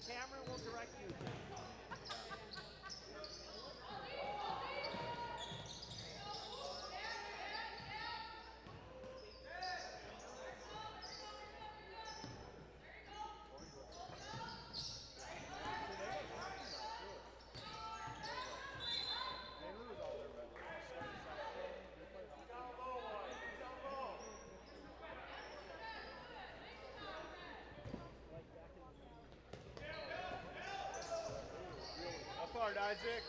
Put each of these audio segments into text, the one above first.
camera will direct you. Up hard, Isaac.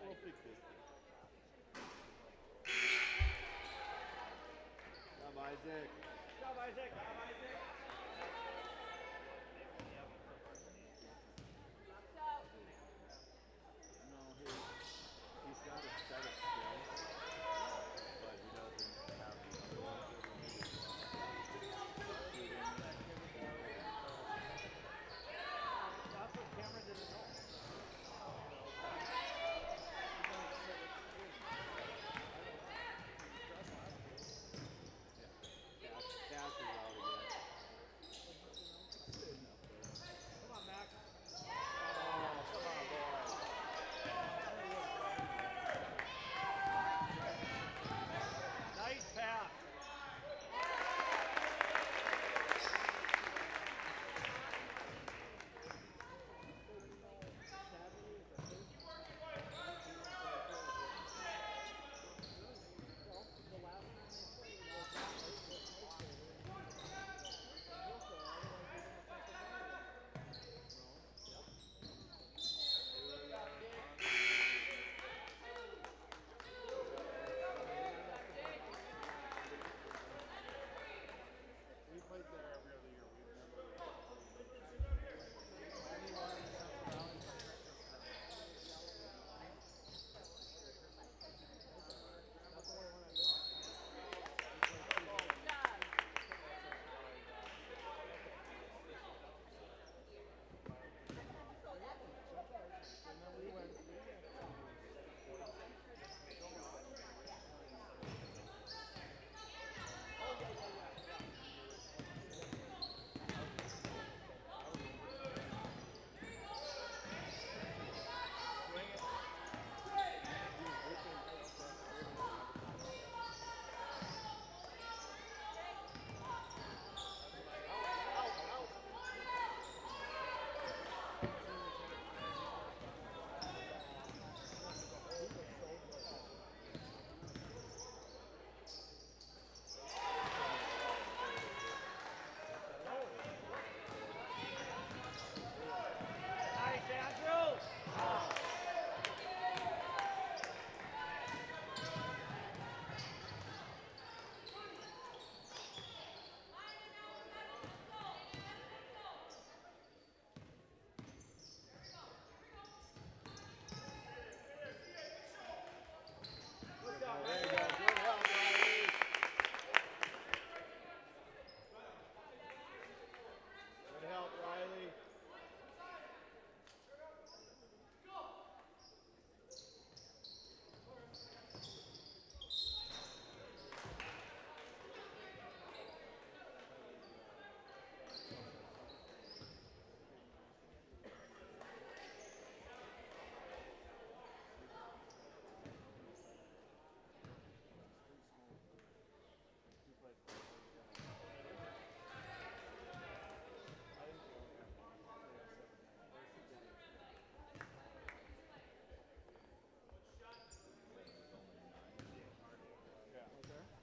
We'll fix this. Job, Isaac. Job, Isaac. Job, Isaac. No, he's got a set of skills, but he doesn't have the other ones that we need as well. Shooting. That's what Cameron didn't know. Cash is out again. Come on, Max. Oh, come on, boy. Nice pass.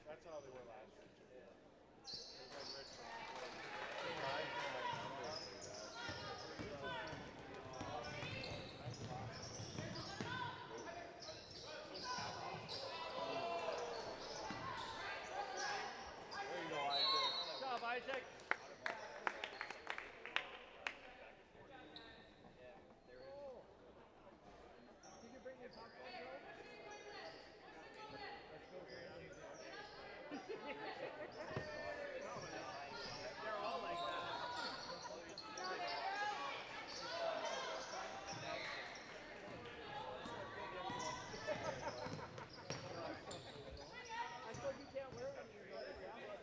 That's how they were last year. There you go, Isaac. Good job, Isaac. Did you bring your popcorn, Joe? They're all like that. I suppose you can't wear them when you go to camera.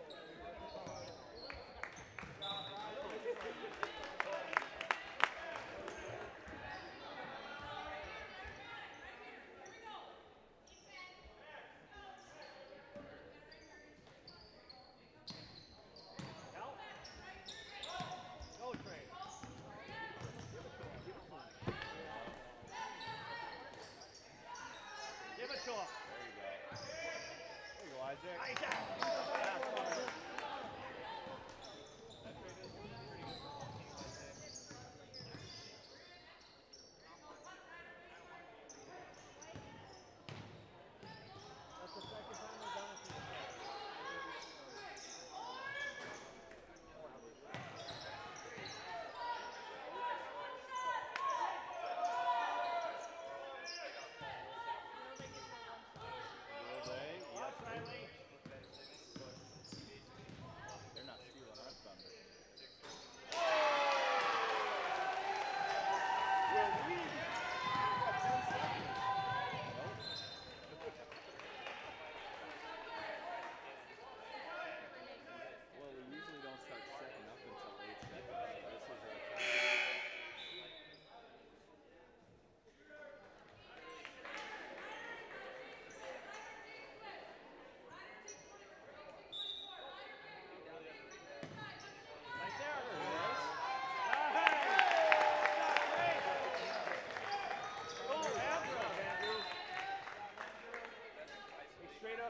Go, Trey. Give it to him. There you go, Isaac. Isaac!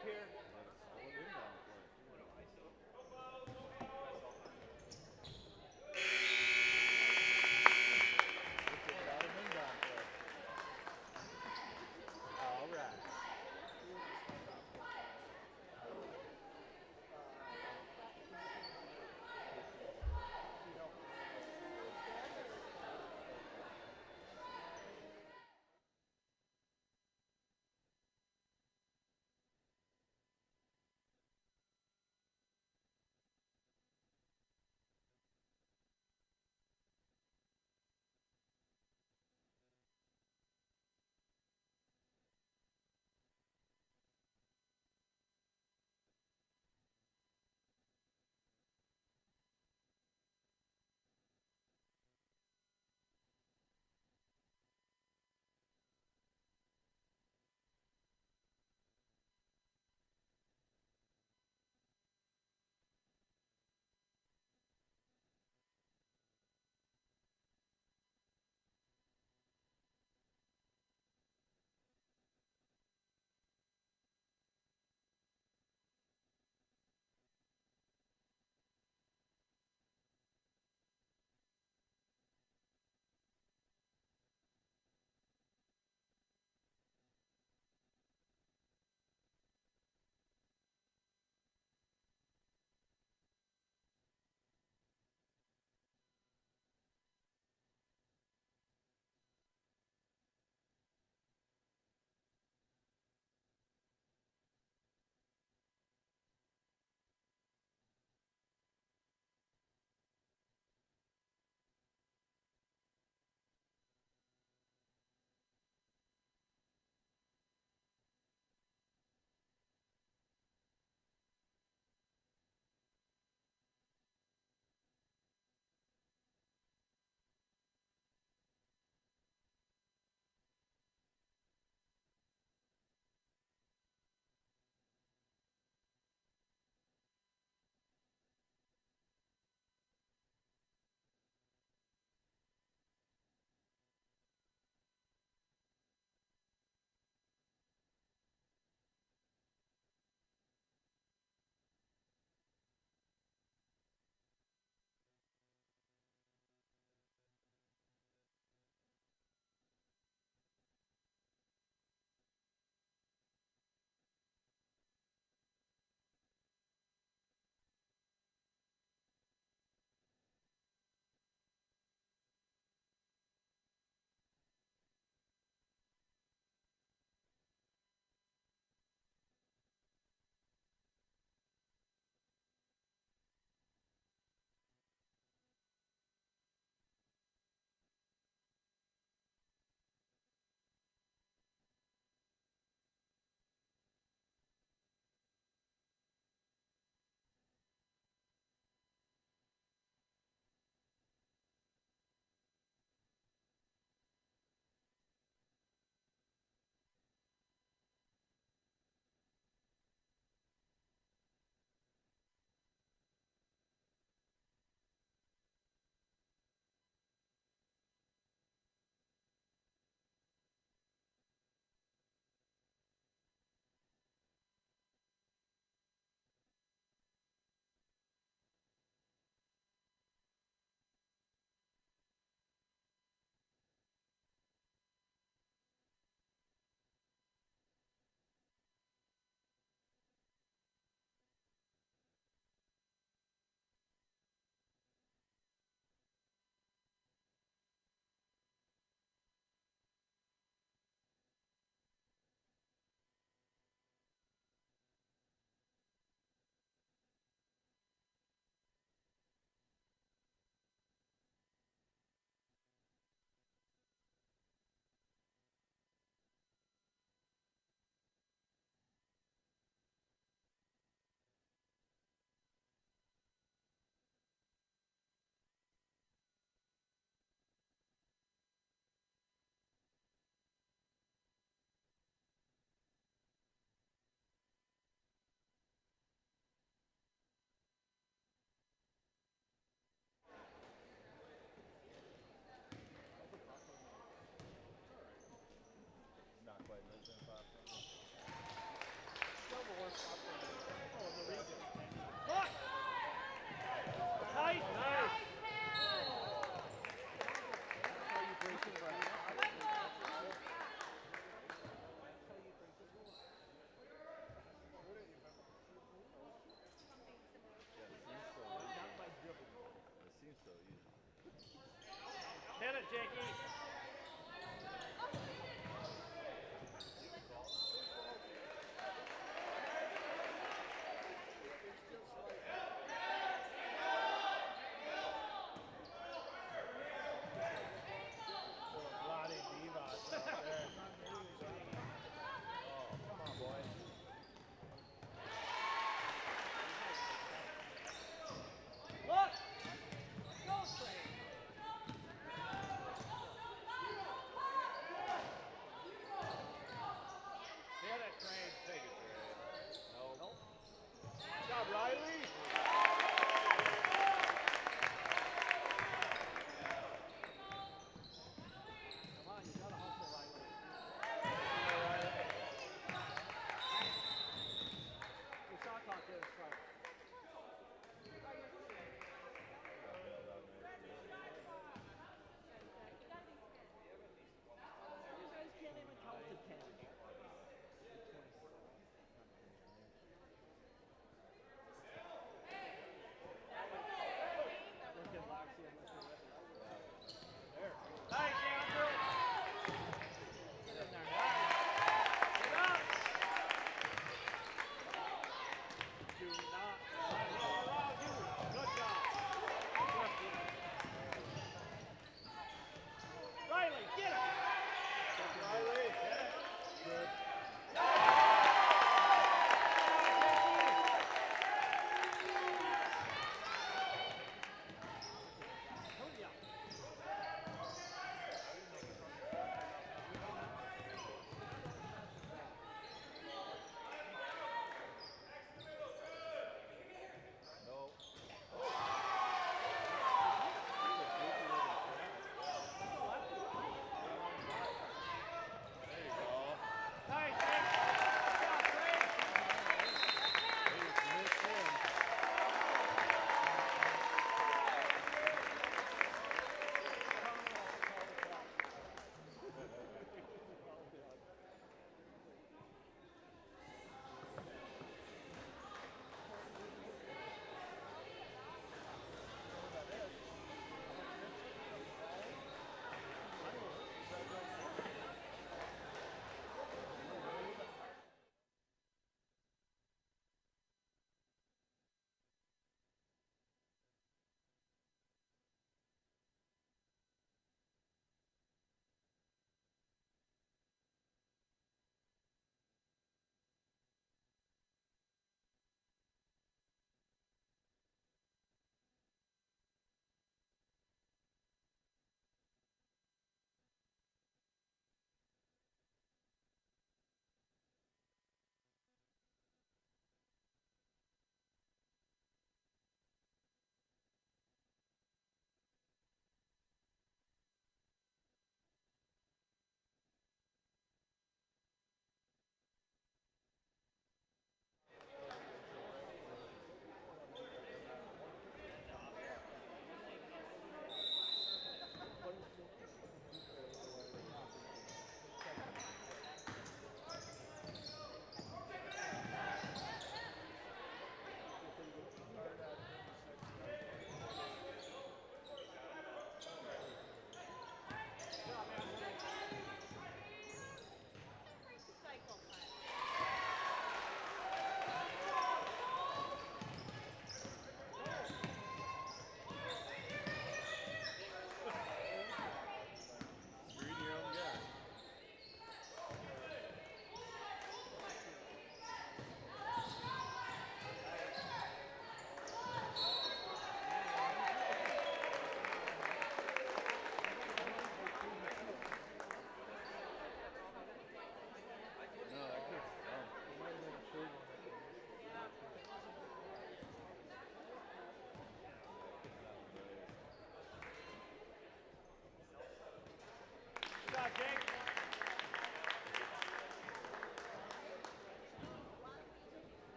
up here. That's solid inbound play. This is not an inbound play. All right.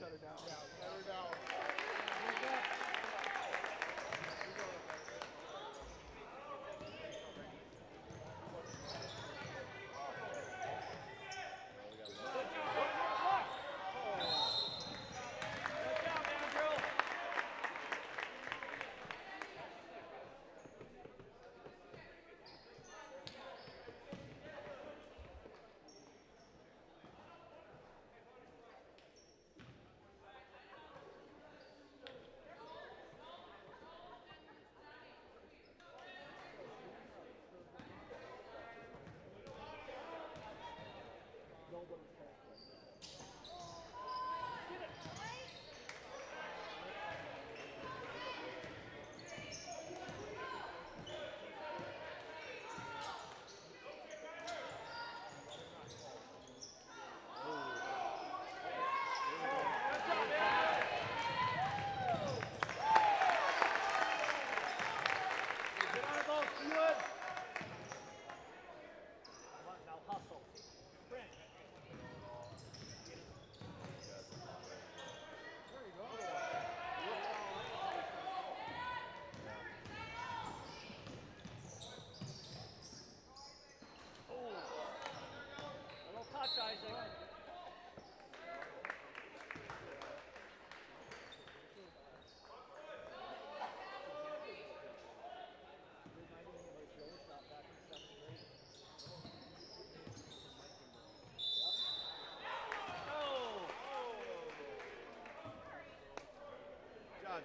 shut her down. Yeah, shut her down.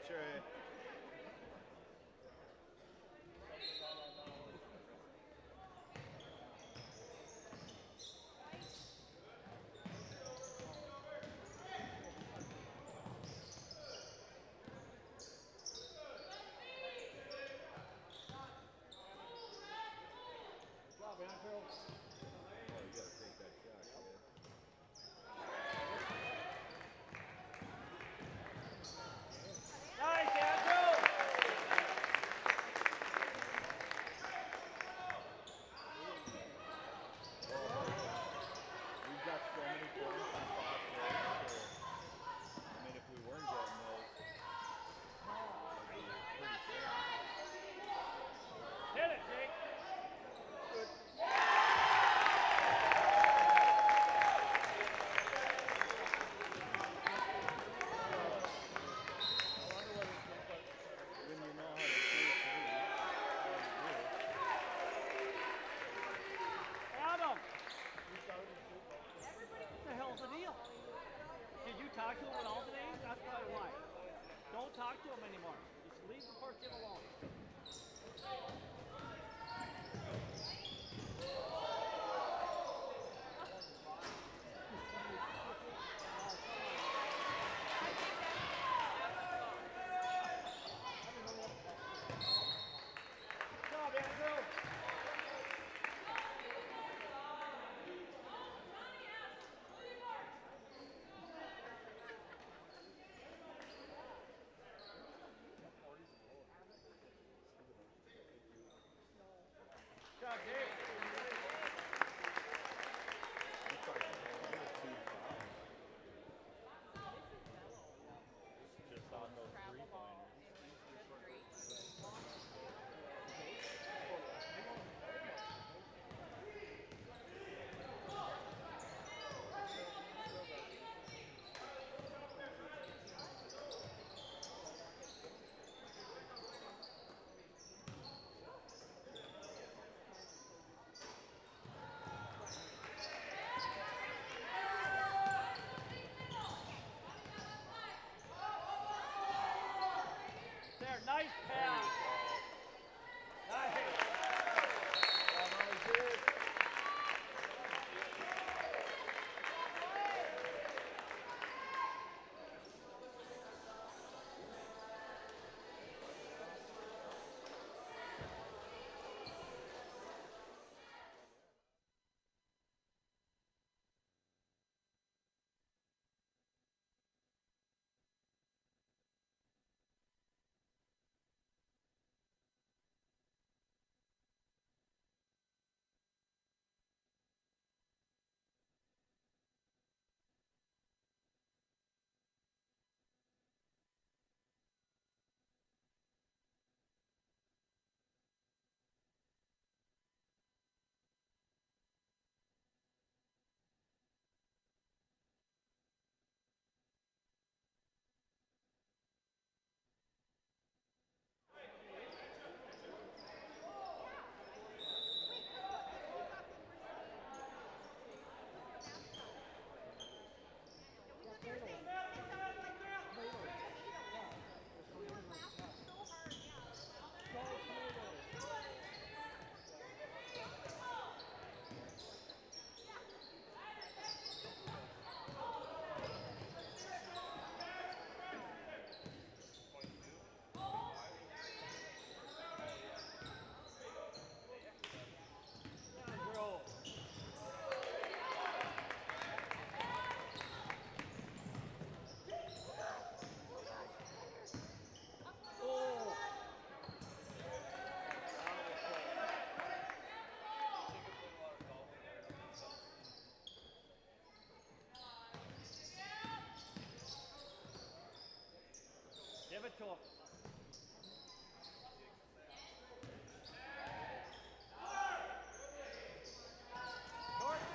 Trey. Talk to him at all today? That's probably why. Don't talk to him anymore. Just leave the poor kid alone. Good job, Andrew. Good job, Dave. Just on those three-pointers. There, nice pass. Nice. to him. Short.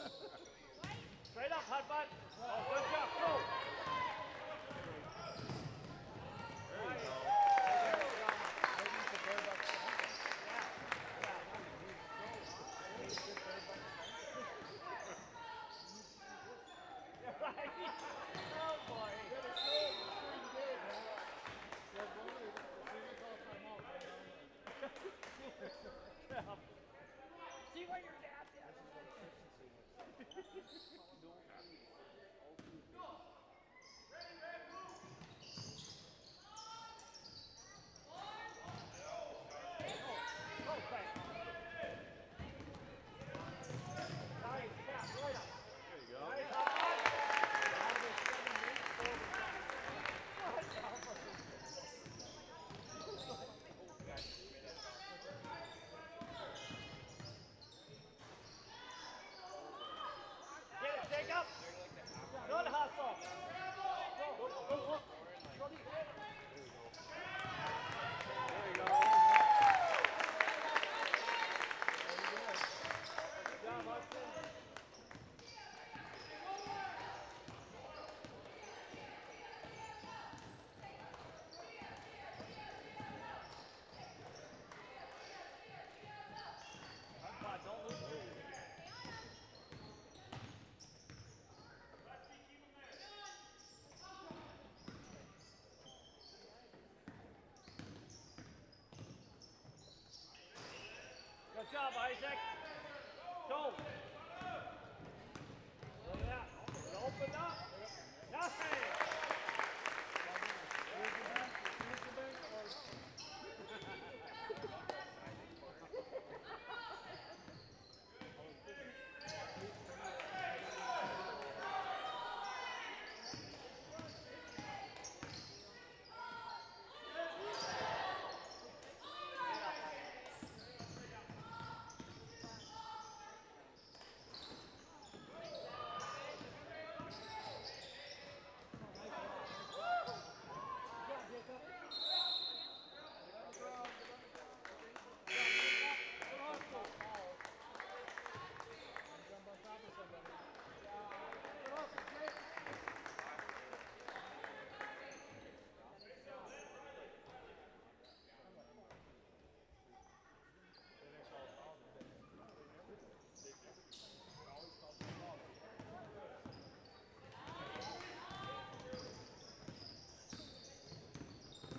Straight up, hot butt. Oh, good job. Go. There you go. See where your dad's at. There you go. Get it, Jacob. Good hustle. There you go. Good job, Hudson. Don't lose it. Good job, Isaac. Go. Yeah. Open up. Nothing.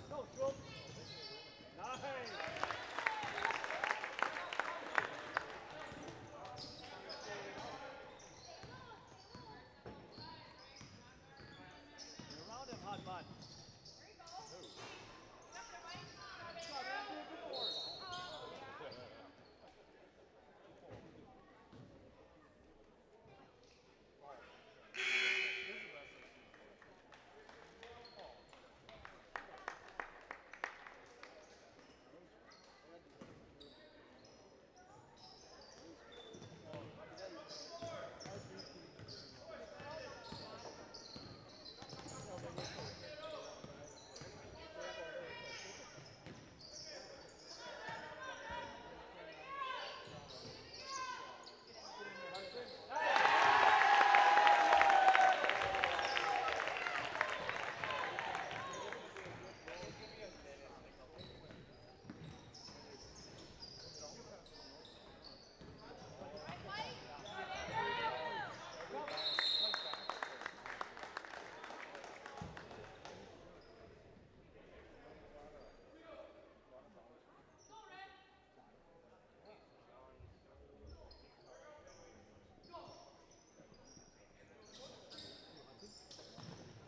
Go, Troop. Nice. You're around him, hot butt.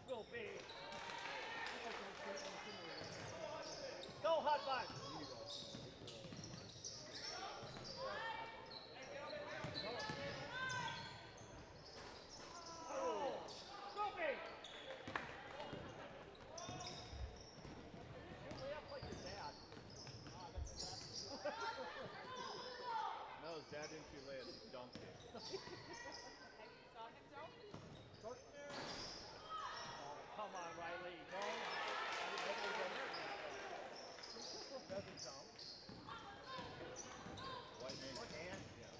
Go, big. Go, hot butt. Go, big. You lay up like your dad. No, his dad didn't too late. He dunked it. Come on, Riley. Doesn't count. White man can. Yeah.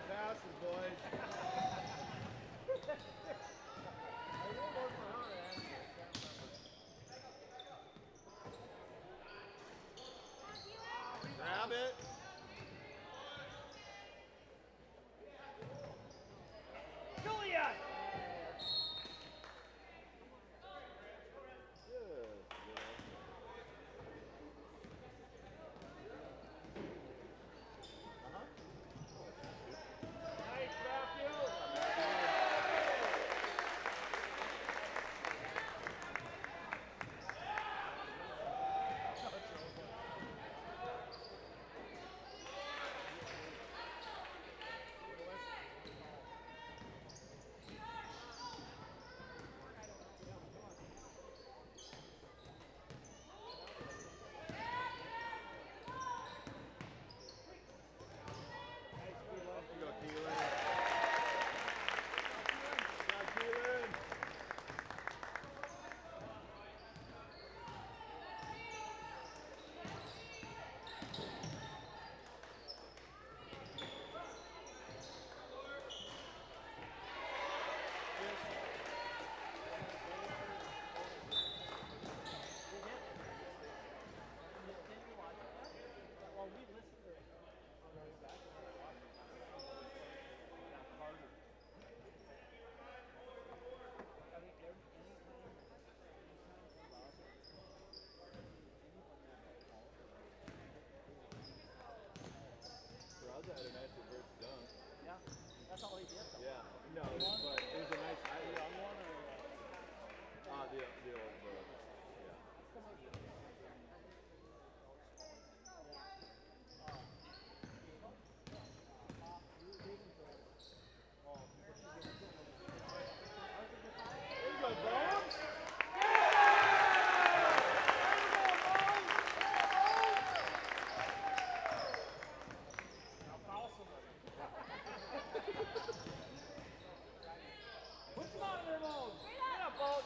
Passes, boys. Grab it. Juliet! Nice, Matthew! Go, Keelan. Go, Keelan. Well, we listened to it on our way back. Got harder. I mean, anytime Brazza had a nice reverse dunk. yeah, that's all he did though. Yeah. No, but it was a nice highlight. Young one or The old, yeah. There you go, Bones. I'll foul somebody. Put some on there, Bones. Get up, Bones.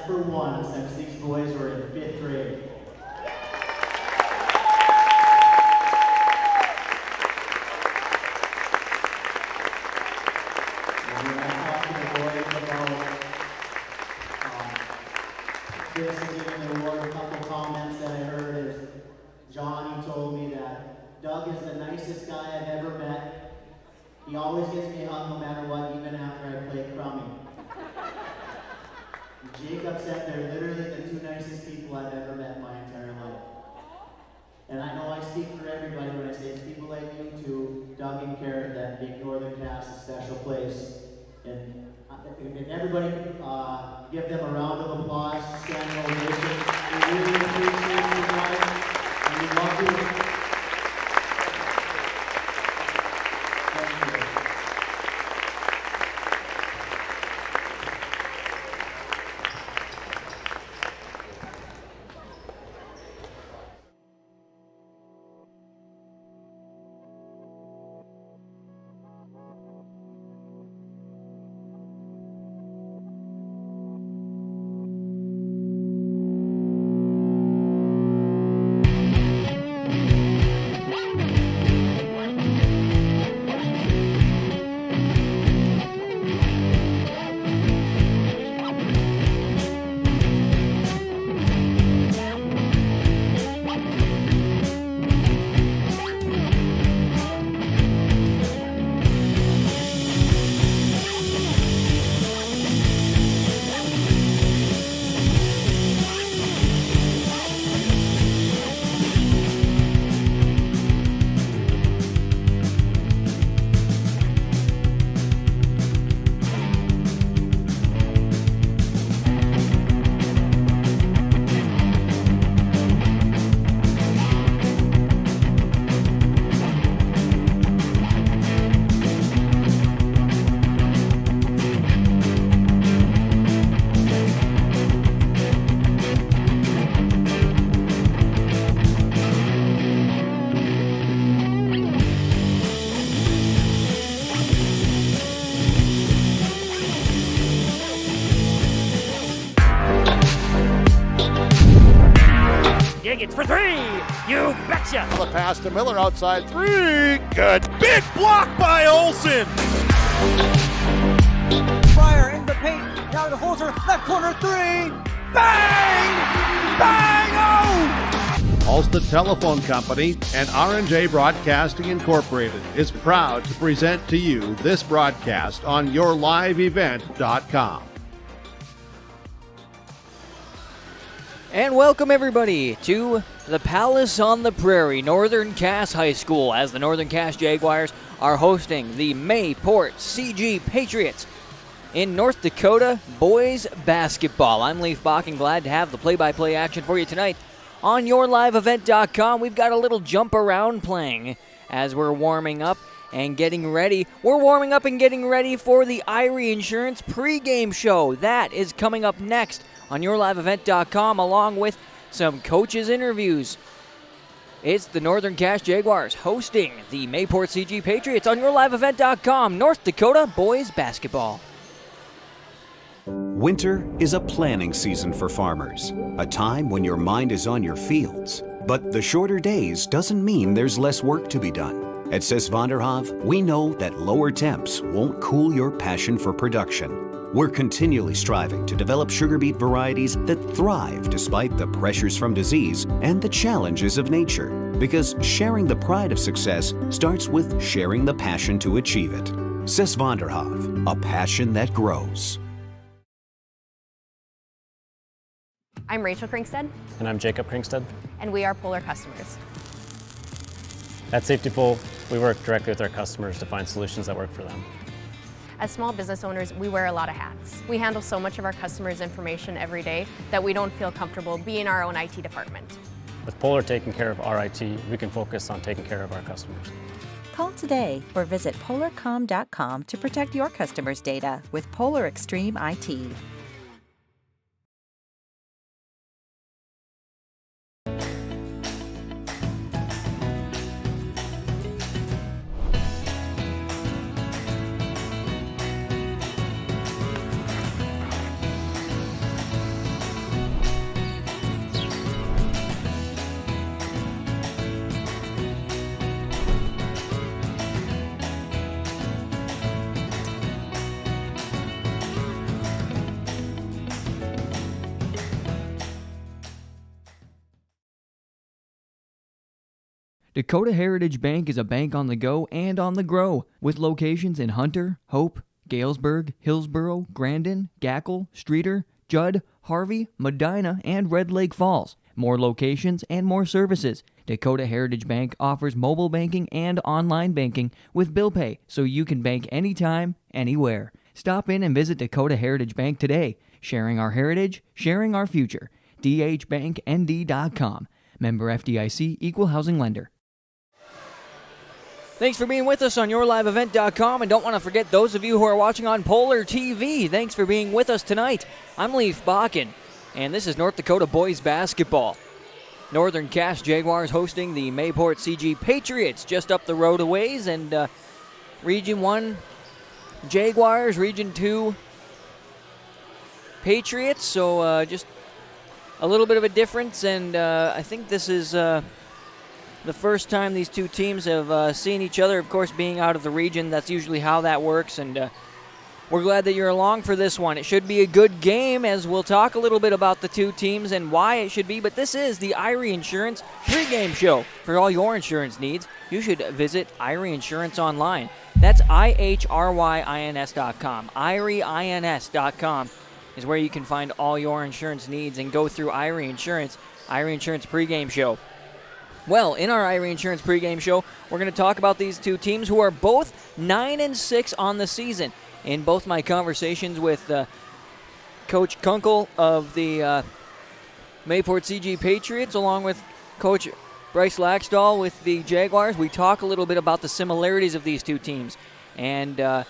for one since these boys were in 5th grade. And when I talked to the boys about this and giving the award, a couple comments that I heard is, Johnny told me that Doug is the nicest guy I've ever met. He always gives me a hug no matter what, even after I play crummy. Jacob said they're literally the 2 nicest people I've ever met in my entire life. And I know I speak for everybody when I say it's people like you two, Doug and Karen, that make Northern Cass a special place. And everybody give them a round of applause, standing ovation. We really appreciate you guys, and we love you. Thank you. It's for 3! You betcha! The pass to Miller outside 3. Good. Big block by Olsen. Fryer in the paint. Now to Holzer. Left corner 3. Bang! Bang! Oh! Ulster Telephone Company and R&J Broadcasting Incorporated is proud to present to you this broadcast on yourliveevent.com. And welcome everybody to the Palace on the Prairie, Northern Cass High School, as the Northern Cass Jaguars are hosting the Mayport-CG Patriots in North Dakota boys basketball. I'm Leaf Bach and glad to have the play-by-play action for you tonight on yourliveevent.com. We've got a little jump around playing as we're warming up and getting ready. We're warming up and getting ready for the Irie Insurance pregame show. That is coming up next on yourliveevent.com, along with some coaches' interviews. It's the Northern Cass Jaguars hosting the Mayport-CG Patriots on yourliveevent.com, North Dakota boys basketball. Winter is a planning season for farmers, a time when your mind is on your fields. But the shorter days doesn't mean there's less work to be done. At Sis van der Haaf, we know that lower temps won't cool your passion for production. We're continually striving to develop sugar beet varieties that thrive despite the pressures from disease and the challenges of nature. Because sharing the pride of success starts with sharing the passion to achieve it. Sis van der Haaf, a passion that grows. I'm Rachel Kringsted. And I'm Jacob Kringsted. And we are Polar customers. At Safety Pool, we work directly with our customers to find solutions that work for them. As small business owners, we wear a lot of hats. We handle so much of our customers' information every day that we don't feel comfortable being our own IT department. With Polar taking care of our IT, we can focus on taking care of our customers. Call today or visit polarcom.com to protect your customers' data with Polar Extreme IT. Dakota Heritage Bank is a bank on the go and on the grow, with locations in Hunter, Hope, Galesburg, Hillsboro, Grandin, Gackle, Streeter, Judd, Harvey, Medina, and Red Lake Falls. More locations and more services. Dakota Heritage Bank offers mobile banking and online banking with bill pay, so you can bank anytime, anywhere. Stop in and visit Dakota Heritage Bank today. Sharing our heritage, sharing our future. dhbanknd.com. Member FDIC, Equal Housing Lender. Thanks for being with us on YourLiveEvent.com, and don't want to forget those of you who are watching on Polar TV. Thanks for being with us tonight. I'm Leif Bakken, and this is North Dakota boys basketball. Northern Cass Jaguars hosting the Mayport-CG Patriots just up the road a ways, and Region 1 Jaguars, Region 2 Patriots, so just a little bit of a difference, and I think this is the first time these two teams have seen each other. Of course, being out of the region, that's usually how that works, and we're glad that you're along for this one. It should be a good game, as we'll talk a little bit about the two teams and why it should be, but this is the Irie Insurance pregame show. For all your insurance needs, you should visit Irie Insurance online. That's IHRYINS.com. IRIEINS.com is where you can find all your insurance needs and go through Irie Insurance pregame show. Well, in our Irie Insurance pregame show, we're going to talk about these two teams who are both 9-6 on the season. In both my conversations with Coach Kunkel of the Mayport-CG Patriots, along with Coach Bryce Laxdal with the Jaguars, we talk a little bit about the similarities of these two teams. And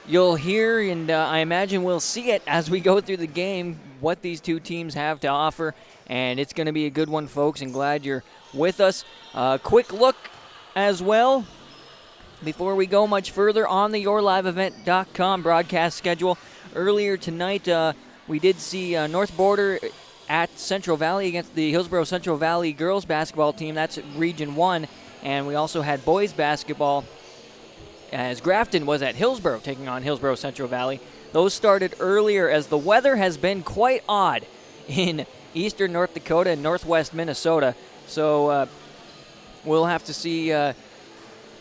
you'll hear, and I imagine we'll see it as we go through the game, what these two teams have to offer. And it's going to be a good one, folks, and glad you're with us. Quick look as well, before we go much further, on the YourLiveEvent.com broadcast schedule. Earlier tonight, we did see North Border at Central Valley against the Hillsboro Central Valley girls basketball team. That's Region 1. And we also had boys basketball as Grafton was at Hillsboro, taking on Hillsboro Central Valley. Those started earlier as the weather has been quite odd in eastern North Dakota and northwest Minnesota. So we'll have to see.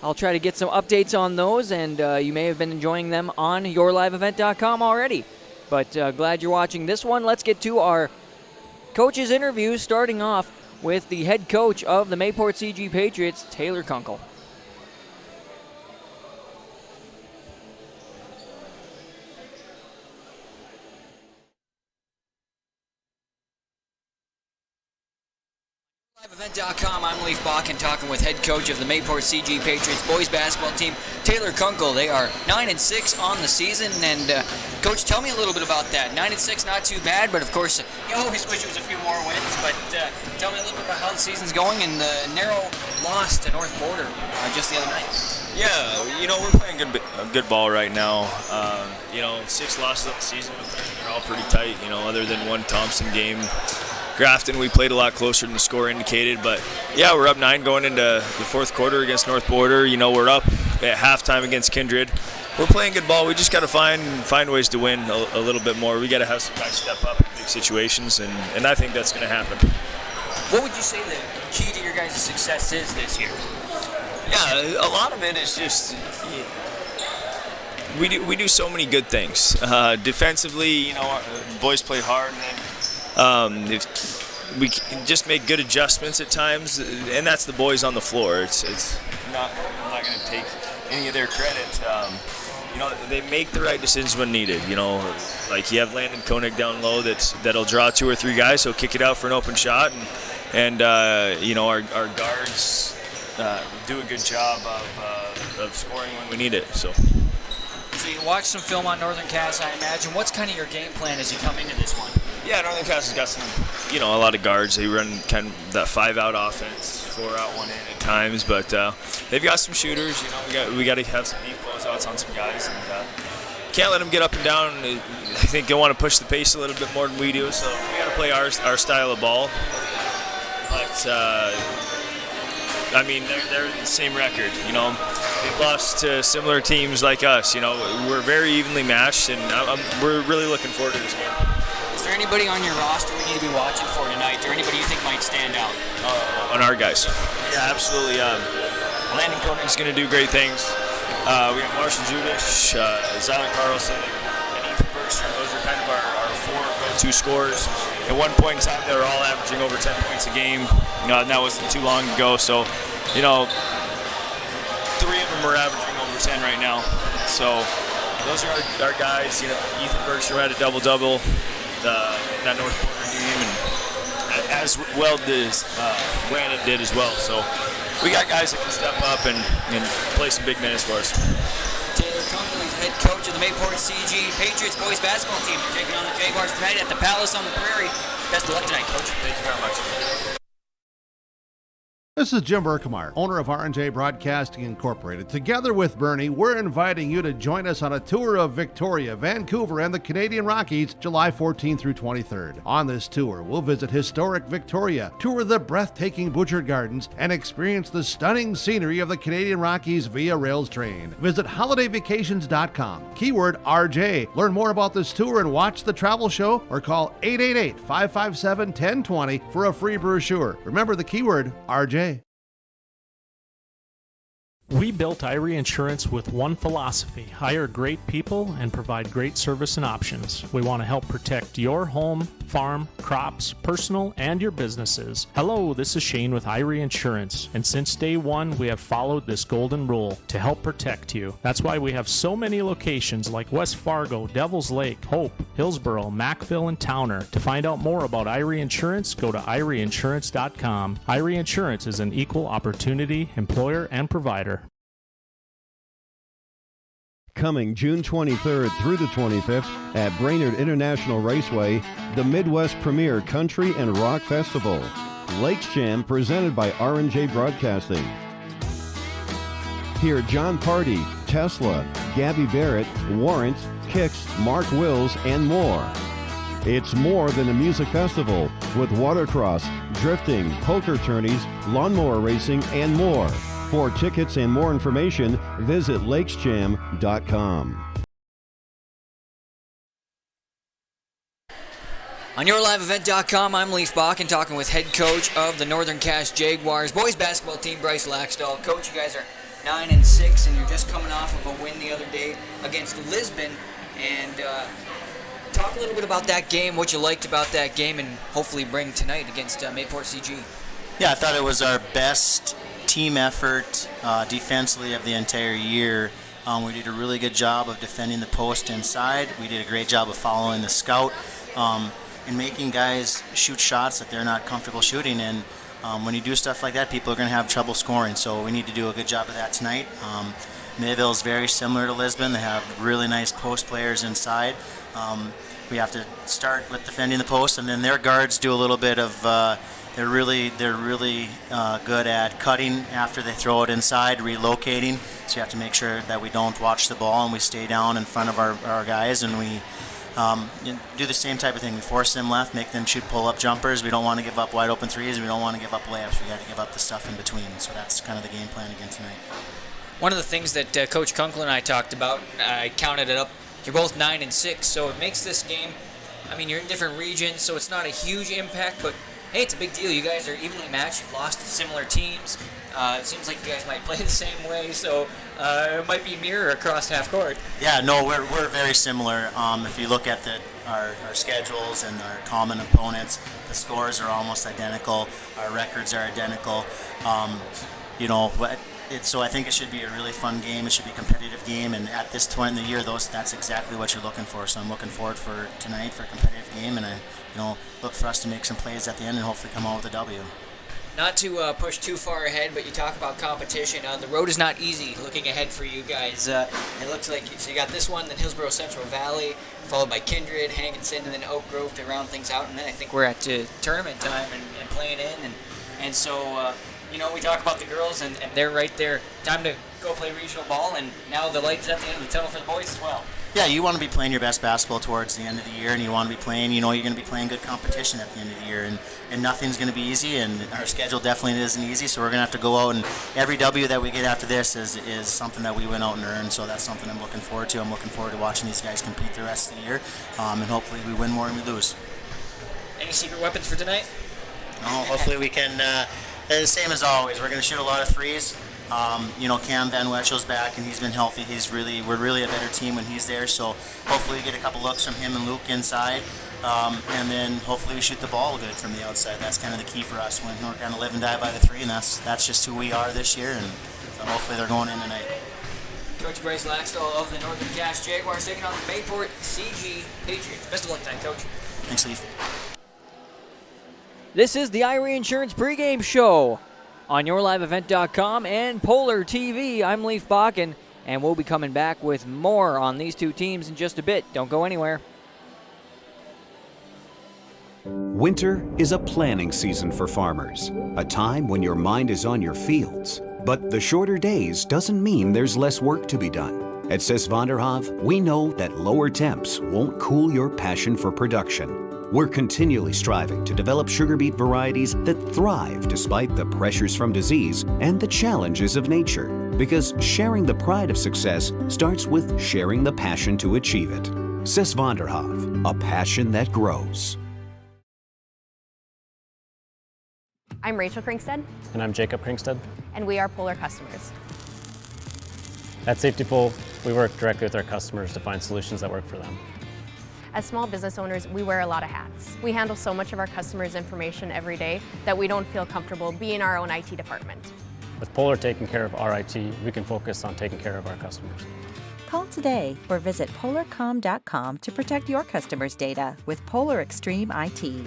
I'll try to get some updates on those, and you may have been enjoying them on YourLiveEvent.com already. But glad you're watching this one. Let's get to our coaches' interviews, starting off with the head coach of the Mayport-CG Patriots, Taylor Kunkel. LiveEvent.com, I'm Leif Bakken, talking with head coach of the Mayport-CG Patriots boys basketball team, Taylor Kunkel. They are 9-6 on the season, and Coach, tell me a little bit about that. 9-6, not too bad, but of course, you always wish it was a few more wins, but tell me a little bit about how the season's going and the narrow loss to North Border just the other night. Yeah, we're playing good ball right now. 6 losses on the season, but they're all pretty tight, other than one Thompson game. Grafton, we played a lot closer than the score indicated, but yeah, we're up 9 going into the fourth quarter against North Border. We're up at halftime against Kindred. We're playing good ball. We just got to find ways to win a little bit more. We got to have some guys step up in big situations, and I think that's going to happen. What would you say the key to your guys' success is this year? Yeah, a lot of it is just we do so many good things. Defensively, our boys play hard, and if we can just make good adjustments at times, and that's the boys on the floor. I'm not going to take any of their credit. They make the right decisions when needed. Like you have Landon Koenig down low that'll draw 2 or 3 guys. He'll kick it out for an open shot, and our guards do a good job of scoring when we need it. So you watched some film on Northern Cass, I imagine. What's kind of your game plan as you come into this one? Yeah, Northern Cass has got some, a lot of guards. They run kind of that 5-out offense, 4-out, 1-in at times, but they've got some shooters. We got to have some deep closeouts on some guys, and can't let them get up and down. I think they want to push the pace a little bit more than we do, so we got to play our style of ball. But they're the same record. They've lost to similar teams like us. We're very evenly matched, and we're really looking forward to this game. Is there anybody on your roster we need to be watching for tonight, or anybody you think might stand out? On our guys. Yeah, absolutely. Landon Koning's going to do great things. We have Marshall Judish, Zylan Carlson, and Ethan Bergstrom. Those are kind of our four go-to scorers. At one point in time, they were all averaging over 10 points a game. And that wasn't too long ago. So, you know, three of them are averaging over 10 right now. So those are our guys. You know, Ethan Bergstrom had a double-double in that North Portland game, and as well as Brandon did as well. So we got guys that can step up and play some big minutes for us. Taylor Kunkel is head coach of the Mayport-CG Patriots boys basketball team. Taking on the Jaguars tonight at the Palace on the Prairie. Best of luck tonight, Coach. Thank you very much. This is Jim Berkemar, owner of R&J Broadcasting Incorporated. Together with Bernie, we're inviting you to join us on a tour of Victoria, Vancouver, and the Canadian Rockies, July 14th through 23rd. On this tour, we'll visit historic Victoria, tour the breathtaking Butchert Gardens, and experience the stunning scenery of the Canadian Rockies via rails train. Visit holidayvacations.com, keyword RJ. Learn more about this tour and watch the travel show, or call 888-557-1020 for a free brochure. Remember the keyword RJ. We built Irie Insurance with one philosophy: hire great people and provide great service and options. We want to help protect your home, farm, crops, personal, and your businesses. Hello, this is Shane with Irie Insurance, and since day one, we have followed this golden rule to help protect you. That's why we have so many locations like West Fargo, Devils Lake, Hope, Hillsborough, Macville, and Towner. To find out more about Irie Insurance, go to IrieInsurance.com. Irie Insurance is an equal opportunity employer and provider. Coming June 23rd through the 25th at Brainerd International Raceway, the Midwest Premier Country and Rock Festival. Lakes Jam presented by R&J Broadcasting. Hear John Party, Tesla, Gabby Barrett, Warrant, Kicks, Mark Wills, and more. It's more than a music festival with watercross, drifting, poker tourneys, lawnmower racing, and more. For tickets and more information, visit lakesjam.com. On YourLiveEvent.com, I'm Leaf Bakken, talking with head coach of the Northern Cass Jaguars boys basketball team, Bryce Laxdal. Coach, you guys are 9-6, and you're just coming off of a win the other day against Lisbon. And talk a little bit about that game, what you liked about that game, and hopefully bring tonight against Mayport-CG. Yeah, I thought it was our best team effort defensively of the entire year. We did a really good job of defending the post inside. We did a great job of following the scout and making guys shoot shots that they're not comfortable shooting. And when you do stuff like that, people are going to have trouble scoring. So we need to do a good job of that tonight. Mayville is very similar to Lisbon. They have really nice post players inside. We have to start with defending the post, and then their guards do a little bit of they're really good at cutting after they throw it inside, relocating. So you have to make sure that we don't watch the ball and we stay down in front of our guys, and we do the same type of thing. We force them left, make them shoot pull-up jumpers. We don't want to give up wide open threes. We don't want to give up layups. We got to give up the stuff in between. So that's kind of the game plan again tonight. One of the things that Coach Kunkel and I talked about, I counted it up, you're both 9-6, so it makes this game, I mean, you're in different regions, so it's not a huge impact, but hey, it's a big deal. You guys are evenly matched. You've lost to similar teams. It seems like you guys might play the same way, so it might be mirror across half court. Yeah, no, we're very similar. If you look at our schedules and our common opponents, the scores are almost identical. Our records are identical. So I think it should be a really fun game. It should be a competitive game, and at this point in the year, that's exactly what you're looking for. So I'm looking forward for tonight for a competitive game, and I look for us to make some plays at the end and hopefully come out with a W. Not to push too far ahead, but you talk about competition. The road is not easy looking ahead for you guys. It looks like so you got this one, then Hillsborough Central Valley, followed by Kindred, Hankinson, and then Oak Grove to round things out. And then I think we're at tournament time and playing in. And so, we talk about the girls, and they're right there. Time to go play regional ball, and now the light's at the end of the tunnel for the boys as well. Yeah, you want to be playing your best basketball towards the end of the year, and you want to be playing, you're going to be playing good competition at the end of the year, and nothing's going to be easy, and our schedule definitely isn't easy, so we're going to have to go out, and every W that we get after this is something that we went out and earned, so that's something I'm looking forward to. I'm looking forward to watching these guys compete the rest of the year, and hopefully we win more and we lose. Any secret weapons for tonight? No, hopefully we can, the same as always, we're going to shoot a lot of threes. Cam Van Wetchel's back and he's been healthy. We're really a better team when he's there, so hopefully we get a couple looks from him and Luke inside. And then hopefully we shoot the ball good from the outside. That's kind of the key for us when we're going to live and die by the three, and that's just who we are this year, and hopefully they're going in tonight. Coach Bryce Laxdal of the Northern Cass Jaguars taking on the Mayport-CG Patriots. Best of luck tonight, Coach. Thanks, Leaf. This is the Irie Insurance pregame show on YourLiveEvent.com and Polar TV. I'm Leaf Bakken, and we'll be coming back with more on these two teams in just a bit. Don't go anywhere. Winter is a planning season for farmers, a time when your mind is on your fields. But the shorter days doesn't mean there's less work to be done. At Sis van der Haaf, we know that lower temps won't cool your passion for production. We're continually striving to develop sugar beet varieties that thrive despite the pressures from disease and the challenges of nature. Because sharing the pride of success starts with sharing the passion to achieve it. Sis van der Haaf, a passion that grows. I'm Rachel Krinkstead. And I'm Jacob Krinkstead. And we are Polar customers. At Safety Pool, we work directly with our customers to find solutions that work for them. As small business owners, we wear a lot of hats. We handle so much of our customers' information every day that we don't feel comfortable being our own IT department. With Polar taking care of our IT, we can focus on taking care of our customers. Call today or visit polarcom.com to protect your customers' data with Polar Extreme IT.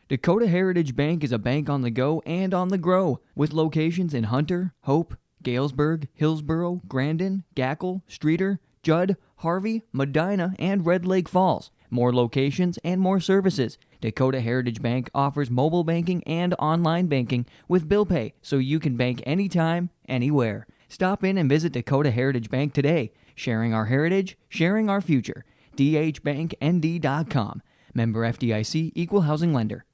Dakota Heritage Bank is a bank on the go and on the grow, with locations in Hunter, Hope, Galesburg, Hillsboro, Grandin, Gackle, Streeter, Judd, Harvey, Medina, and Red Lake Falls. More locations and more services. Dakota Heritage Bank offers mobile banking and online banking with bill pay, so you can bank anytime, anywhere. Stop in and visit Dakota Heritage Bank today. Sharing our heritage, sharing our future. dhbanknd.com. Member FDIC, Equal Housing Lender.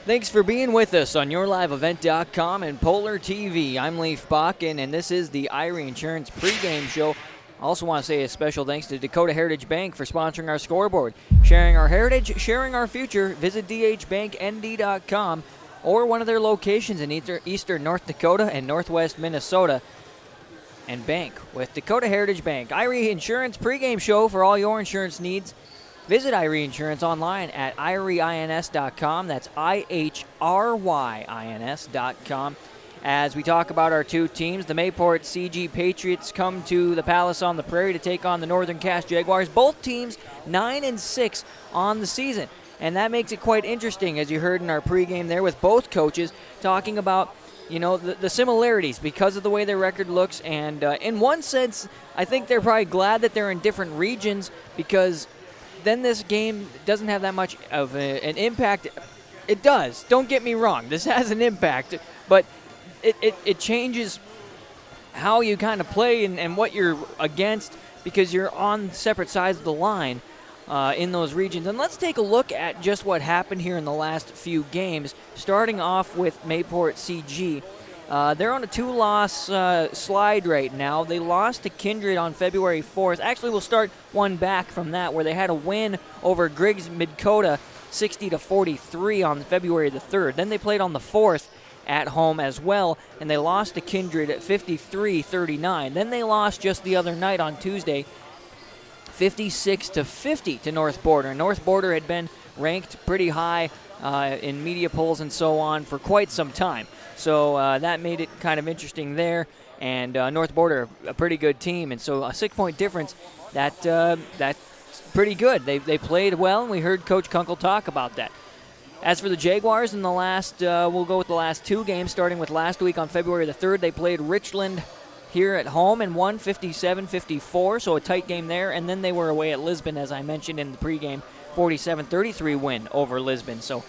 Thanks for being with us on YourLiveEvent.com and Polar TV. I'm Leaf Bakken, and this is the Irie Insurance pregame show. I also want to say a special thanks to Dakota Heritage Bank for sponsoring our scoreboard. Sharing our heritage, sharing our future. Visit dhbanknd.com or one of their locations in eastern North Dakota and northwest Minnesota. And bank with Dakota Heritage Bank. Irie Insurance pregame show for all your insurance needs. Visit Irie Insurance online at irieins.com. That's IHRYINS.com. As we talk about our two teams, the Mayport-CG Patriots come to the Palace on the Prairie to take on the Northern Cass Jaguars. Both teams 9-6 on the season. And that makes it quite interesting, as you heard in our pregame there with both coaches talking about, the similarities because of the way their record looks. And in one sense, I think they're probably glad that they're in different regions, because then this game doesn't have that much of an impact. It does. Don't get me wrong. This has an impact, but it changes how you kind of play and what you're against, because you're on separate sides of the line in those regions. And let's take a look at just what happened here in the last few games, starting off with Mayport-CG. They're on a 2-loss slide right now. They lost to Kindred on February 4th. Actually, we'll start one back from that, where they had a win over Griggs Midkota 60-43 on February the 3rd. Then they played on the 4th at home as well, and they lost to Kindred at 53-39. Then they lost just the other night on Tuesday 56-50 to North Border. North Border had been ranked pretty high in media polls and so on for quite some time. So that made it kind of interesting there. And North Border, a pretty good team. And so a 6-point difference, that's pretty good. They played well, and we heard Coach Kunkel talk about that. As for the Jaguars, in the last, we'll go with the last two games, starting with last week on February the 3rd. They played Richland here at home and won 57-54, so a tight game there. And then they were away at Lisbon, as I mentioned in the pregame, 47-33 win over Lisbon. So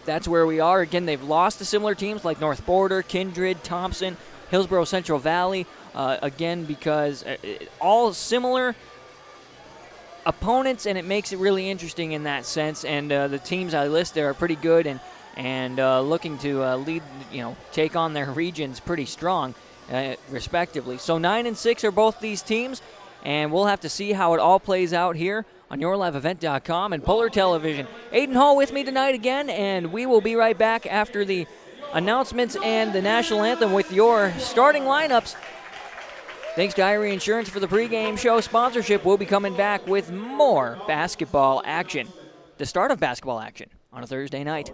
that's where we are. Again, they've lost to similar teams like North Border, Kindred, Thompson, Hillsborough Central Valley, again, because all similar opponents, and it makes it really interesting in that sense. And the teams I listed are pretty good and looking to lead, take on their regions pretty strong, respectively. So 9-6 are both these teams, and we'll have to see how it all plays out here on YourLiveEvent.com and Polar Television. Aiden Hall with me tonight again, and we will be right back after the announcements and the national anthem with your starting lineups. Thanks to Irie Insurance for the pregame show sponsorship. We'll be coming back with more basketball action. The start of basketball action on a Thursday night.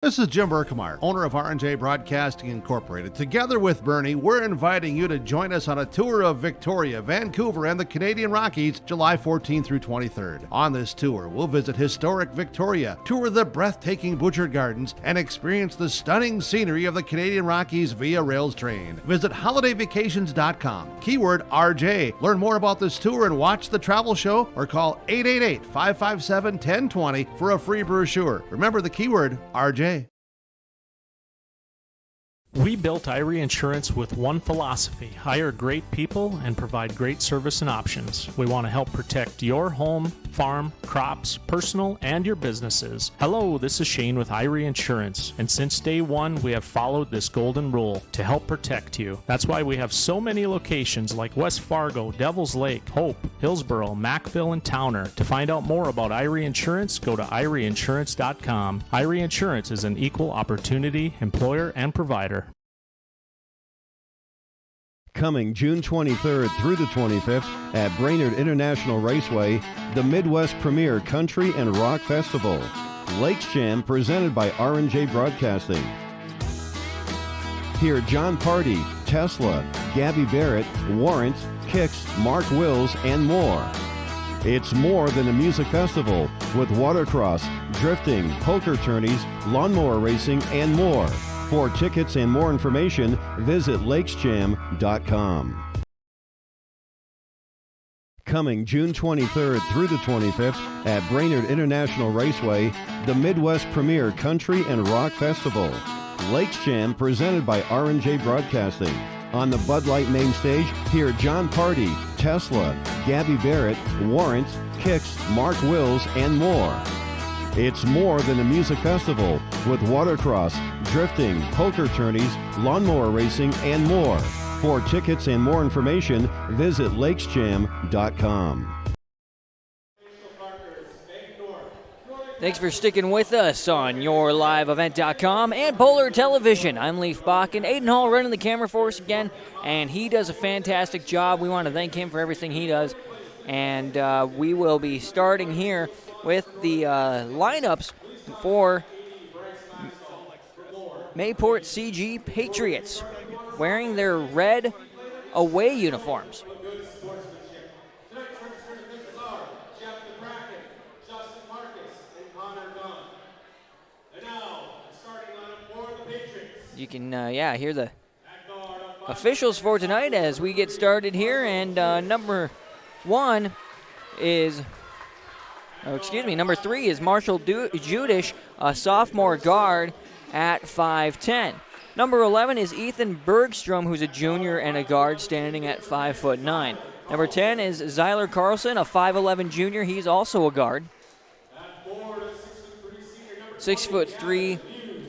This is Jim Berkemeier, owner of R&J Broadcasting Incorporated. Together with Bernie, we're inviting you to join us on a tour of Victoria, Vancouver, and the Canadian Rockies, July 14th through 23rd. On this tour, we'll visit historic Victoria, tour the breathtaking Butchert Gardens, and experience the stunning scenery of the Canadian Rockies via rails train. Visit holidayvacations.com, keyword RJ. Learn more about this tour and watch the travel show, or call 888-557-1020 for a free brochure. Remember the keyword RJ. We built Irie Insurance with one philosophy: hire great people and provide great service and options. We want to help protect your home, farm, crops, personal, and your businesses. Hello, this is Shane with Irie Insurance, and since day one, we have followed this golden rule to help protect you. That's why we have so many locations like West Fargo, Devils Lake, Hope, Hillsborough, Macville, and Towner. To find out more about Irie Insurance, go to IrieInsurance.com. Irie Insurance is an equal opportunity employer and provider. Coming June 23rd through the 25th at Brainerd International Raceway, the Midwest Premier Country and Rock Festival. Lakes Jam presented by R&J Broadcasting. Hear John Party, Tesla, Gabby Barrett, Warrant, Kicks, Mark Wills, and more. It's more than a music festival with watercross, drifting, poker tourneys, lawnmower racing, and more. For tickets and more information, visit lakesjam.com. Coming June 23rd through the 25th at Brainerd International Raceway, the Midwest Premier Country and Rock Festival. Lakes Jam presented by R&J Broadcasting. On the Bud Light main stage, hear John Party, Tesla, Gabby Barrett, Warrant, Kicks, Mark Wills, and more. It's more than a music festival with watercross, drifting, poker tourneys, lawnmower racing, and more. For tickets and more information, visit lakesjam.com. Thanks for sticking with us on YourLiveEvent.com and Polar Television. I'm Leaf Bach, and Aiden Hall running the camera for us again, and he does a fantastic job. We want to thank him for everything he does, and we will be starting here with the lineups for Mayport-CG Patriots, wearing their red away uniforms. You can, hear the officials for tonight as we get started here, and number 3 is Marshall Judish, a sophomore guard at 5'10". Number 11 is Ethan Bergstrom, who's a junior and a guard standing at 5'9". Number 10 is Zyler Carlson, a 5'11" junior. He's also a guard. 6'3"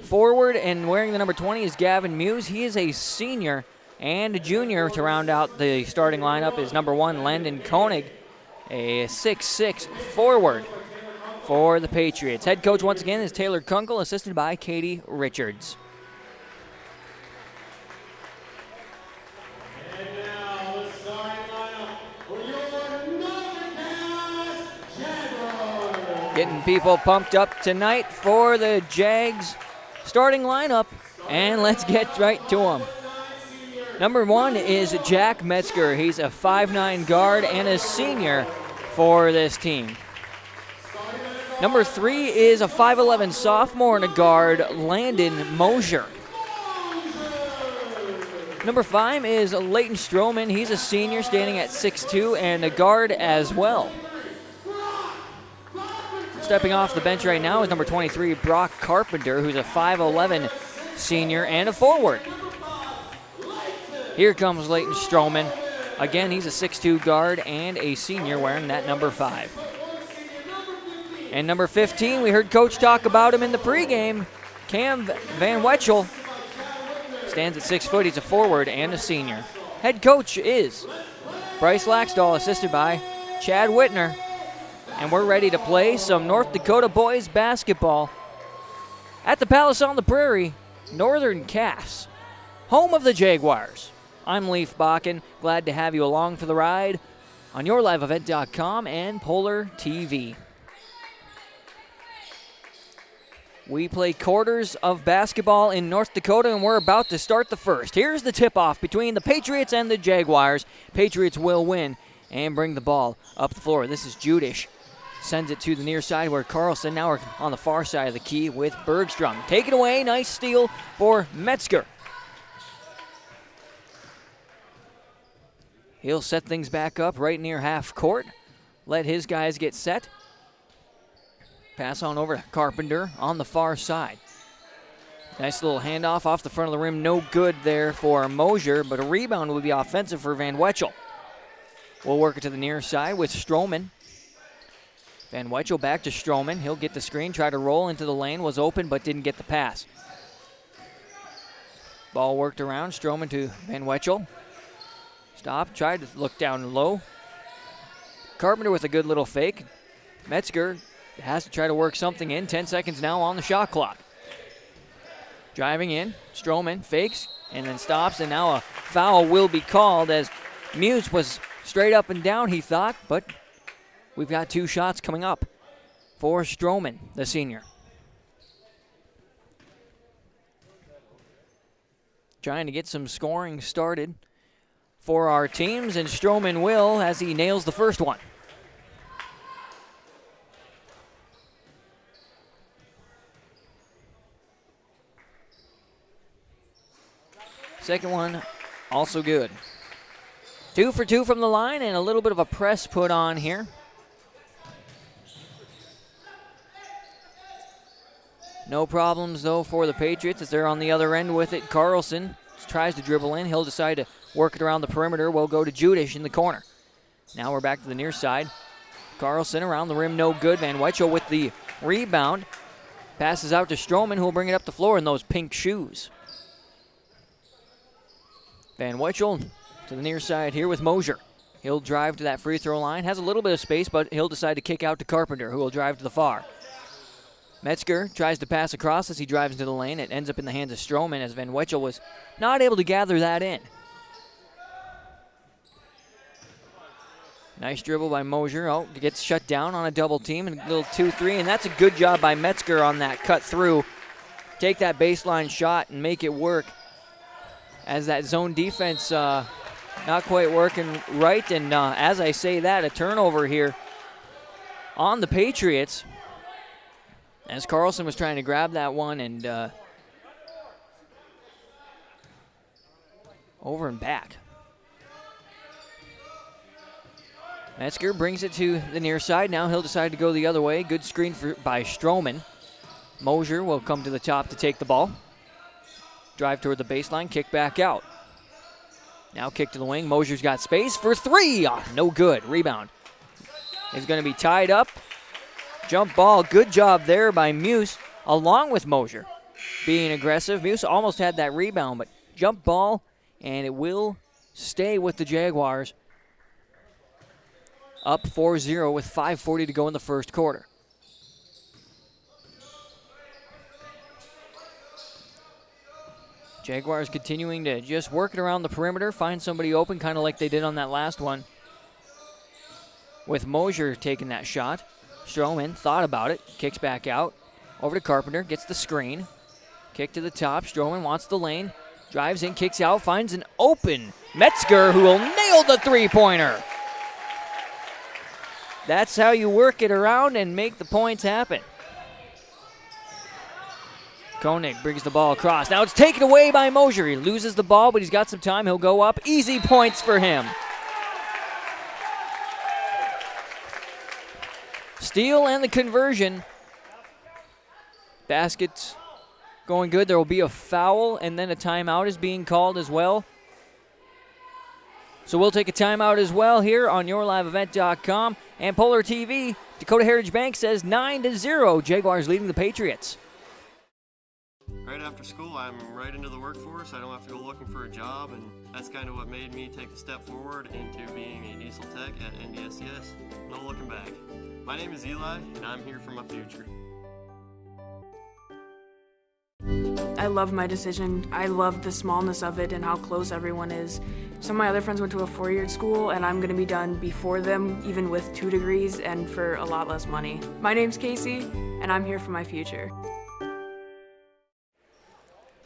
forward, and wearing the number 20 is Gavin Muse. He is a senior and a junior. To round out the starting lineup is number 1, Landon Koenig, a 6'6" forward for the Patriots. Head coach once again is Taylor Kunkel, assisted by Katie Richards. And now the starting lineup for your Northern Cast Jaguars. Getting people pumped up tonight for the Jags starting lineup, and let's get right to them. Number 1 is Jack Metzger. He's a 5'9" guard and a senior for this team. Number 3 is a 5'11" sophomore and a guard, Landon Mosier. Number 5 is Leighton Stroman. He's a senior standing at 6'2", and a guard as well. Stepping off the bench right now is number 23, Brock Carpenter, who's a 5'11" senior and a forward. Here comes Leighton Stroman. Again, he's a 6'2" guard and a senior wearing that number 5. And number 15, we heard Coach talk about him in the pregame. Cam Van Wetchel stands at 6 foot. He's a forward and a senior. Head coach is Bryce Laxdal, assisted by Chad Whitner. And we're ready to play some North Dakota boys basketball at the Palace on the Prairie, Northern Cass, home of the Jaguars. I'm Leaf Bakken. Glad to have you along for the ride on YourLiveEvent.com and Polar TV. We play quarters of basketball in North Dakota, and we're about to start the first. Here's the tip-off between the Patriots and the Jaguars. Patriots will win and bring the ball up the floor. This is Judish. Sends it to the near side where Carlson, now we're on the far side of the key with Bergstrom. Take it away, nice steal for Metzger. He'll set things back up right near half court. Let his guys get set. Pass on over to Carpenter on the far side. Nice little handoff off the front of the rim. No good there for Mosier, but a rebound will be offensive for Van Wetchel. We'll work it to the near side with Stroman. Van Wetchel back to Stroman. He'll get the screen, try to roll into the lane. Was open, but didn't get the pass. Ball worked around. Stroman to Van Wetchel. Stop, tried to look down low. Carpenter with a good little fake. Metzger has to try to work something in. 10 seconds now on the shot clock. Driving in, Stroman fakes and then stops, and now a foul will be called as Muse was straight up and down, he thought, but we've got 2 shots coming up for Stroman, the senior. Trying to get some scoring started for our teams, and Stroman will as he nails the first one. Second one, also good. 2 for 2 from the line, and a little bit of a press put on here. No problems, though, for the Patriots as they're on the other end with it. Carlson tries to dribble in. He'll decide to work it around the perimeter. We'll go to Judish in the corner. Now we're back to the near side. Carlson around the rim, no good. Van Wetchel with the rebound. Passes out to Stroman, who will bring it up the floor in those pink shoes. Van Wetchel to the near side here with Mosier. He'll drive to that free throw line. Has a little bit of space, but he'll decide to kick out to Carpenter, who will drive to the far. Metzger tries to pass across as he drives into the lane. It ends up in the hands of Stroman as Van Wetchel was not able to gather that in. Nice dribble by Mosier. Oh, gets shut down on a double team and a little 2-3, and that's a good job by Metzger on that cut through. Take that baseline shot and make it work, as that zone defense not quite working right. And as I say that, a turnover here on the Patriots as Carlson was trying to grab that one and over and back. Metzger brings it to the near side. Now he'll decide to go the other way. Good screen by Stroman. Mosier will come to the top to take the ball. Drive toward the baseline, kick back out. Now kick to the wing. Mosier's got space for 3. No good. Rebound is going to be tied up. Jump ball. Good job there by Muse, along with Mosier being aggressive. Muse almost had that rebound, but jump ball, and it will stay with the Jaguars. Up 4-0 with 5:40 to go in the first quarter. Jaguars continuing to just work it around the perimeter, find somebody open, kind of like they did on that last one. With Mosier taking that shot. Stroman thought about it, kicks back out. Over to Carpenter, gets the screen. Kick to the top, Stroman wants the lane. Drives in, kicks out, finds an open Metzger, who will nail the three-pointer. That's how you work it around and make the points happen. Koenig brings the ball across. Now it's taken away by Mosier. He loses the ball, but he's got some time. He'll go up. Easy points for him. Steal and the conversion. Basket's going good. There will be a foul, and then a timeout is being called as well. So we'll take a timeout as well here on YourLiveEvent.com. And Polar TV, Dakota Heritage Bank says 9-0. Jaguars leading the Patriots. Right after school, I'm right into the workforce. I don't have to go looking for a job, and that's kind of what made me take the step forward into being a diesel tech at NDSCS. No looking back. My name is Eli, and I'm here for my future. I love my decision. I love the smallness of it and how close everyone is. Some of my other friends went to a four-year school, and I'm going to be done before them, even with 2 degrees and for a lot less money. My name's Casey, and I'm here for my future.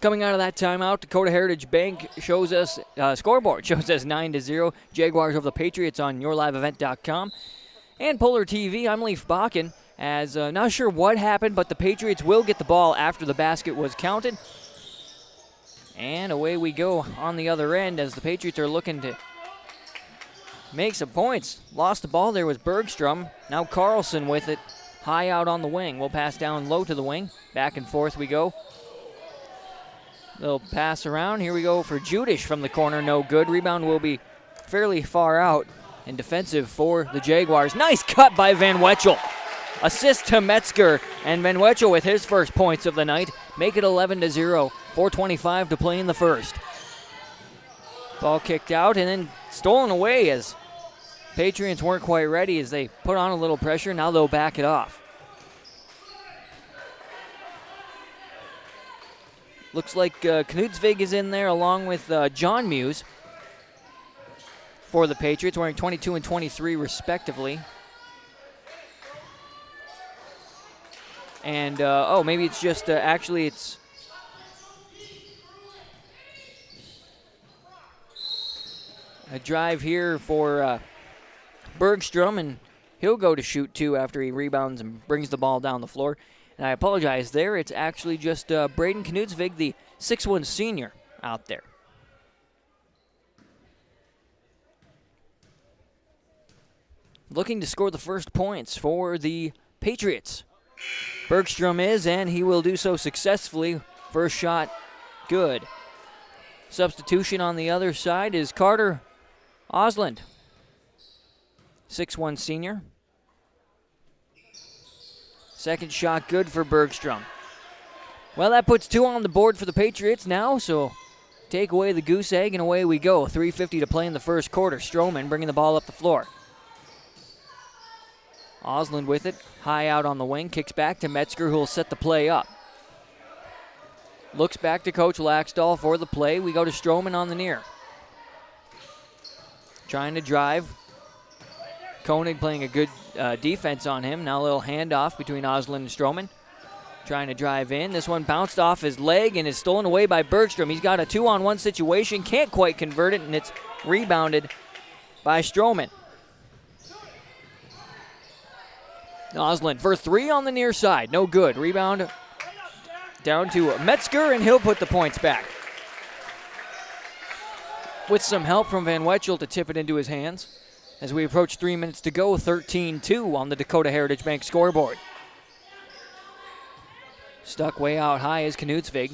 Coming out of that timeout, Dakota Heritage Bank shows us, scoreboard shows us 9-0. Jaguars over the Patriots on YourLiveEvent.com. And Polar TV, I'm Leaf Bakken. As not sure what happened, but the Patriots will get the ball after the basket was counted. And away we go on the other end as the Patriots are looking to make some points. Lost the ball there was Bergstrom. Now Carlson with it, high out on the wing. We'll pass down low to the wing. Back and forth we go. Little pass around. Here we go for Judish from the corner. No good. Rebound will be fairly far out and defensive for the Jaguars. Nice cut by Van Wetchel. Assist to Metzger, and Van Wetchel with his first points of the night. Make it 11-0. 4:25 to play in the first. Ball kicked out and then stolen away as Patriots weren't quite ready as they put on a little pressure. Now they'll back it off. Looks like Knutsvig is in there along with John Muse for the Patriots, wearing 22 and 23 respectively. And, maybe it's just, actually it's a drive here for Bergstrom, and he'll go to shoot two after he rebounds and brings the ball down the floor. And I apologize there. It's actually just Braden Knutsvig, the 6'1 senior, out there. Looking to score the first points for the Patriots. Bergstrom is, and he will do so successfully. First shot, good. Substitution on the other side is Carter Osland, 6'1 senior. Second shot good for Bergstrom. Well, that puts 2 on the board for the Patriots now, so take away the goose egg and away we go. 3:50 to play in the first quarter. Stroman bringing the ball up the floor. Osland with it, high out on the wing, kicks back to Metzger, who will set the play up. Looks back to Coach Laxdal for the play. We go to Stroman on the near. Trying to drive. Koenig playing a good defense on him. Now a little handoff between Osland and Stroman. Trying to drive in. This one bounced off his leg and is stolen away by Bergstrom. He's got a 2-on-1 situation. Can't quite convert it, and it's rebounded by Stroman. Osland for 3 on the near side. No good. Rebound down to Metzger, and he'll put the points back. With some help from Van Wetchel to tip it into his hands. As we approach 3 minutes to go, 13-2 on the Dakota Heritage Bank scoreboard. Stuck way out high is Knutsvig.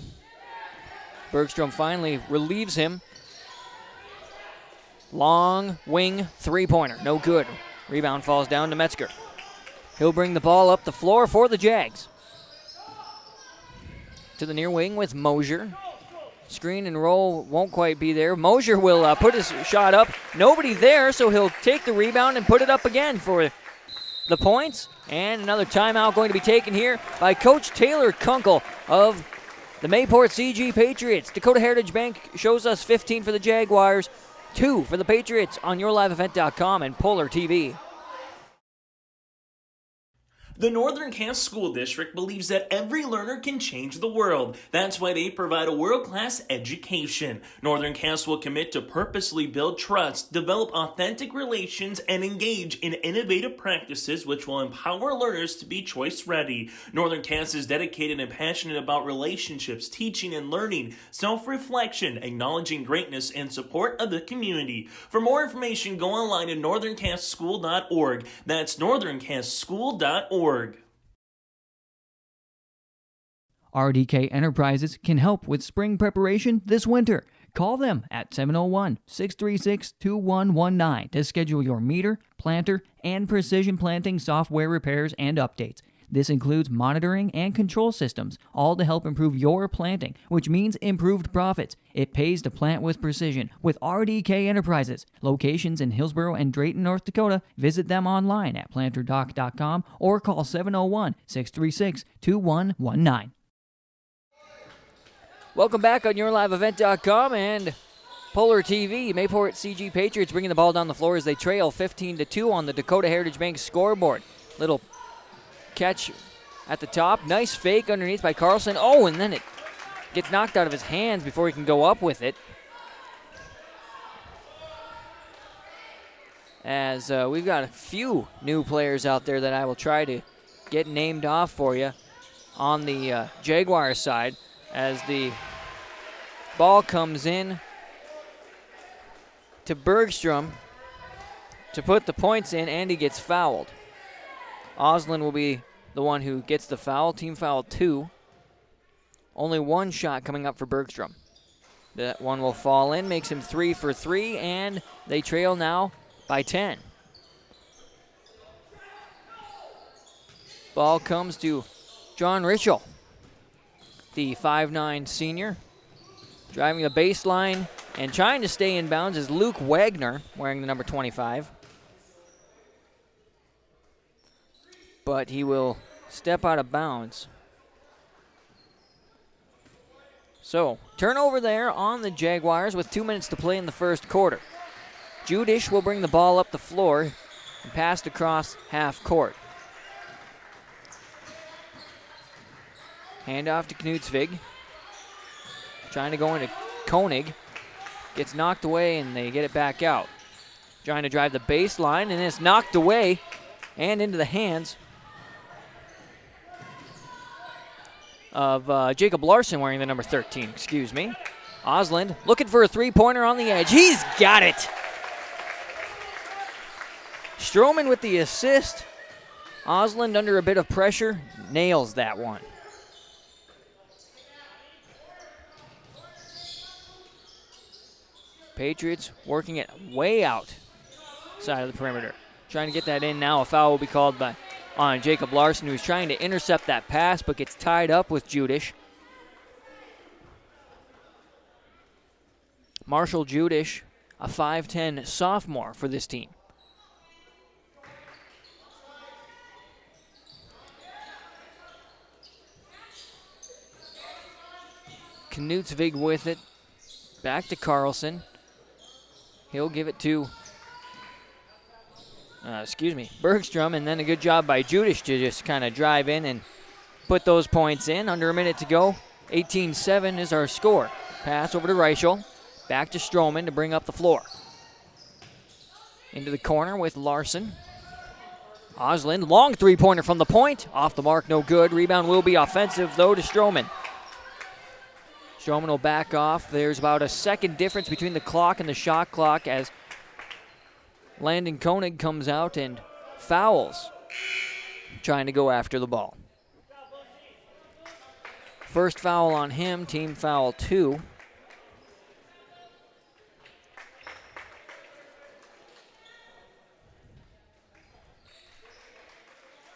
Bergstrom finally relieves him. Long wing three-pointer, no good. Rebound falls down to Metzger. He'll bring the ball up the floor for the Jags. To the near wing with Mosier. Screen and roll won't quite be there. Mosier will put his shot up. Nobody there, so he'll take the rebound and put it up again for the points. And another timeout going to be taken here by Coach Taylor Kunkel of the Mayport-CG Patriots. Dakota Heritage Bank shows us 15 for the Jaguars, 2 for the Patriots on YourLiveEvent.com and Polar TV. The Northern Cass School District believes that every learner can change the world. That's why they provide a world-class education. Northern Cass will commit to purposely build trust, develop authentic relations, and engage in innovative practices which will empower learners to be choice-ready. Northern Cass is dedicated and passionate about relationships, teaching and learning, self-reflection, acknowledging greatness, and support of the community. For more information, go online at northerncasschool.org. That's northerncasschool.org. RDK Enterprises can help with spring preparation this winter. Call them at 701-636-2119 to schedule your meter, planter, and precision planting software repairs and updates. This includes monitoring and control systems, all to help improve your planting, which means improved profits. It pays to plant with precision with RDK Enterprises. Locations in Hillsborough and Drayton, North Dakota. Visit them online at planterdoc.com or call 701-636-2119. Welcome back on YourLiveEvent.com and Polar TV. Mayport-CG Patriots bringing the ball down the floor as they trail 15-2 on the Dakota Heritage Bank scoreboard. Little catch at the top. Nice fake underneath by Carlson. Oh, and then it gets knocked out of his hands before he can go up with it. As we've got a few new players out there that I will try to get named off for you on the Jaguars side as the ball comes in to Bergstrom to put the points in, and he gets fouled. Oslin will be the one who gets the foul. Team foul 2. Only one shot coming up for Bergstrom. That one will fall in, makes him 3 for 3, and they trail now by 10. Ball comes to John Richel, the 5'9" senior. Driving the baseline and trying to stay in bounds is Luke Wagner, wearing the number 25. But he will step out of bounds. So, turnover there on the Jaguars with 2 minutes to play in the first quarter. Judish will bring the ball up the floor and pass across half court. Handoff to Knutsvig. Trying to go into Koenig. Gets knocked away and they get it back out. Trying to drive the baseline and it's knocked away and into the hands of Jacob Larson, wearing the number 13, excuse me. Osland looking for a three-pointer on the edge. He's got it. Stroman with the assist. Osland under a bit of pressure, nails that one. Patriots working it way out side of the perimeter. Trying to get that in now. A foul will be called on Jacob Larson, who's trying to intercept that pass but gets tied up with Judish. Marshall Judish, a 5'10" sophomore for this team. Knutsvig with it. Back to Carlson. He'll give it to Bergstrom, and then a good job by Judish to just kind of drive in and put those points in. Under a minute to go. 18-7 is our score. Pass over to Reichel. Back to Stroman to bring up the floor. Into the corner with Larson. Osland, long three-pointer from the point. Off the mark, no good. Rebound will be offensive, though, to Stroman. Stroman will back off. There's about a second difference between the clock and the shot clock as Landon Koenig comes out and fouls, trying to go after the ball. First foul on him, team foul 2.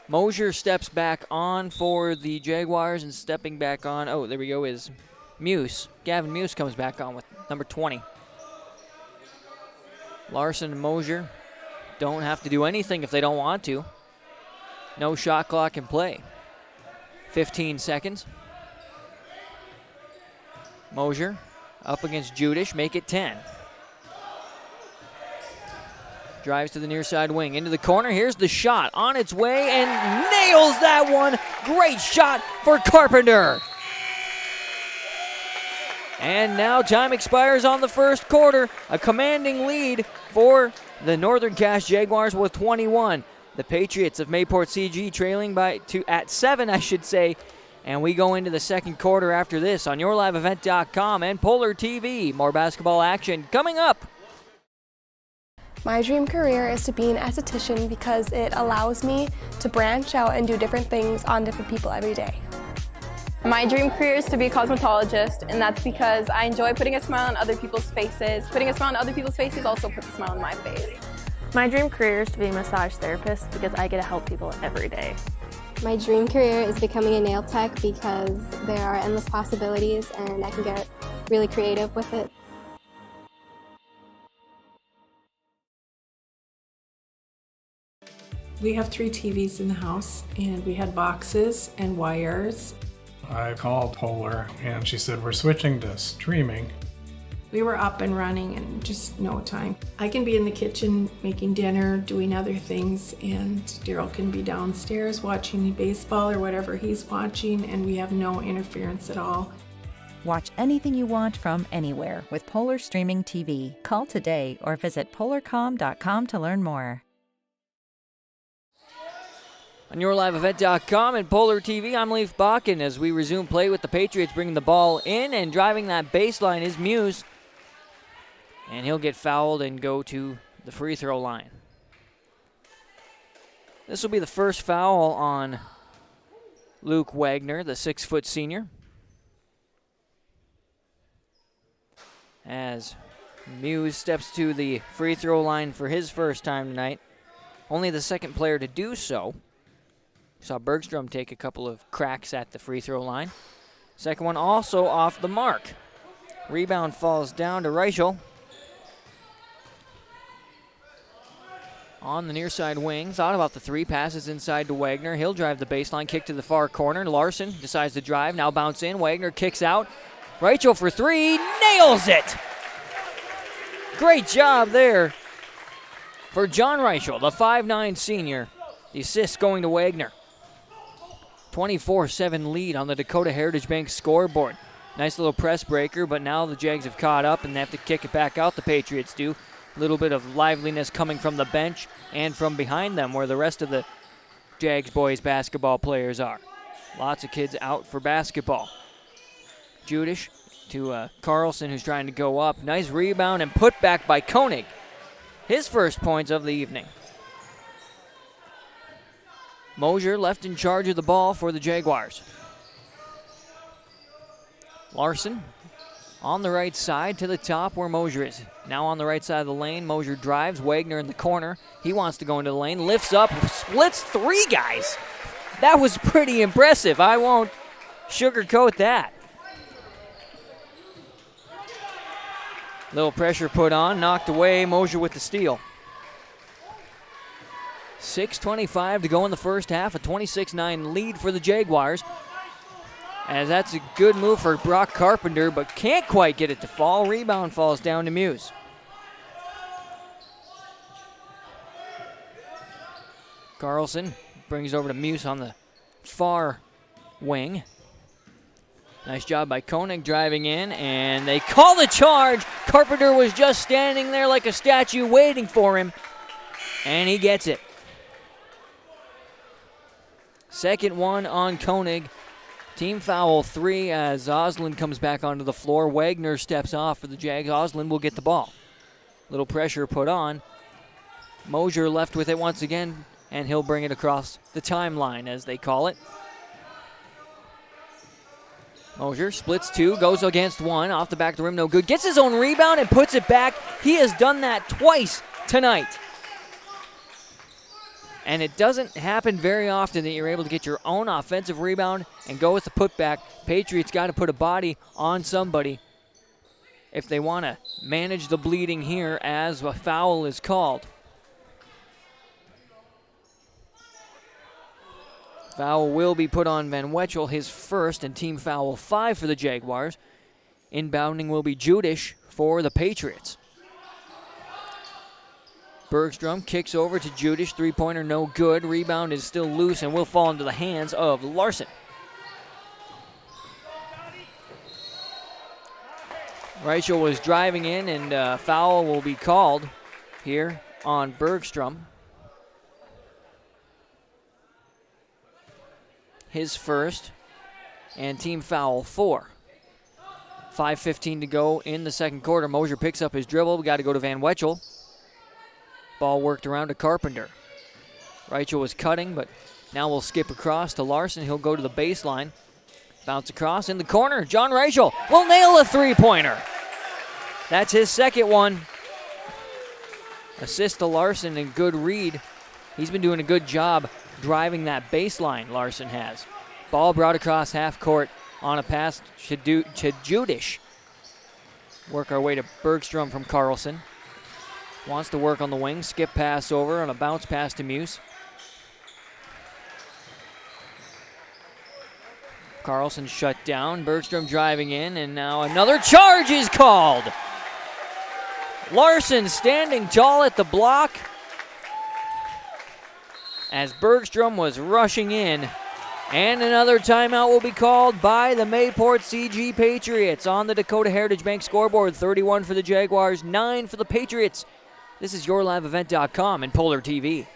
Mosier steps back on for the Jaguars, and stepping back on, oh, there we go, is Muse. Gavin Muse comes back on with number 20. Larson and Mosier don't have to do anything if they don't want to. No shot clock in play. 15 seconds. Mosier up against Judish, make it 10. Drives to the near side wing, into the corner. Here's the shot, on its way, and nails that one. Great shot for Carpenter. And now time expires on the first quarter. A commanding lead for the Northern Cass Jaguars with 21. The Patriots of Mayport-CG trailing at 7, I should say. And we go into the second quarter after this on YourLiveEvent.com and Polar TV. More basketball action coming up. My dream career is to be an esthetician because it allows me to branch out and do different things on different people every day. My dream career is to be a cosmetologist, and that's because I enjoy putting a smile on other people's faces. Putting a smile on other people's faces also puts a smile on my face. My dream career is to be a massage therapist because I get to help people every day. My dream career is becoming a nail tech because there are endless possibilities and I can get really creative with it. We have 3 TVs in the house, and we had boxes and wires. I called Polar, and she said, we're switching to streaming. We were up and running in just no time. I can be in the kitchen making dinner, doing other things, and Daryl can be downstairs watching baseball or whatever he's watching, and we have no interference at all. Watch anything you want from anywhere with Polar Streaming TV. Call today or visit polarcom.com to learn more. On YourLiveEvent.com and Polar TV, I'm Leaf Bakken as we resume play with the Patriots, bringing the ball in and driving that baseline is Muse. And he'll get fouled and go to the free throw line. This will be the first foul on Luke Wagner, the 6-foot senior. As Muse steps to the free throw line for his first time tonight. Only the second player to do so. Saw Bergstrom take a couple of cracks at the free throw line. Second one also off the mark. Rebound falls down to Reichel. On the near side wing, thought about the 3, passes inside to Wagner. He'll drive the baseline, kick to the far corner. Larson decides to drive, now bounce in. Wagner kicks out. Reichel for 3, nails it! Great job there for John Reichel, the 5'9 senior. The assist going to Wagner. 24-7 lead on the Dakota Heritage Bank scoreboard. Nice little press breaker, but now the Jags have caught up and they have to kick it back out, the Patriots do. A little bit of liveliness coming from the bench and from behind them where the rest of the Jags boys basketball players are. Lots of kids out for basketball. Judish to Carlson, who's trying to go up. Nice rebound and put back by Koenig. His first points of the evening. Mosier left in charge of the ball for the Jaguars. Larson on the right side to the top where Mosier is. Now on the right side of the lane, Mosier drives. Wagner in the corner. He wants to go into the lane. Lifts up, splits 3 guys. That was pretty impressive. I won't sugarcoat that. Little pressure put on, knocked away. Mosier with the steal. 6:25 to go in the first half, a 26-9 lead for the Jaguars. As that's a good move for Brock Carpenter, but can't quite get it to fall. Rebound falls down to Muse. Carlson brings over to Muse on the far wing. Nice job by Koenig driving in, and they call the charge. Carpenter was just standing there like a statue waiting for him, and he gets it. Second one on Koenig. Team foul 3 as Oslin comes back onto the floor. Wagner steps off for the Jags. Oslin will get the ball. Little pressure put on. Mosier left with it once again, and he'll bring it across the timeline, as they call it. Mosier splits 2, goes against 1, off the back of the rim, no good. Gets his own rebound and puts it back. He has done that twice tonight. And it doesn't happen very often that you're able to get your own offensive rebound and go with the putback. Patriots got to put a body on somebody if they want to manage the bleeding here as a foul is called. Foul will be put on Van Wetchel, his first, and team foul 5 for the Jaguars. Inbounding will be Judish for the Patriots. Bergstrom kicks over to Judish. Three-pointer no good. Rebound is still loose and will fall into the hands of Larson. Reichel was driving in, and foul will be called here on Bergstrom. His first, and team foul 4. 5:15 to go in the second quarter. Mosier picks up his dribble. We got to go to Van Wetchel. Ball worked around to Carpenter. Reichel was cutting, but now we'll skip across to Larson. He'll go to the baseline. Bounce across in the corner. John Reichel will nail a three-pointer. That's his second one. Assist to Larson and good read. He's been doing a good job driving that baseline, Larson has. Ball brought across half court on a pass to Judish. Work our way to Bergstrom from Carlson. Wants to work on the wing. Skip pass over on a bounce pass to Muse. Carlson shut down. Bergstrom driving in, and now another charge is called. Larson standing tall at the block as Bergstrom was rushing in. And another timeout will be called by the Mayport-CG Patriots on the Dakota Heritage Bank scoreboard. 31 for the Jaguars, 9 for the Patriots. This is YourLiveEvent.com and Polar TV.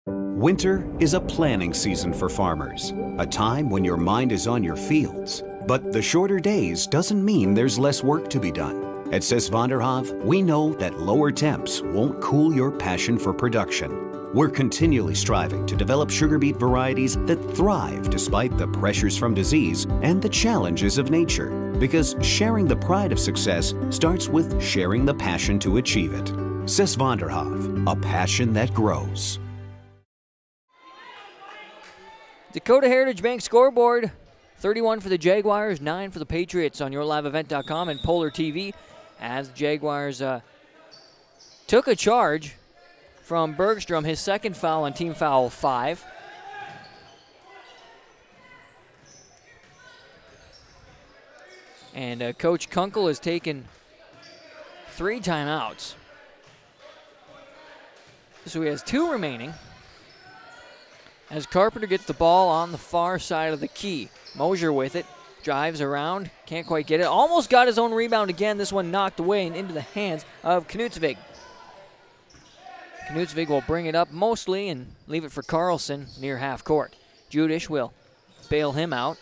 Winter is a planning season for farmers, a time when your mind is on your fields. But the shorter days doesn't mean there's less work to be done. At Sis van der Haaf, we know that lower temps won't cool your passion for production. We're continually striving to develop sugar beet varieties that thrive despite the pressures from disease and the challenges of nature. Because sharing the pride of success starts with sharing the passion to achieve it. Sis van der Haaf, a passion that grows. Dakota Heritage Bank scoreboard. 31 for the Jaguars, 9 for the Patriots on YourLiveEvent.com and Polar TV. As the Jaguars took a charge from Bergstrom, his second foul on team foul 5. And Coach Kunkel has taken 3 timeouts. So he has 2 remaining. As Carpenter gets the ball on the far side of the key. Mosier with it. Drives around. Can't quite get it. Almost got his own rebound again. This one knocked away and into the hands of Knutsvig. Knutsvig will bring it up mostly and leave it for Carlson near half court. Judish will bail him out.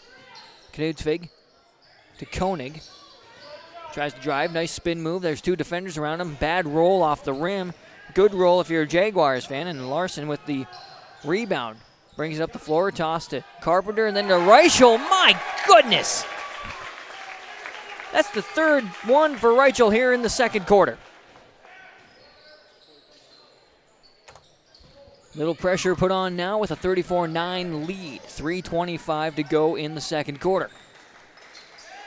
Knutsvig to Koenig. Tries to drive. Nice spin move. There's 2 defenders around him. Bad roll off the rim. Good roll if you're a Jaguars fan. And Larson with the rebound. Brings it up the floor. Toss to Carpenter and then to Reichel. My goodness! That's the third one for Reichel here in the second quarter. Little pressure put on now with a 34-9 lead. 3:25 to go in the second quarter.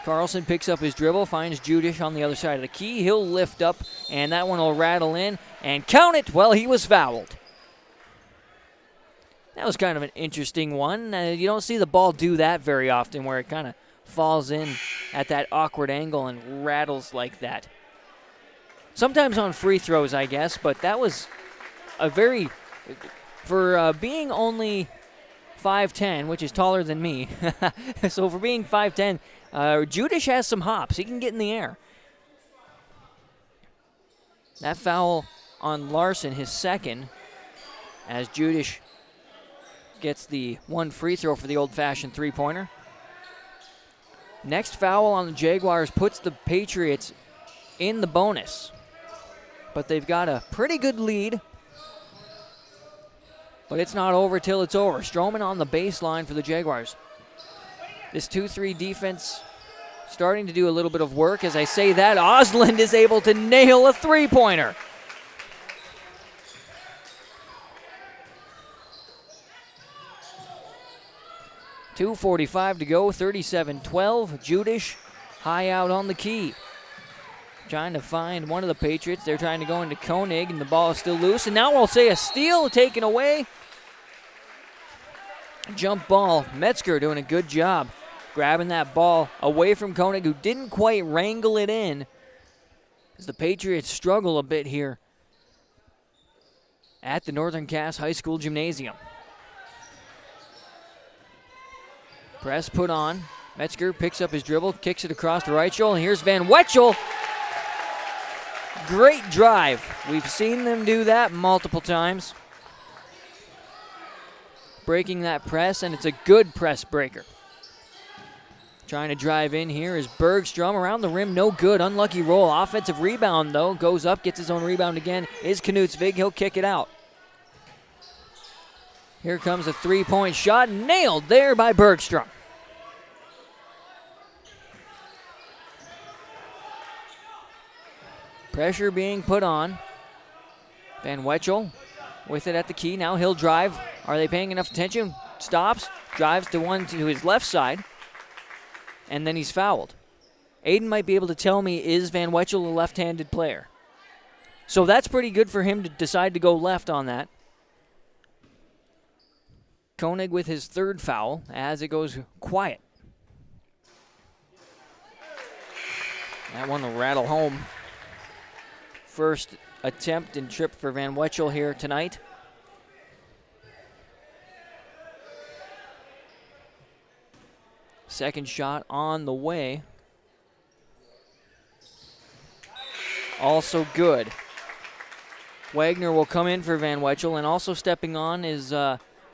Carlson picks up his dribble, finds Judish on the other side of the key. He'll lift up, and that one will rattle in. And count it! Well, he was fouled. That was kind of an interesting one. You don't see the ball do that very often, where it kind of falls in at that awkward angle and rattles like that. Sometimes on free throws, I guess, but that was a very... For being only 5'10", which is taller than me, so for being 5'10", Judish has some hops. He can get in the air. That foul on Larson, his second, as Judish gets the 1 free throw for the old-fashioned three-pointer. Next foul on the Jaguars puts the Patriots in the bonus. But they've got a pretty good lead. But it's not over till it's over. Stroman on the baseline for the Jaguars. This 2-3 defense starting to do a little bit of work. As I say that, Osland is able to nail a three-pointer. .245 to go, 37-12. Judish high out on the key. Trying to find one of the Patriots. They're trying to go into Koenig, and the ball is still loose. And now we'll say a steal taken away. Jump ball. Metzger doing a good job grabbing that ball away from Koenig, who didn't quite wrangle it in. As the Patriots struggle a bit here at the Northern Cass High School Gymnasium. Press put on. Metzger picks up his dribble, kicks it across the right shoulder, and here's Van Wetchel. Great drive. We've seen them do that multiple times. Breaking that press, and it's a good press breaker. Trying to drive in here is Bergstrom around the rim, no good. Unlucky roll. Offensive rebound, though. Goes up, gets his own rebound again. Is Knutsvig. He'll kick it out. Here comes a three-point shot. Nailed there by Bergstrom. Pressure being put on. Van Wetchel with it at the key. Now he'll drive. Are they paying enough attention? Stops. Drives to his left side. And then he's fouled. Aiden might be able to tell me, is Van Wetchel a left-handed player? So that's pretty good for him to decide to go left on that. Koenig with his third foul as it goes quiet. That one will rattle home. First attempt and trip for Van Wetchel here tonight. Second shot on the way. Also good. Wagner will come in for Van Wetchel, and also stepping on is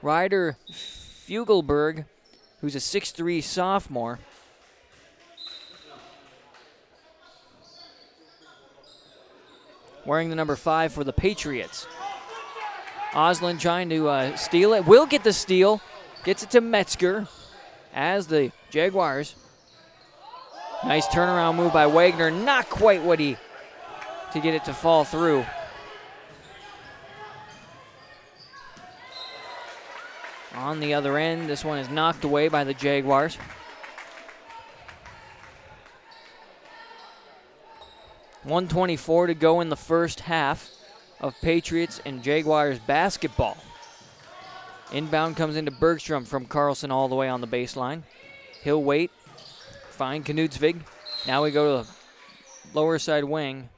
Ryder Fugelberg, who's a 6'3" sophomore. Wearing the number 5 for the Patriots. Oslin trying to steal it. Will get the steal. Gets it to Metzger as the Jaguars. Nice turnaround move by Wagner. Not quite what to get it to fall through. On the other end, this one is knocked away by the Jaguars. .124 to go in the first half of Patriots and Jaguars basketball. Inbound comes into Bergstrom from Carlson all the way on the baseline. He'll wait, find Knutsvig. Now we go to the lower side wing.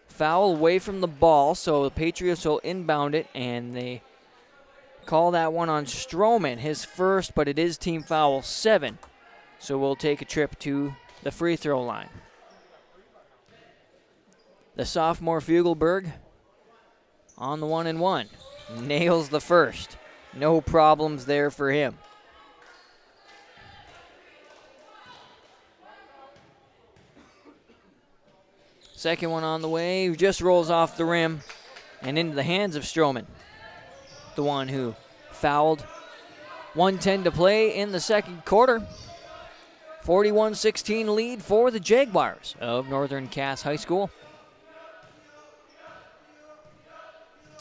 Foul away from the ball, so the Patriots will inbound it, and they call that one on Stroman, his first, but it is team foul 7. So we'll take a trip to the free throw line. The sophomore Fugelberg on the 1-and-1. Nails the first. No problems there for him. Second one on the way. Just rolls off the rim and into the hands of Stroman, the one who fouled. 1:10 to play in the second quarter. 41-16 lead for the Jaguars of Northern Cass High School.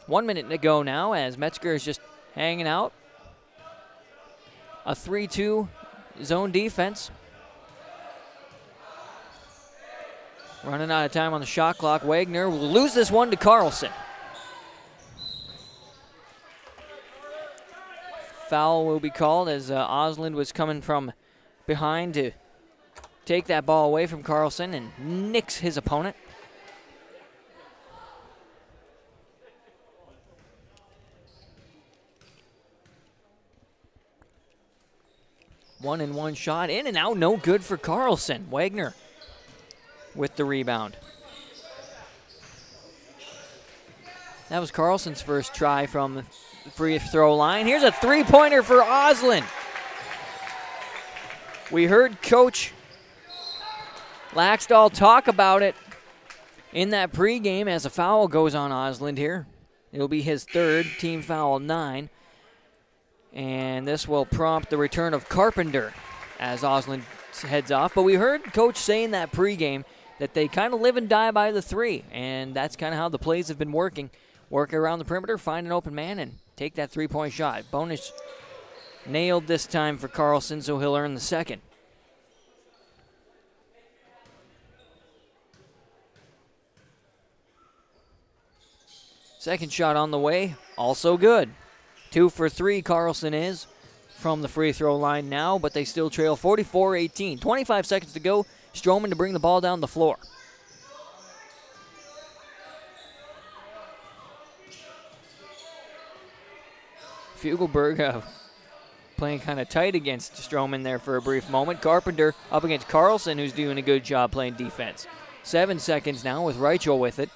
1 minute to go now as Metzger is just hanging out. A 3-2 zone defense. Running out of time on the shot clock. Wagner will lose this one to Carlson. Foul will be called as Osland was coming from behind to take that ball away from Carlson and nicks his opponent. One and one shot in and out, no good for Carlson. Wagner with the rebound. That was Carlson's first try from the free throw line. Here's a three-pointer for Osland. We heard Coach Laxdal talk about it in that pregame as a foul goes on Osland here. It'll be his third, team foul 9. And this will prompt the return of Carpenter as Osland heads off. But we heard Coach say in that pregame that they kind of live and die by the 3. And that's kind of how the plays have been working. Work around the perimeter, find an open man, and take that three-point shot. Bonus nailed this time for Carlson, so he'll earn the second. Second shot on the way, also good. 2 for 3 Carlson is from the free throw line now, but they still trail 44-18. 25 seconds to go. Stroman to bring the ball down the floor. Fugelberg playing kind of tight against Stroman there for a brief moment. Carpenter up against Carlson, who's doing a good job playing defense. 7 seconds now with Reichel with it.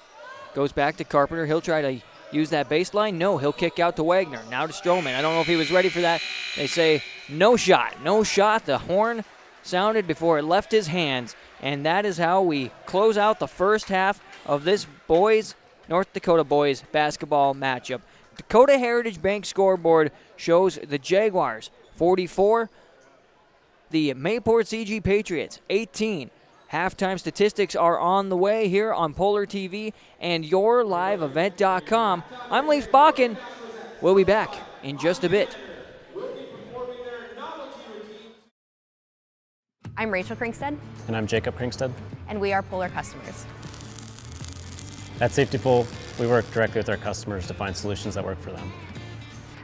Goes back to Carpenter. He'll try to use that baseline. No, he'll kick out to Wagner. Now to Stroman. I don't know if he was ready for that. They say no shot. No shot. The horn sounded before it left his hands. And that is how we close out the first half of this North Dakota boys basketball matchup. Dakota Heritage Bank scoreboard shows the Jaguars 44, the Mayport-CG Patriots 18. Halftime statistics are on the way here on Polar TV and YourLiveEvent.com. I'm Leif Bakken. We'll be back in just a bit. I'm Rachel Kringsted. And I'm Jacob Kringsted. And we are Polar customers. At Safety Pole, we work directly with our customers to find solutions that work for them.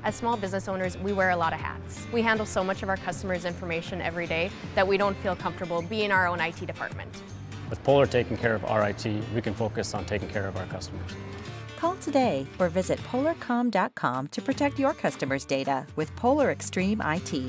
As small business owners, we wear a lot of hats. We handle so much of our customers' information every day that we don't feel comfortable being our own IT department. With Polar taking care of our IT, we can focus on taking care of our customers. Call today or visit polarcom.com to protect your customers' data with Polar Extreme IT.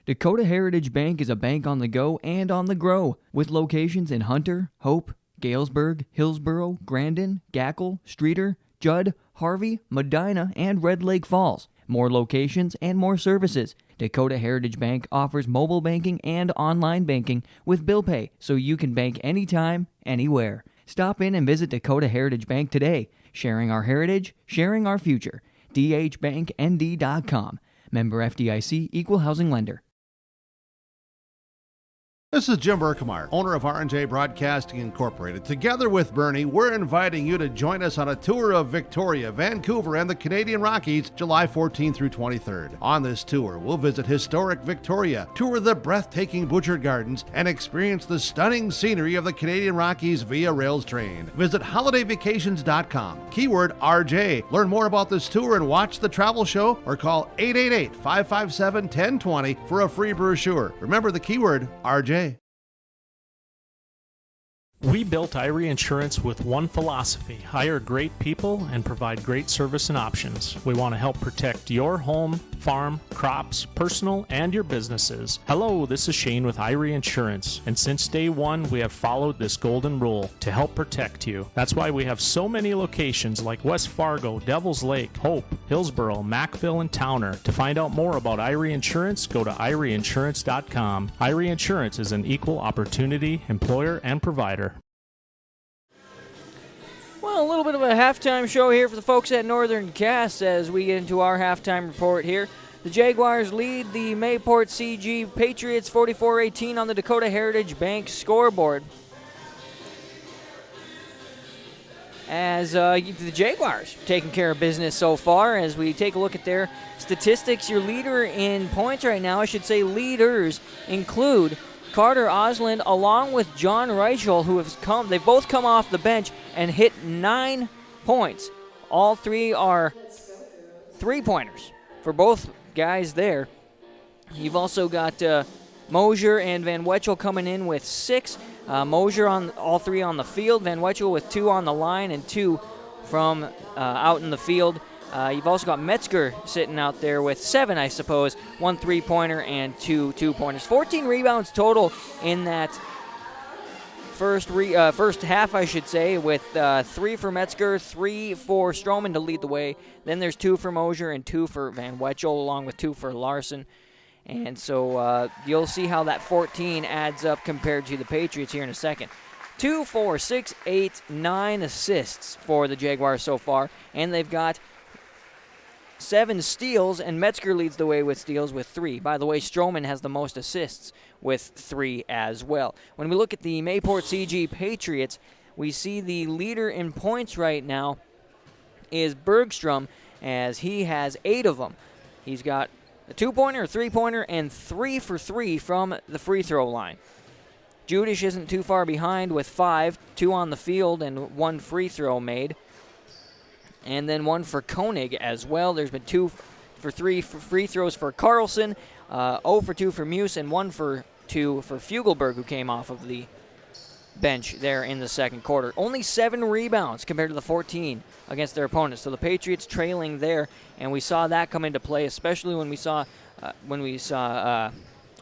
Dakota Heritage Bank is a bank on the go and on the grow, with locations in Hunter, Hope, Galesburg, Hillsboro, Grandin, Gackle, Streeter, Judd, Harvey, Medina, and Red Lake Falls. More locations and more services. Dakota Heritage Bank offers mobile banking and online banking with bill pay, so you can bank anytime, anywhere. Stop in and visit Dakota Heritage Bank today. Sharing our heritage, sharing our future. dhbanknd.com. Member FDIC, Equal Housing Lender. This is Jim Berkemar, owner of R&J Broadcasting Incorporated. Together with Bernie, we're inviting you to join us on a tour of Victoria, Vancouver, and the Canadian Rockies, July 14th through 23rd. On this tour, we'll visit historic Victoria, tour the breathtaking Butchert Gardens, and experience the stunning scenery of the Canadian Rockies via rails train. Visit holidayvacations.com, keyword RJ. Learn more about this tour and watch the travel show, or call 888-557-1020 for a free brochure. Remember the keyword RJ. We built Irie Insurance with one philosophy: hire great people and provide great service and options. We want to help protect your home, farm, crops, personal, and your businesses. Hello, this is Shane with Irie Insurance, and since day one, we have followed this golden rule to help protect you. That's why we have so many locations like West Fargo, Devils Lake, Hope, Hillsboro, Macville, and Towner. To find out more about Irie Insurance, go to IrieInsurance.com. Irie Insurance is an equal opportunity employer and provider. Well, a little bit of a halftime show here for the folks at Northern Cass as we get into our halftime report here. The Jaguars lead the Mayport-CG Patriots 44-18 on the Dakota Heritage Bank scoreboard. As the Jaguars taking care of business so far, as we take a look at their statistics, your leader in points right now, I should say leaders, include Carter Osland along with John Reichel, who have they've both come off the bench and hit 9 points. All three are three-pointers for both guys there. You've also got Mosier and Van Wetchel coming in with 6. Mosier on all 3 on the field, Van Wetchel with 2 on the line and 2 from out in the field. You've also got Metzger sitting out there with 7, I suppose, 1 3-pointer and 2 2-pointers. 14 rebounds total in that first half, I should say, with 3 for Metzger, 3 for Stroman to lead the way. Then there's 2 for Mosier and 2 for Van Wetchel, along with 2 for Larson. And so you'll see how that 14 adds up compared to the Patriots here in a second. 2, 4, 6, 8, 9 assists for the Jaguars so far, and they've got 7 steals, and Metzger leads the way with steals with 3. By the way, Stroman has the most assists with 3 as well. When we look at the Mayport-CG Patriots, we see the leader in points right now is Bergstrom, as he has 8 of them. He's got a 2-pointer, a 3-pointer, and 3 for 3 from the free throw line. Judish isn't too far behind with 5, 2 on the field and 1 free throw made. And then 1 for Koenig as well. There's been 2 for 3 for free throws for Carlson, 0 for 2 for Muse, and 1 for 2 for Fugelberg, who came off of the bench there in the second quarter. Only 7 rebounds compared to the 14 against their opponents. So the Patriots trailing there, and we saw that come into play, especially when we saw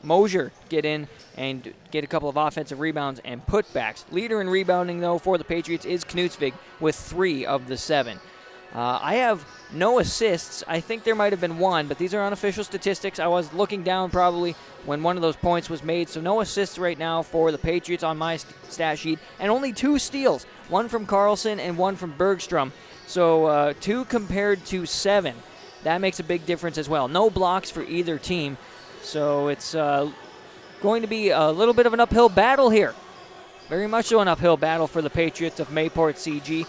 Mosier get in and get a couple of offensive rebounds and putbacks. Leader in rebounding, though, for the Patriots is Knutsvig with 3 of the 7. I have no assists. I think there might have been 1, but these are unofficial statistics. I was looking down probably when one of those points was made, so no assists right now for the Patriots on my stat sheet, and only 2 steals, 1 from Carlson and 1 from Bergstrom. So 2 compared to 7. That makes a big difference as well. No blocks for either team, so it's going to be a little bit of an uphill battle here. Very much so an uphill battle for the Patriots of Mayport-CG.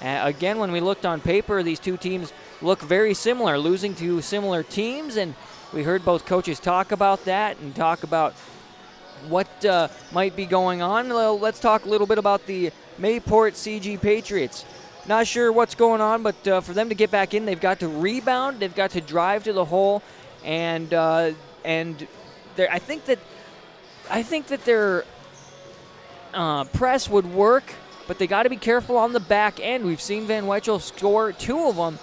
Again, when we looked on paper, these two teams look very similar, losing to similar teams, and we heard both coaches talk about that and talk about what might be going on. Well, let's talk a little bit about the Mayport-CG Patriots. Not sure what's going on, but for them to get back in, they've got to rebound, they've got to drive to the hole, and I think that their press would work, but they got to be careful on the back end. We've seen Van Weichel score 2 of them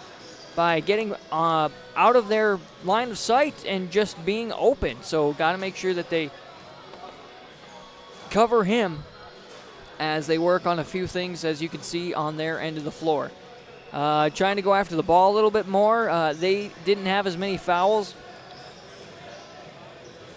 by getting out of their line of sight and just being open. So got to make sure that they cover him as they work on a few things, as you can see on their end of the floor. Trying to go after the ball a little bit more. They didn't have as many fouls.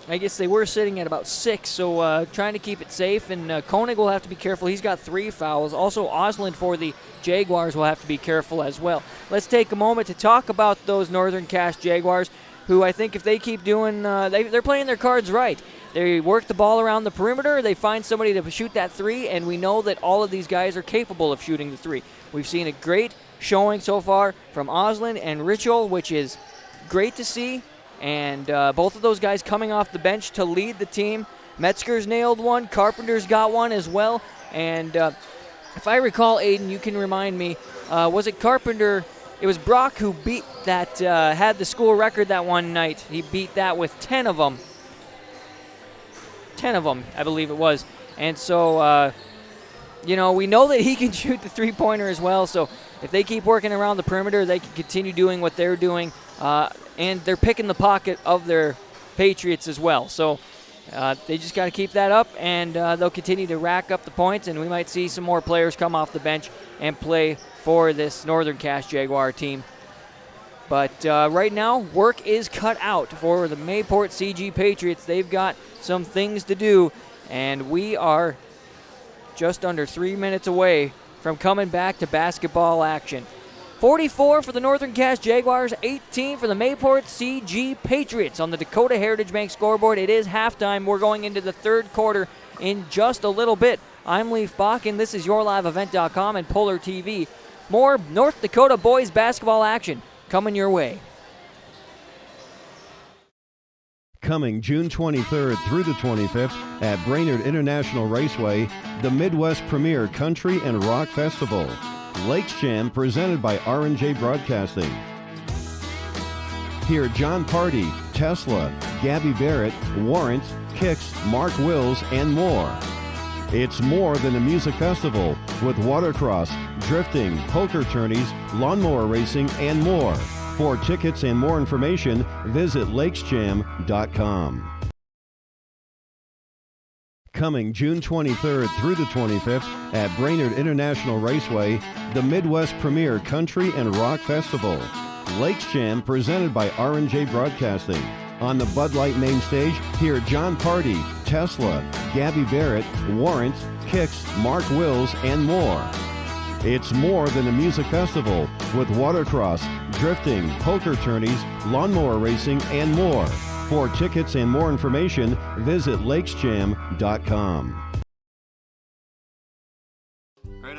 I guess they were sitting at about 6, so trying to keep it safe. And Koenig will have to be careful. He's got 3 fouls. Also, Osland for the Jaguars will have to be careful as well. Let's take a moment to talk about those Northern Cass Jaguars, who I think if they keep doing, they're playing their cards right. They work the ball around the perimeter. They find somebody to shoot that 3, and we know that all of these guys are capable of shooting the 3. We've seen a great showing so far from Osland and Richel, which is great to see. And both of those guys coming off the bench to lead the team. Metzger's nailed 1. Carpenter's got 1 as well. And if I recall, Aiden, you can remind me, was it Carpenter? It was Brock who beat that, had the school record that one night. He beat that with 10 of them. 10 of them, I believe it was. And so, we know that he can shoot the 3-pointer as well. So if they keep working around the perimeter, they can continue doing what they're doing. And they're picking the pocket of their Patriots as well. So they just got to keep that up, and they'll continue to rack up the points, and we might see some more players come off the bench and play for this Northern Cass Jaguar team. But right now, work is cut out for the Mayport-CG Patriots. They've got some things to do, and we are just under 3 minutes away from coming back to basketball action. 44 for the Northern Cass Jaguars, 18 for the Mayport-CG Patriots on the Dakota Heritage Bank scoreboard. It is halftime. We're going into the third quarter in just a little bit. I'm Leaf Bakken. This is YourLiveEvent.com and Polar TV. More North Dakota boys basketball action coming your way. Coming June 23rd through the 25th at Brainerd International Raceway, the Midwest Premier Country and Rock Festival. Lakes Jam presented by R&J Broadcasting. Hear John Party, Tesla, Gabby Barrett, Warrant, Kicks, Mark Wills, and more. It's more than a music festival with watercross, drifting, poker tourneys, lawnmower racing, and more. For tickets and more information, visit lakesjam.com. Coming June 23rd through the 25th at Brainerd International Raceway, the Midwest Premier Country and Rock Festival. Lakes Jam presented by R&J Broadcasting. On the Bud Light main stage, hear John Party, Tesla, Gabby Barrett, Warrant, Kicks, Mark Wills, and more. It's more than a music festival with watercross, drifting, poker tourneys, lawnmower racing, and more. For tickets and more information, visit lakesjam.com. Right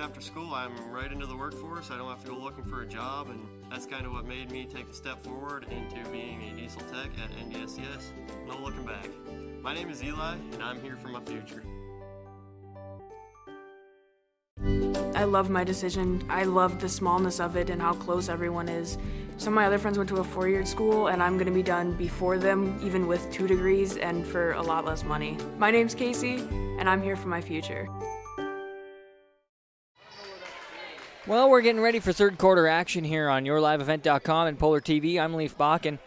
I'm right into the workforce. I don't have to go looking for a job, and that's kind of what made me take the step forward into being a diesel tech at NDSCS. No looking back. My name is Eli, and I'm here for my future. I love my decision. I love the smallness of it and how close everyone is. Some of my other friends went to a four-year school, and I'm going to be done before them, even with 2 degrees and for a lot less money. My name's Casey, and I'm here for my future. Well, we're getting ready for third quarter action here on YourLiveEvent.com and Polar TV. I'm Leif Bakken.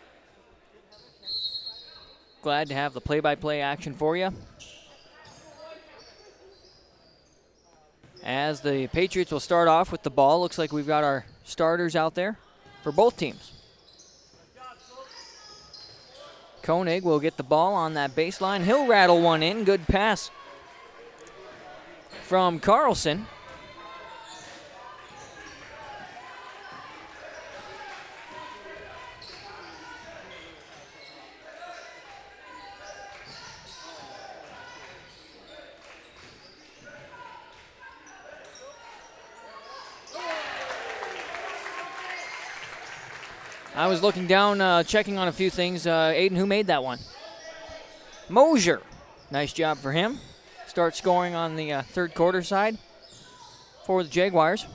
Glad to have the play-by-play action for you. As the Patriots will start off with the ball, looks like we've got our starters out there for both teams. Koenig will get the ball on that baseline. He'll rattle one in. Good pass from Carlson. I was looking down, checking on a few things. Aiden, who made that one? Mosier. Nice job for him. Start scoring on the third quarter side for the Jaguars.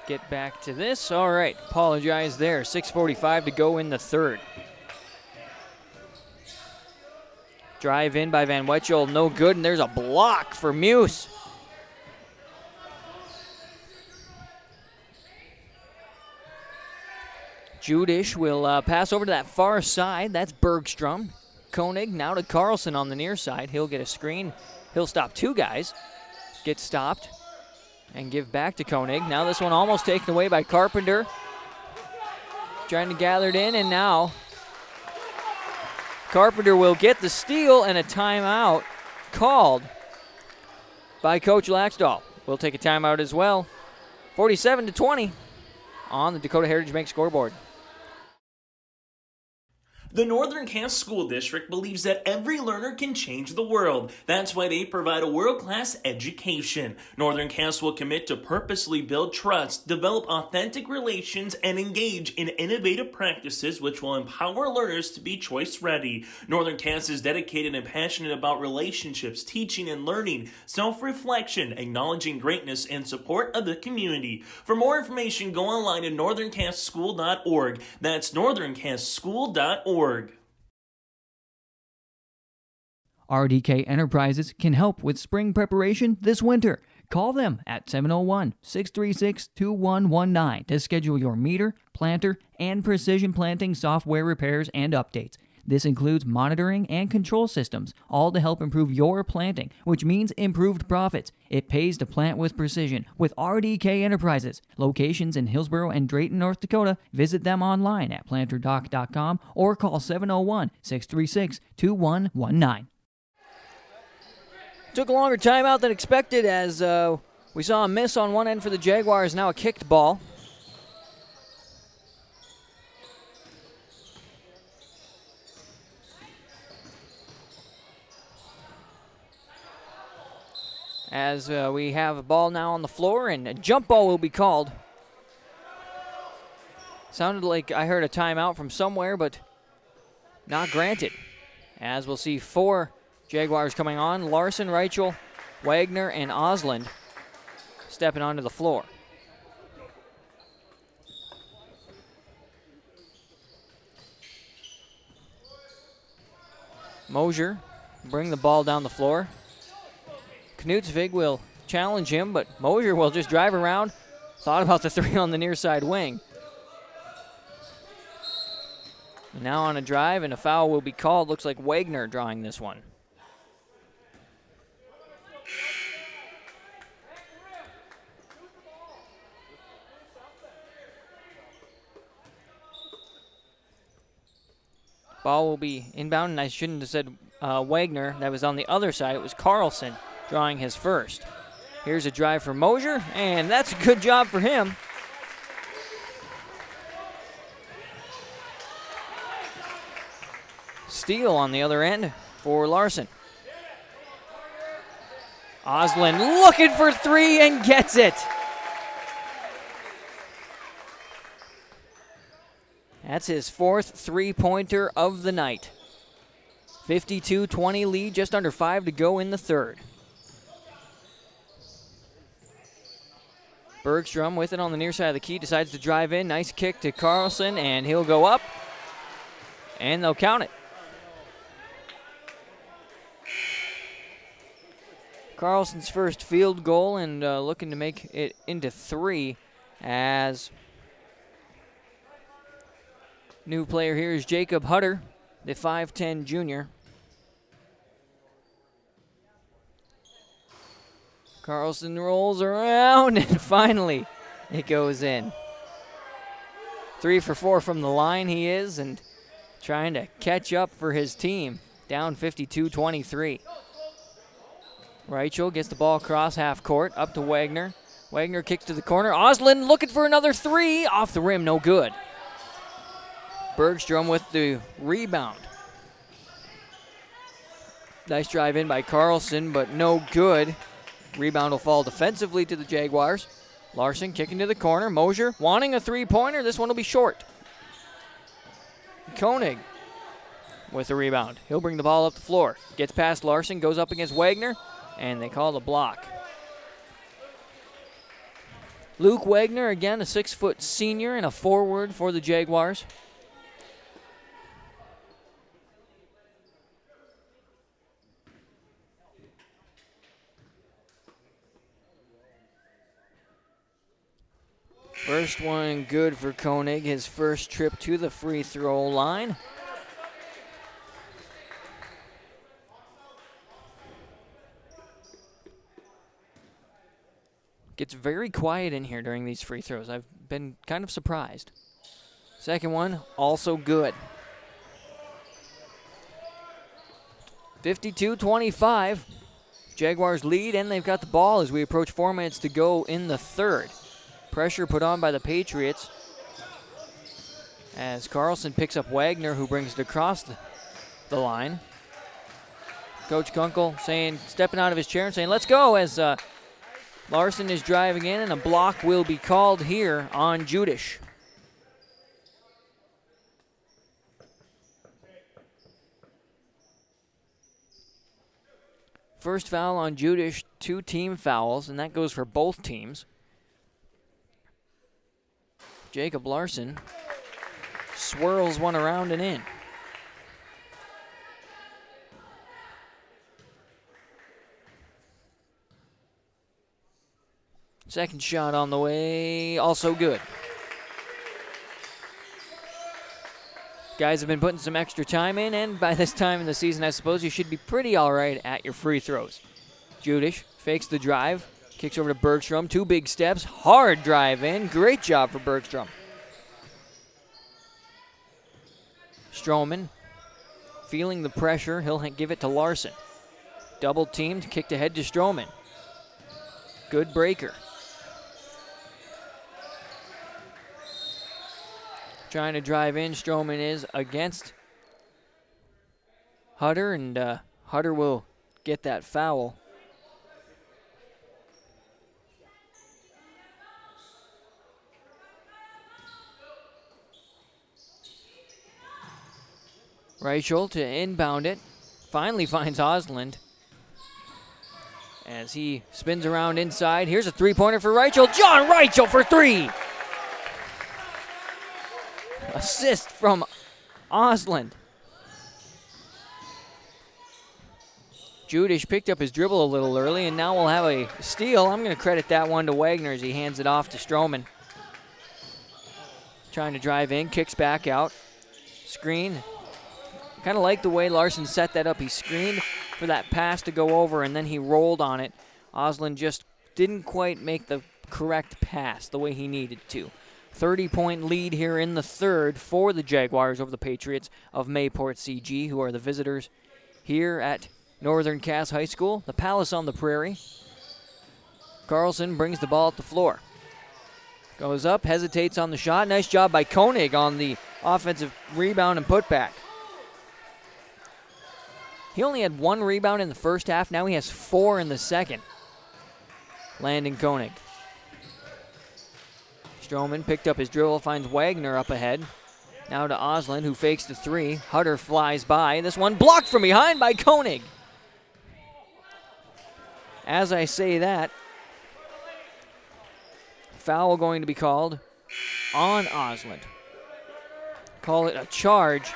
Get back to this. All right, apologize there. 6:45 to go in the third. Drive in by Van Wetchel, no good, and there's a block for Muse. Judish will pass over to that far side. That's Bergstrom. Koenig now to Carlson on the near side. He'll get a screen. He'll stop 2 guys. Get stopped. And give back to Koenig. Now this one almost taken away by Carpenter. Trying to gather it in, and now Carpenter will get the steal, and a timeout called by Coach Laxdal. We'll take a timeout as well. 47-20 on the Dakota Heritage Bank scoreboard. The Northern Cass School District believes that every learner can change the world. That's why they provide a world-class education. Northern Cass will commit to purposely build trust, develop authentic relations, and engage in innovative practices which will empower learners to be choice-ready. Northern Cass is dedicated and passionate about relationships, teaching and learning, self-reflection, acknowledging greatness, and support of the community. For more information, go online at northerncasschool.org. That's northerncasschool.org. RDK Enterprises can help with spring preparation this winter. Call them at 701-636-2119 to schedule your meter, planter, and precision planting software repairs and updates. This includes monitoring and control systems, all to help improve your planting, which means improved profits. It pays to plant with precision with RDK Enterprises. Locations in Hillsboro and Drayton, North Dakota. Visit them online at planterdoc.com or call 701-636-2119. Took a longer timeout than expected as we saw a miss on one end for the Jaguars, now a kicked ball. As we have a ball now on the floor, and a jump ball will be called. Sounded like I heard a timeout from somewhere, but not granted. As we'll see 4 Jaguars coming on. Larson, Reichel, Wagner, and Osland stepping onto the floor. Mosier bring the ball down the floor. Knutsvig will challenge him, but Mosier will just drive around. Thought about the 3 on the near side wing. And now on a drive, and a foul will be called. Looks like Wagner drawing this one. Ball will be inbound, and I shouldn't have said Wagner that was on the other side. It was Carlson drawing his first. Here's a drive for Mosier, and that's a good job for him. Steal on the other end for Larson. Oslin looking for three and gets it. That's his fourth three-pointer of the night. 52-20 lead, just under 5 to go in the third. Bergstrom with it on the near side of the key, decides to drive in. Nice kick to Carlson, and he'll go up, and they'll count it. Carlson's first field goal, and looking to make it into 3 as new player here is Jacob Hutter, the 5'10 junior. Carlson rolls around, and finally it goes in. 3 for 4 from the line he is, and trying to catch up for his team. Down 52-23. Reichel gets the ball across half court, up to Wagner. Wagner kicks to the corner. Oslin looking for another 3. Off the rim, no good. Bergstrom with the rebound. Nice drive in by Carlson, but no good. Rebound will fall defensively to the Jaguars. Larson kicking to the corner. Mosier wanting a three-pointer. This one will be short. Koenig with the rebound. He'll bring the ball up the floor. Gets past Larson, goes up against Wagner, and they call the block. Luke Wagner, again, a 6-foot senior and a forward for the Jaguars. First one good for Koenig, his first trip to the free throw line. Gets very quiet in here during these free throws. I've been kind of surprised. Second one, also good. 52-25. Jaguars lead, and they've got the ball as we approach 4 minutes to go in the third. Pressure put on by the Patriots as Carlson picks up Wagner, who brings it across the line. Coach Kunkel stepping out of his chair and saying, let's go, as Larson is driving in, and a block will be called here on Judish. First foul on Judish, 2 team fouls, and that goes for both teams. Jacob Larson swirls one around and in. Second shot on the way, also good. Guys have been putting some extra time in, and by this time in the season, I suppose you should be pretty all right at your free throws. Judish fakes the drive, kicks over to Bergstrom, 2 big steps, hard drive in. Great job for Bergstrom. Stroman feeling the pressure, he'll give it to Larson. Double teamed, kicked ahead to Stroman. Good breaker. Trying to drive in, Stroman is against Hutter, and Hutter will get that foul. Reichel to inbound it. Finally finds Osland as he spins around inside. Here's a three-pointer for Reichel. John Reichel for 3. Assist from Osland. Judish picked up his dribble a little early, and now we'll have a steal. I'm going to credit that one to Wagner as he hands it off to Stroman. Trying to drive in, kicks back out. Screen. Kind of like the way Larson set that up. He screened for that pass to go over, and then he rolled on it. Osland just didn't quite make the correct pass the way he needed to. 30-point lead here in the third for the Jaguars over the Patriots of Mayport-CG, who are the visitors here at Northern Cass High School, the Palace on the Prairie. Carlson brings the ball at the floor. Goes up, hesitates on the shot. Nice job by Koenig on the offensive rebound and putback. He only had 1 rebound in the first half. Now he has 4 in the second. Landon Koenig. Stroman picked up his dribble, finds Wagner up ahead. Now to Osland, who fakes the 3. Hutter flies by. This one blocked from behind by Koenig. As I say that, foul going to be called on Osland. Call it a charge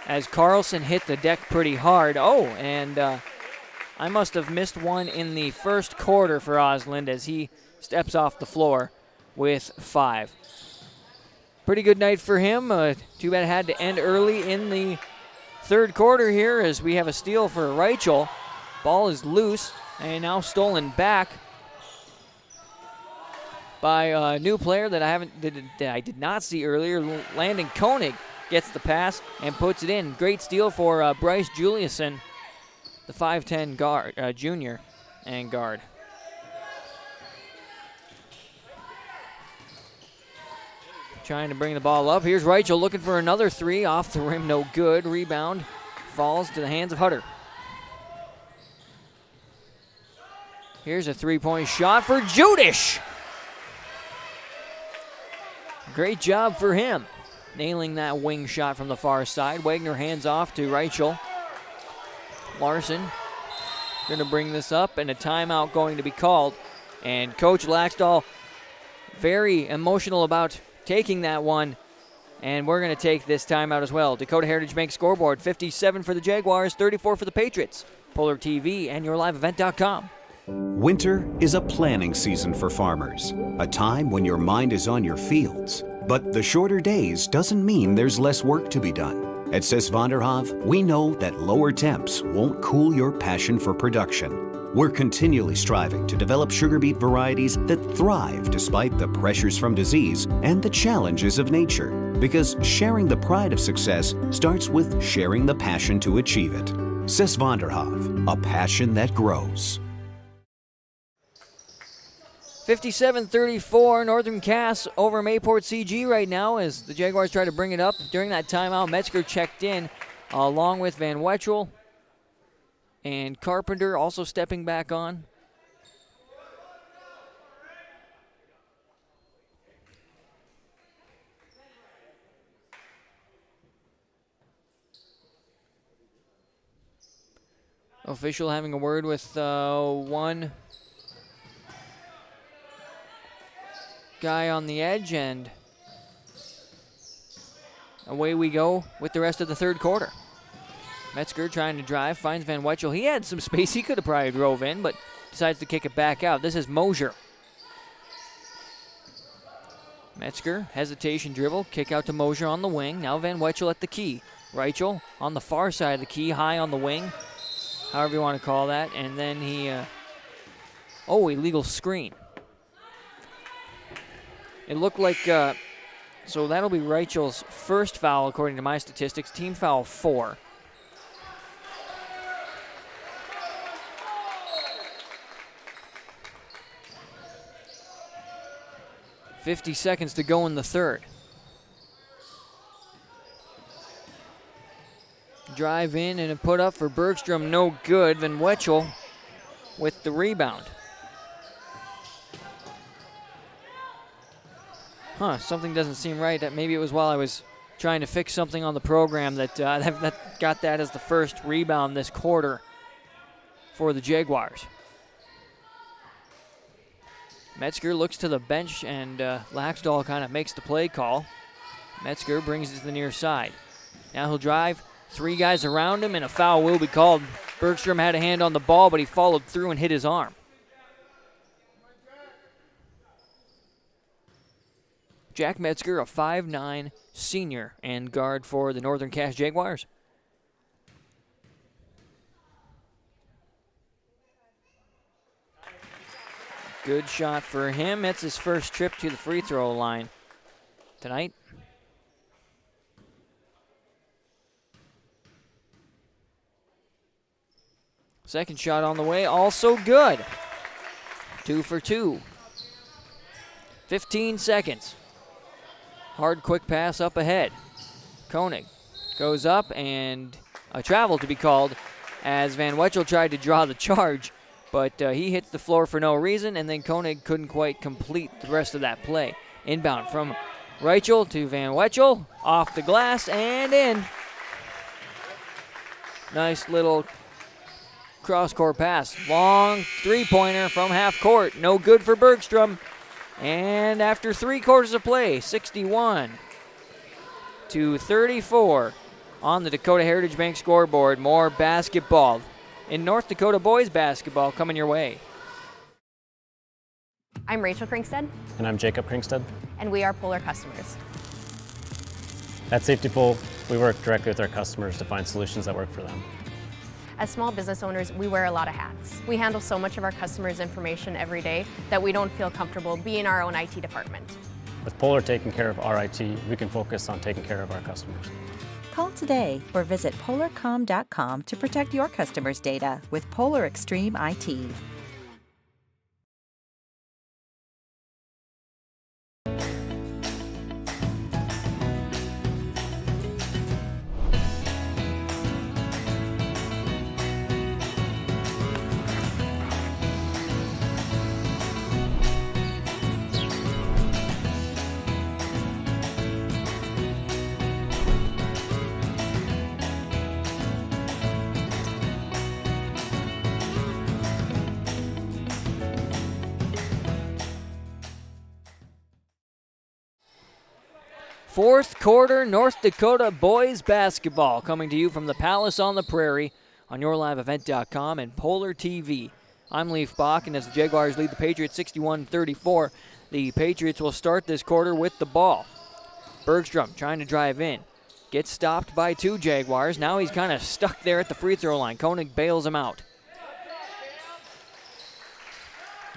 as Carlson hit the deck pretty hard. Oh, and I must have missed one in the first quarter for Osland as he steps off the floor with 5. Pretty good night for him. Too bad it had to end early in the third quarter here as we have a steal for Reichel. Ball is loose and now stolen back by a new player that I did not see earlier. Landon Koenig gets the pass and puts it in. Great steal for Bryce Juliuson, the 5'10 guard, junior and guard. Trying to bring the ball up. Here's Reichel looking for another 3. Off the rim, no good. Rebound falls to the hands of Hutter. Here's a 3-point shot for Judish. Great job for him, nailing that wing shot from the far side. Wagner hands off to Reichel. Larson going to bring this up, and a timeout going to be called. And Coach Laxdal very emotional about taking that one, and we're going to take this timeout as well. Dakota Heritage Bank scoreboard, 57 for the Jaguars, 34 for the Patriots. Polar TV and YourLiveEvent.com. Winter is a planning season for farmers, a time when your mind is on your fields. But the shorter days doesn't mean there's less work to be done. At Sis van der Haaf, we know that lower temps won't cool your passion for production. We're continually striving to develop sugar beet varieties that thrive despite the pressures from disease and the challenges of nature. Because sharing the pride of success starts with sharing the passion to achieve it. Sis van der Haaf, a passion that grows. 57-34, Northern Cass over Mayport-CG right now as the Jaguars try to bring it up. During that timeout, Metzger checked in along with Van Wetchel. And Carpenter also stepping back on. Official having a word with one guy on the edge, and away we go with the rest of the third quarter. Metzger trying to drive, finds Van Wetchel. He had some space he could have probably drove in, but decides to kick it back out. This is Mosier. Metzger, hesitation dribble, kick out to Mosier on the wing. Now Van Wetchel at the key. Reichel on the far side of the key, high on the wing, however you want to call that. And then he, illegal screen. It looked like, so that'll be Reichel's first foul according to my statistics, team foul 4. .50 seconds to go in the third. Drive in and a put up for Bergstrom, no good. Van Wetchel with the rebound. Something doesn't seem right. Maybe it was while I was trying to fix something on the program that got that as the first rebound this quarter for the Jaguars. Metzger looks to the bench, and Laxdal kind of makes the play call. Metzger brings it to the near side. Now he'll drive. 3 guys around him, and a foul will be called. Bergstrom had a hand on the ball, but he followed through and hit his arm. Jack Metzger, a 5'9" senior and guard for the Northern Cass Jaguars. Good shot for him. It's his first trip to the free throw line tonight. Second shot on the way, also good. 2 for 2. 15 seconds. Hard, quick pass up ahead. Koenig goes up, and a travel to be called as Van Wetchel tried to draw the charge, but he hits the floor for no reason, and then Koenig couldn't quite complete the rest of that play. Inbound from Reichel to Van Wetchel, off the glass and in. Nice little cross-court pass. Long three-pointer from half court. No good for Bergstrom. And after 3 quarters of play, 61-34 on the Dakota Heritage Bank scoreboard. More basketball in North Dakota boys basketball coming your way. I'm Rachel Krinkstead. And I'm Jacob Krinkstead. And we are Polar customers. At Safety Pool, we work directly with our customers to find solutions that work for them. As small business owners, we wear a lot of hats. We handle so much of our customers' information every day that we don't feel comfortable being our own IT department. With Polar taking care of our IT, we can focus on taking care of our customers. Call today or visit polarcom.com to protect your customers' data with Polar Extreme IT. Fourth quarter North Dakota boys basketball coming to you from the Palace on the Prairie on YourLiveEvent.com and Polar TV. I'm Leaf Bach, and as the Jaguars lead the Patriots 61-34, the Patriots will start this quarter with the ball. Bergstrom trying to drive in. Gets stopped by 2 Jaguars. Now he's kind of stuck there at the free throw line. Koenig bails him out.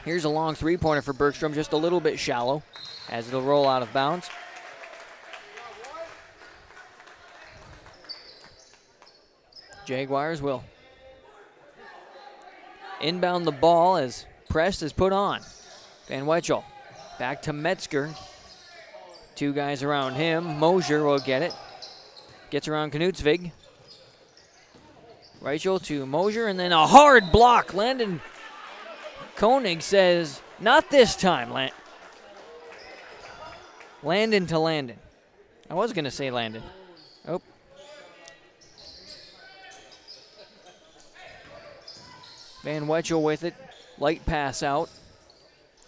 Here's a long three-pointer for Bergstrom, just a little bit shallow as it'll roll out of bounds. Jaguars will inbound the ball as press is put on. Van Wetchel back to Metzger. 2 guys around him. Mosier will get it. Gets around Knutsvig. Reichel to Mosier, and then a hard block. Landon Koenig says, not this time, Landon to Landon. I was going to say Landon. Oh. Van Wetchel with it. Light pass out.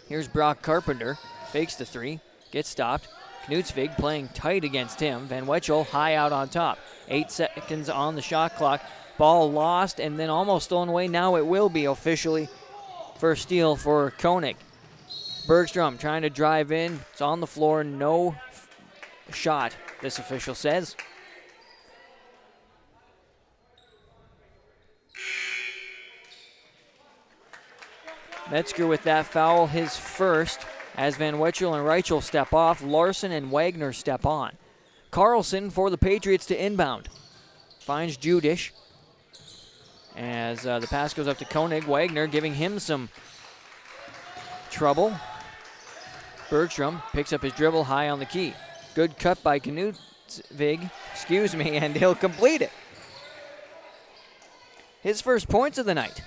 Here's Brock Carpenter. Fakes the 3. Gets stopped. Knutsvig playing tight against him. Van Wetchel high out on top. 8 seconds on the shot clock. Ball lost and then almost stolen away. Now it will be officially for steal for Koenig. Bergstrom trying to drive in. It's on the floor. No shot, this official says. Metzger with that foul, his first, as Van Wetchel and Reichel step off. Larson and Wagner step on. Carlson for the Patriots to inbound. Finds Judish as the pass goes up to Koenig. Wagner giving him some trouble. Bergstrom picks up his dribble high on the key. Good cut by Knutsvig, and he'll complete it. His first points of the night.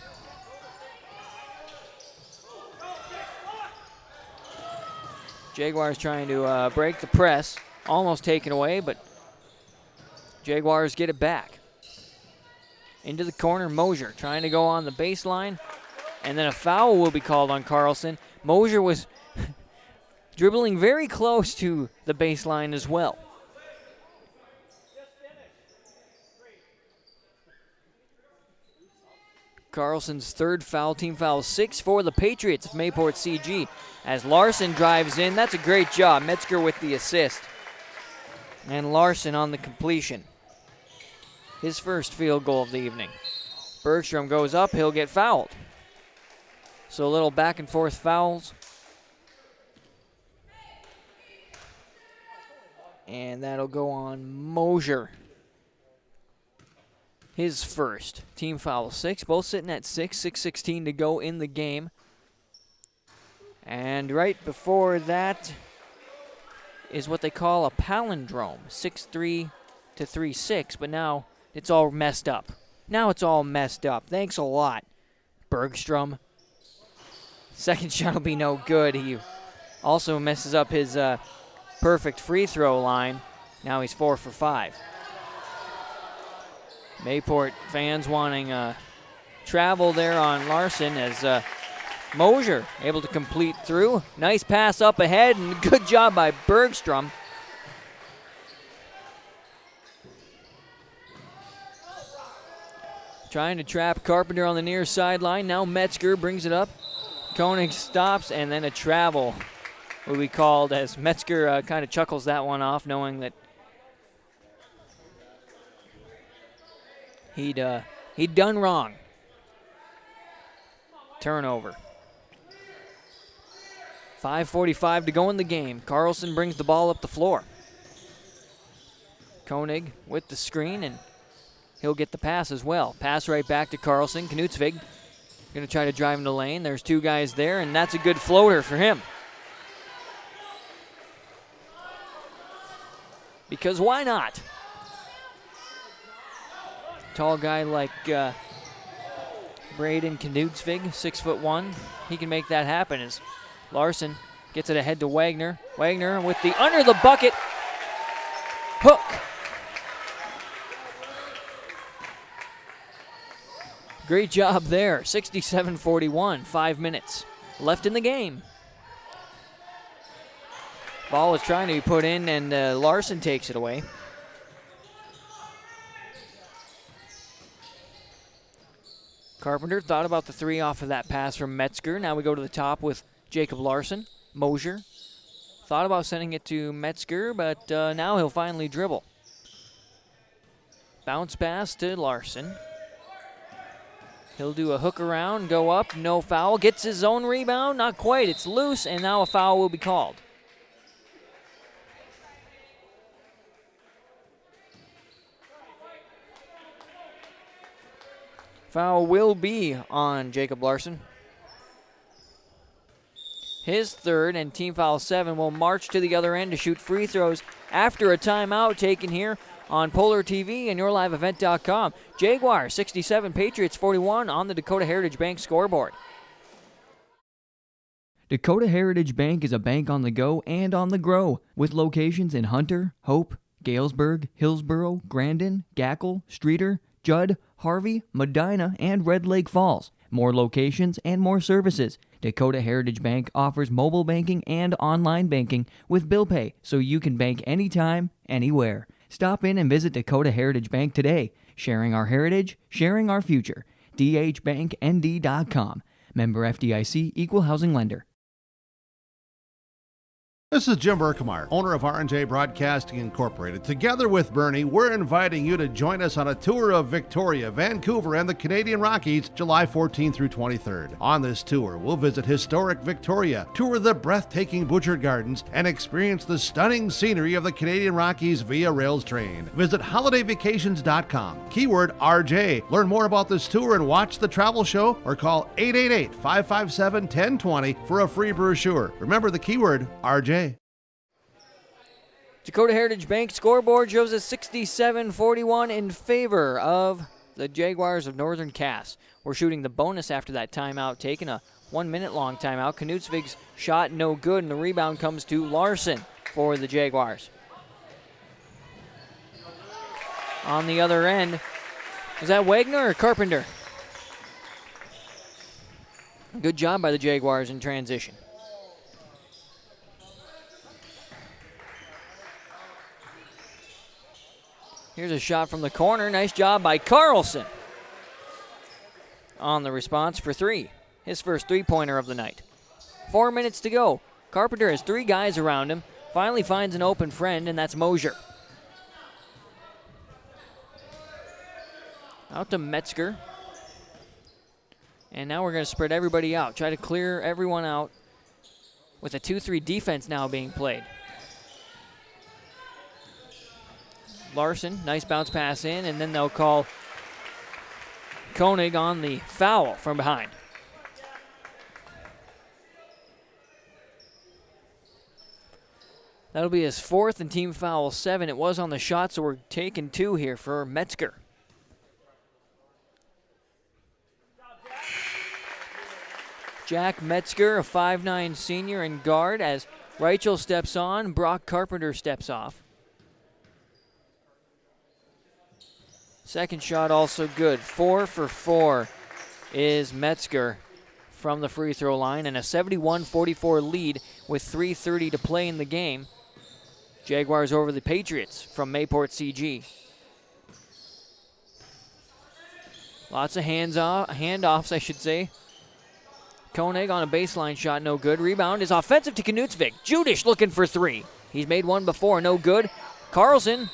Jaguars trying to break the press. Almost taken away, but Jaguars get it back. Into the corner, Mosier trying to go on the baseline. And then a foul will be called on Carlson. Mosier was dribbling very close to the baseline as well. Carlson's third foul, team foul 6 for the Patriots of Mayport-CG. As Larson drives in, that's a great job. Metzger with the assist. And Larson on the completion. His first field goal of the evening. Bergstrom goes up, he'll get fouled. So a little back and forth fouls. And that'll go on Mosier. his first. Team foul 6, both sitting at 6:16 to go in the game. And right before that is what they call a palindrome, 6-3 to 3-6, but now it's all messed up. Thanks a lot, Bergstrom. Second shot will be no good. He also messes up his perfect free throw line. Now he's 4 for 5. Mayport fans wanting travel there on Larson as Mosier able to complete through. Nice pass up ahead and good job by Bergstrom. Trying to trap Carpenter on the near sideline. Now Metzger brings it up. Koenig stops, and then a travel will be called as Metzger kind of chuckles that one off, knowing that he'd done wrong. Turnover. 5:45 to go in the game. Carlson brings the ball up the floor. Koenig with the screen, and he'll get the pass as well. Pass right back to Carlson. Knutsvig going to try to drive in the lane. There's two guys there, and that's a good floater for him. Because why not? Tall guy like Braden Knutsvig, 6'1". He can make that happen as Larson gets it ahead to Wagner. Wagner with the under the bucket hook. Great job there. 67-41, 5 minutes left in the game. Ball is trying to be put in, and Larson takes it away. Carpenter thought about the three off of that pass from Metzger. Now we go to the top with Jacob Larson. Mosier thought about sending it to Metzger, but now he'll finally dribble. Bounce pass to Larson. He'll do a hook around, go up, no foul. Gets his own rebound, not quite. It's loose, and now a foul will be called. Foul will be on Jacob Larson. His third, and team foul 7 will march to the other end to shoot free throws after a timeout taken here on Polar TV and YourLiveEvent.com. Jaguars 67, Patriots 41 on the Dakota Heritage Bank scoreboard. Dakota Heritage Bank is a bank on the go and on the grow, with locations in Hunter, Hope, Galesburg, Hillsboro, Grandin, Gackle, Streeter, Judd, Harvey, Medina, and Red Lake Falls. More locations and more services. Dakota Heritage Bank offers mobile banking and online banking with bill pay, so you can bank anytime, anywhere. Stop in and visit Dakota Heritage Bank today. Sharing our heritage, sharing our future. dhbanknd.com. Member FDIC, Equal Housing Lender. This is Jim Berkemeier, owner of R&J Broadcasting Incorporated. Together with Bernie, we're inviting you to join us on a tour of Victoria, Vancouver, and the Canadian Rockies, July 14th through 23rd. On this tour, we'll visit historic Victoria, tour the breathtaking Butcher Gardens, and experience the stunning scenery of the Canadian Rockies via rails train. Visit holidayvacations.com, keyword RJ. Learn more about this tour and watch the travel show, or call 888-557-1020 for a free brochure. Remember the keyword RJ. Dakota Heritage Bank scoreboard shows a 67-41 in favor of the Jaguars of Northern Cass. We're shooting the bonus after that timeout taken, a 1 minute long timeout. Knutsvig's shot no good, and the rebound comes to Larson for the Jaguars. On the other end, is that Wagner or Carpenter? Good job by the Jaguars in transition. Here's a shot from the corner. Nice job by Carlson on the response for three. His first three-pointer of the night. 4 minutes to go. Carpenter has three guys around him. Finally finds an open friend, and that's Mosier. Out to Metzger. And now we're going to spread everybody out. Try to clear everyone out with a 2-3 defense now being played. Larson, nice bounce pass in, and then they'll call Koenig on the foul from behind. That'll be his 4th and team foul 7. It was on the shot, so we're taking 2 here for Metzger. Jack Metzger, a 5'9 senior and guard, as Reichel steps on, Brock Carpenter steps off. Second shot also good. 4 for 4 is Metzger from the free throw line, and a 71-44 lead with 3:30 to play in the game. Jaguars over the Patriots from Mayport-CG. Lots of handoffs, I should say. Koenig on a baseline shot, no good. Rebound is offensive to Knutsvik. Judish looking for 3. He's made one before, no good. Carlson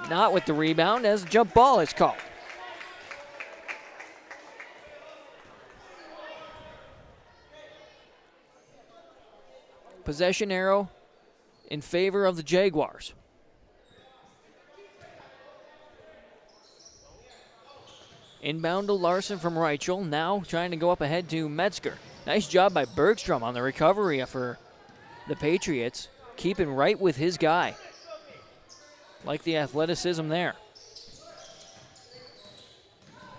not with the rebound as a jump ball is called. Possession arrow in favor of the Jaguars. Inbound to Larson from Reichel. Now trying to go up ahead to Metzger. Nice job by Bergstrom on the recovery for the Patriots. Keeping right with his guy. Like the athleticism there.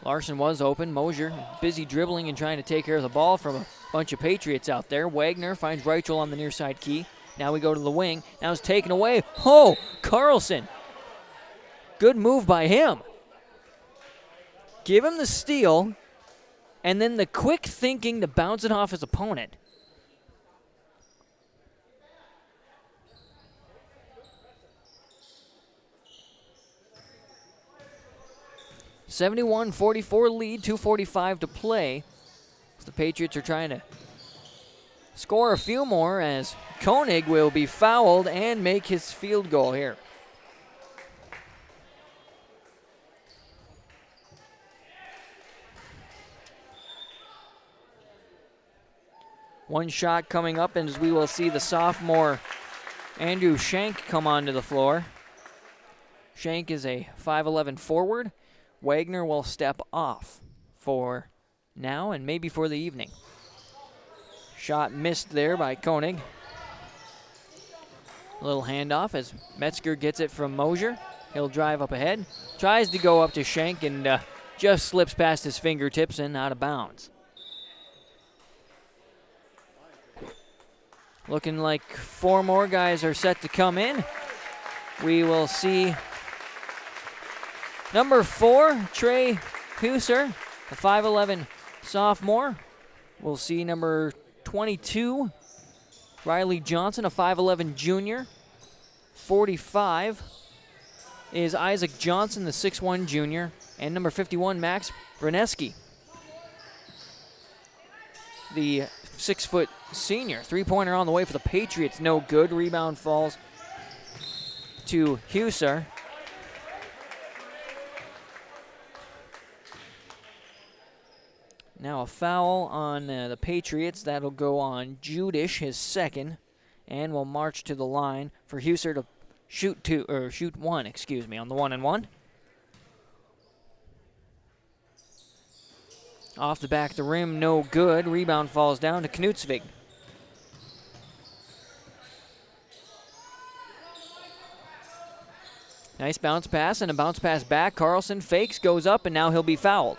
Larson was open. Mosier busy dribbling and trying to take care of the ball from a bunch of Patriots out there. Wagner finds Reichel on the near side key. Now we go to the wing. Now it's taken away. Oh, Carlson. Good move by him. Give him the steal, and then the quick thinking to bounce it off his opponent. (71-44) lead, 2:45 to play. So the Patriots are trying to score a few more as Koenig will be fouled and make his field goal here. One shot coming up, and as we will see the sophomore Andrew Shank come onto the floor. Shank is a 5'11 forward. Wagner will step off for now and maybe for the evening. Shot missed there by Koenig. A little handoff as Metzger gets it from Mosier. He'll drive up ahead. Tries to go up to Shank and just slips past his fingertips and out of bounds. Looking like 4 more guys are set to come in. We will see number 4, Trey Huser, a 5'11 sophomore. We'll see number 22, Riley Johnson, a 5'11 junior. 45 is Isaac Johnson, the 6'1 junior. And number 51, Max Braneski, the 6-foot senior. 3-pointer on the way for the Patriots, no good. Rebound falls to Huser. Now a foul on the Patriots. That'll go on Judish, his 2nd, and will march to the line for Huser to shoot 1, on the 1-and-1. Off the back of the rim, no good. Rebound falls down to Knutsvik. Nice bounce pass and a bounce pass back. Carlson fakes, goes up, and now he'll be fouled.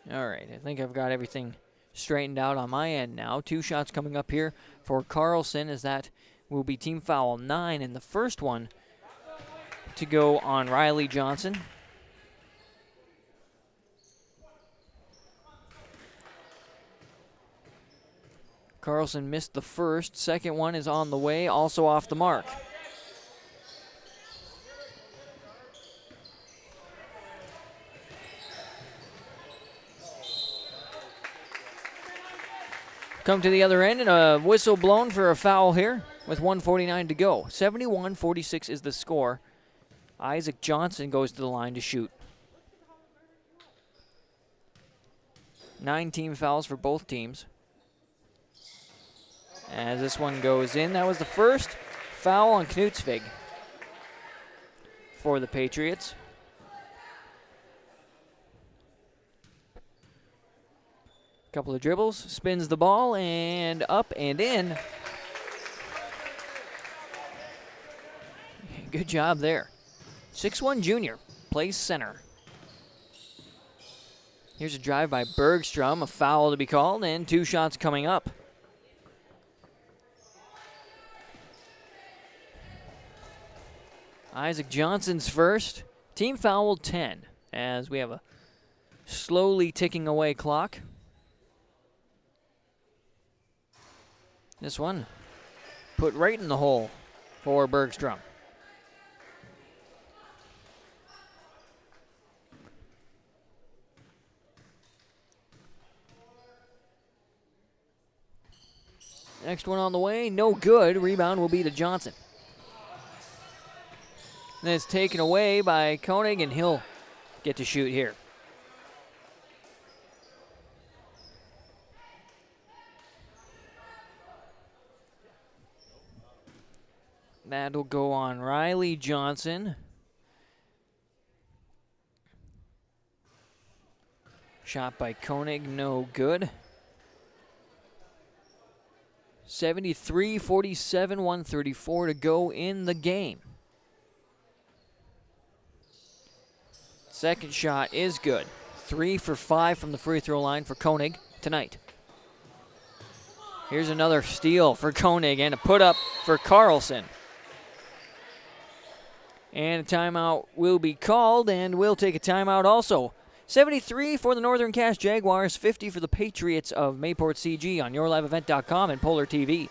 All right, I think I've got everything straightened out on my end now. 2 shots coming up here for Carlson, as that will be team foul 9, and the first one to go on Riley Johnson. Carlson missed the first. Second one is on the way, also off the mark. Come to the other end, and a whistle blown for a foul here with 1:49 to go. 71-46 is the score. Isaac Johnson goes to the line to shoot. 9 team fouls for both teams. as this one goes in. That was the first foul on Knutsvig for the Patriots. Couple of dribbles, spins the ball, and up and in. Good job there. 6'1" junior, plays center. Here's a drive by Bergstrom, a foul to be called, and 2 shots coming up. Isaac Johnson's first. Team foul 10, as we have a slowly ticking away clock. This one put right in the hole for Bergstrom. Next one on the way, no good. Rebound will be to Johnson. And it's taken away by Koenig, and he'll get to shoot here. That'll go on Riley Johnson. Shot by Koenig, no good. 73-47, 134 to go in the game. Second shot is good. 3 for 5 from the free throw line for Koenig tonight. Here's another steal for Koenig and a put up for Carlson. And a timeout will be called, and we'll take a timeout also. 73 for the Northern Cass Jaguars, 50 for the Patriots of Mayport-CG on YourLiveEvent.com and Polar TV.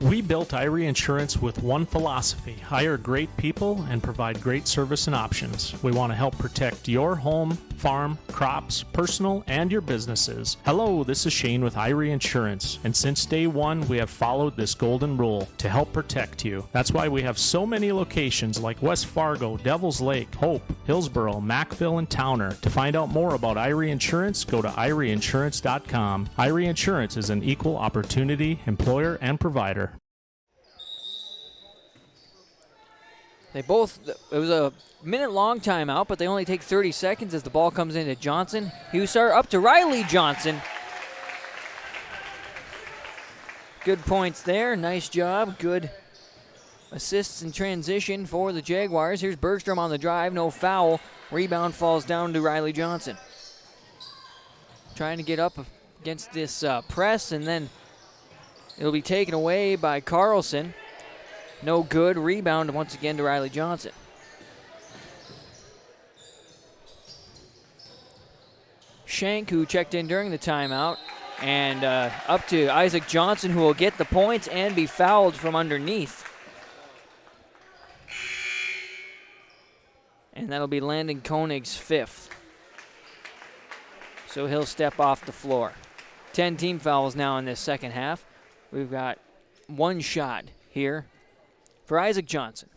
We built Irie Insurance with one philosophy: hire great people and provide great service and options. We want to help protect your home, farm, crops, personal, and your businesses. Hello, this is Shane with Irie Insurance, and since day one, we have followed this golden rule to help protect you. That's why we have so many locations like West Fargo, Devils Lake, Hope, Hillsboro, Mackville, and Towner. To find out more about Irie Insurance, go to IrieInsurance.com. Irie Insurance is an equal opportunity employer and provider. It was a minute-long timeout, but they only take 30 seconds as the ball comes into Johnson. Hussar up to Riley Johnson. Good points there. Nice job. Good assists in transition for the Jaguars. Here's Bergstrom on the drive. No foul. Rebound falls down to Riley Johnson. Trying to get up against this press, and then it'll be taken away by Carlson. No good. Rebound once again to Riley Johnson. Shank, who checked in during the timeout, and up to Isaac Johnson, who will get the points and be fouled from underneath. And that'll be Landon Koenig's 5th. So he'll step off the floor. 10 team fouls now in this second half. We've got one shot here for Isaac Johnson.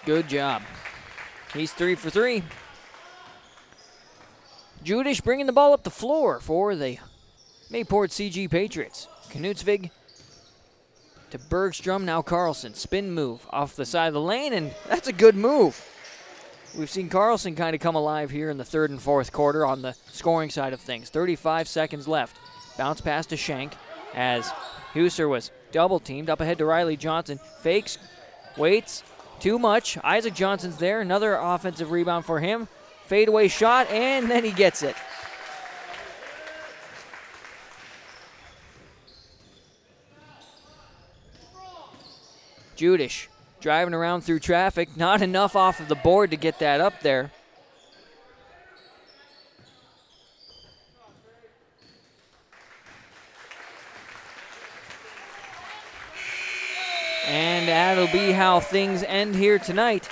Good job. He's 3 for 3. Judish bringing the ball up the floor for the Mayport-CG Patriots. Knutsvig to Bergstrom, now Carlson. Spin move off the side of the lane, and that's a good move. We've seen Carlson kind of come alive here in the third and fourth quarter on the scoring side of things. 35 seconds left. Bounce pass to Shank as Hussar was double-teamed. Up ahead to Riley Johnson. Fakes, waits, too much. Isaac Johnson's there. Another offensive rebound for him. Fadeaway shot, and then he gets it. Judish driving around through traffic. Not enough off of the board to get that up there. And that'll be how things end here tonight.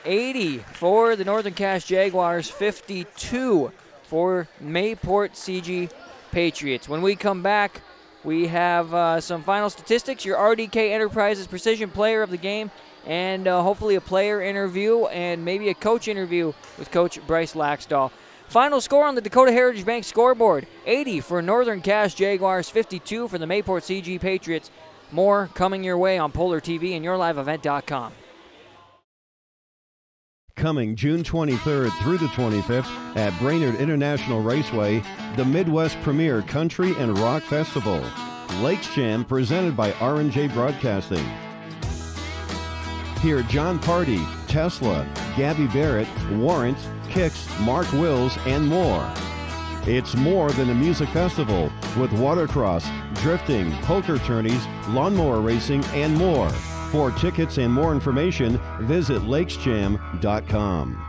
80 for the Northern Cass Jaguars, 52 for Mayport-CG Patriots. When we come back, we have some final statistics, your RDK Enterprises Precision Player of the Game, and hopefully a player interview and maybe a coach interview with Coach Bryce Laxdal. Final score on the Dakota Heritage Bank scoreboard, 80 for Northern Cass Jaguars, 52 for the Mayport-CG Patriots. More coming your way on Polar TV and yourliveevent.com. Coming June 23rd through the 25th at Brainerd International Raceway, the Midwest Premier Country and Rock Festival. Lakes Jam presented by R&J Broadcasting. Hear John Party, Tesla, Gabby Barrett, Warrant, Kicks, Mark Wills, and more. It's more than a music festival with watercross, drifting, poker tourneys, lawnmower racing, and more. For tickets and more information, visit lakesjam.com.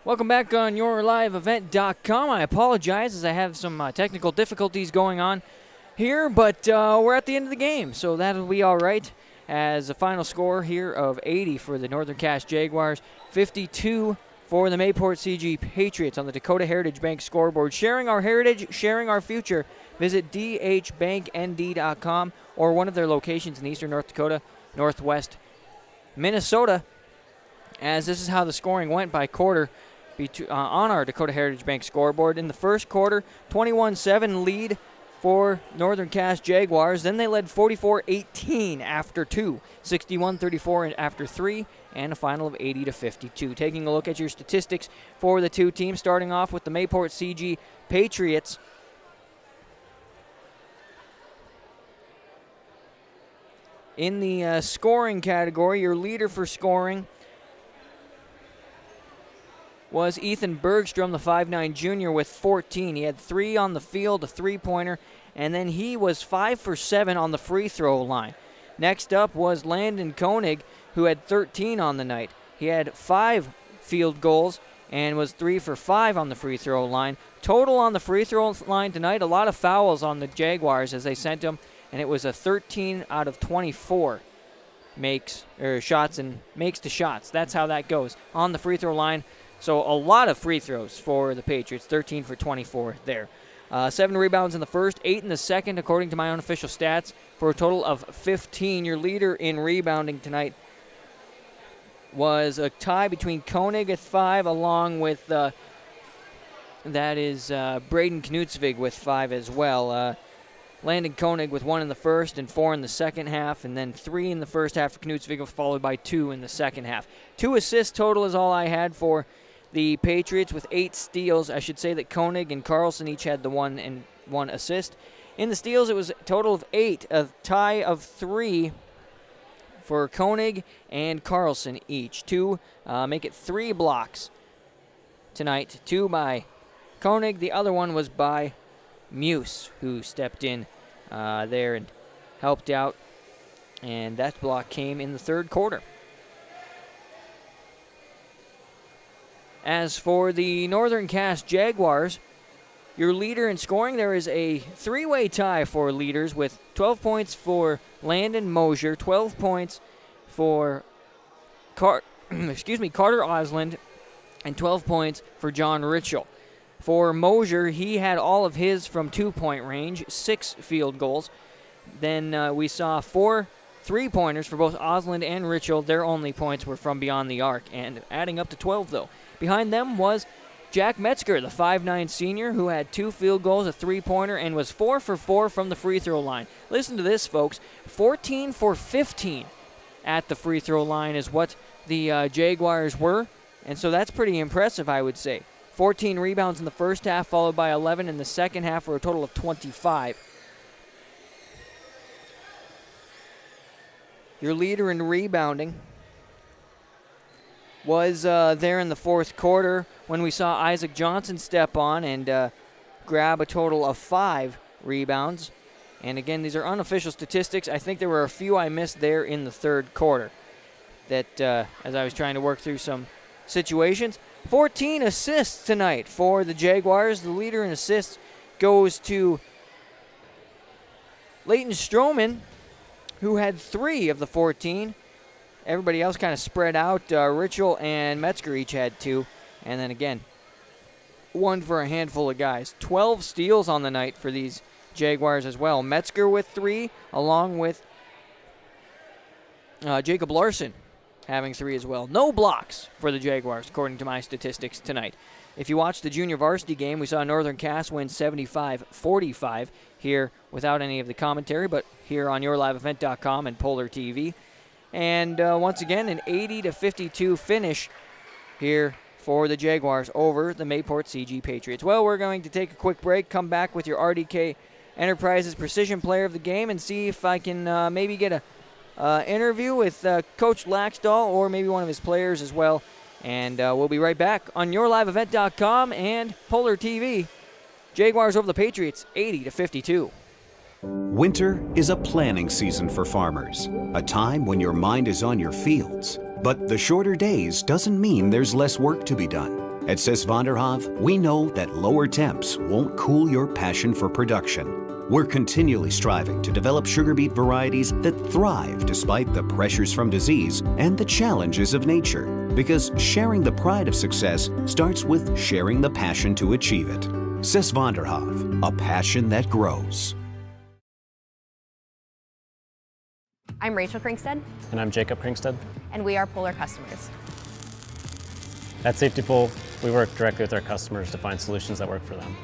Welcome back on yourliveevent.com. I apologize as I have some technical difficulties going on here, but we're at the end of the game, so that'll be all right. As a final score here of 80 for the Northern Cass Jaguars, 52 for the Mayport-CG Patriots on the Dakota Heritage Bank scoreboard. Sharing our heritage, sharing our future. Visit dhbanknd.com or one of their locations in eastern North Dakota, northwest Minnesota, as this is how the scoring went by quarter on our Dakota Heritage Bank scoreboard. In the first quarter, 21-7 lead for Northern Cass Jaguars. Then they led 44-18 after 2, 61-34 after 3, and a final of 80-52. Taking a look at your statistics for the two teams, starting off with the Mayport-CG Patriots. In the scoring category, your leader for scoring was Ethan Bergstrom, the 5'9 junior, with 14. He had 3 on the field, a three-pointer, and then he was 5 for 7 on the free throw line. Next up was Landon Koenig, who had 13 on the night. He had 5 field goals and was 3 for 5 on the free throw line. Total on the free throw line tonight, a lot of fouls on the Jaguars as they sent them, and it was a 13 out of 24. makes the shots. That's how that goes on the free throw line. So a lot of free throws for the Patriots, 13 for 24 there. 7 rebounds in the first, 8 in the second, according to my unofficial stats, for a total of 15. Your leader in rebounding tonight was a tie between Koenig at 5, along with Braden Knutsvig with 5 as well. Landon Koenig with 1 in the first and 4 in the second half, and then 3 in the first half for Knutsvig, followed by 2 in the second half. 2 assists total is all I had for the Patriots with 8 steals. I should say that Koenig and Carlson each had the 1 and 1 assist. In the steals, it was a total of 8, a tie of 3 for Koenig and Carlson each. 2 make it 3 blocks tonight. 2 by Koenig. The other one was by Muse, who stepped in there and helped out. And that block came in the third quarter. As for the Northern Cass Jaguars, your leader in scoring, there is a 3-way tie for leaders with 12 points for Landon Mosier, 12 points for Carter Osland, and 12 points for John Ritchell. For Mosier, he had all of his from 2-point range, 6 field goals. Then we saw 4 3-pointers for both Osland and Ritchell. Their only points were from beyond the arc, and adding up to 12, though. Behind them was Jack Metzger, the 5'9 senior, who had 2 field goals, a 3-pointer, and was 4 for 4 from the free throw line. Listen to this, folks. 14 for 15 at the free throw line is what the Jaguars were, and so that's pretty impressive, I would say. 14 rebounds in the first half, followed by 11 in the second half, for a total of 25. Your leader in rebounding was there in the fourth quarter when we saw Isaac Johnson step on and grab a total of 5 rebounds. And again, these are unofficial statistics. I think there were a few I missed there in the third quarter that as I was trying to work through some situations. 14 assists tonight for the Jaguars. The leader in assists goes to Leighton Stroman, who had 3 of the 14. Everybody else kind of spread out. Ritchell and Metzger each had 2. And then again, 1 for a handful of guys. 12 steals on the night for these Jaguars as well. Metzger with 3, along with Jacob Larson having 3 as well. No blocks for the Jaguars, according to my statistics tonight. If you watched the junior varsity game, we saw Northern Cass win 75-45 here without any of the commentary, but here on yourliveevent.com and Polar TV. And once again, an 80-52 finish here for the Jaguars over the Mayport-CG Patriots. Well, we're going to take a quick break, come back with your RDK Enterprises Precision Player of the Game, and see if I can maybe get a interview with Coach Laxdal or maybe one of his players as well. And we'll be right back on yourliveevent.com and Polar TV. Jaguars over the Patriots, 80-52. Winter is a planning season for farmers, a time when your mind is on your fields. But the shorter days doesn't mean there's less work to be done. At Sis van der Haaf, we know that lower temps won't cool your passion for production. We're continually striving to develop sugar beet varieties that thrive despite the pressures from disease and the challenges of nature. Because sharing the pride of success starts with sharing the passion to achieve it. Sis van der Haaf, a passion that grows. I'm Rachel Kringsted. And I'm Jacob Kringsted. And we are Polar customers. At Safety Pool, we work directly with our customers to find solutions that work for them.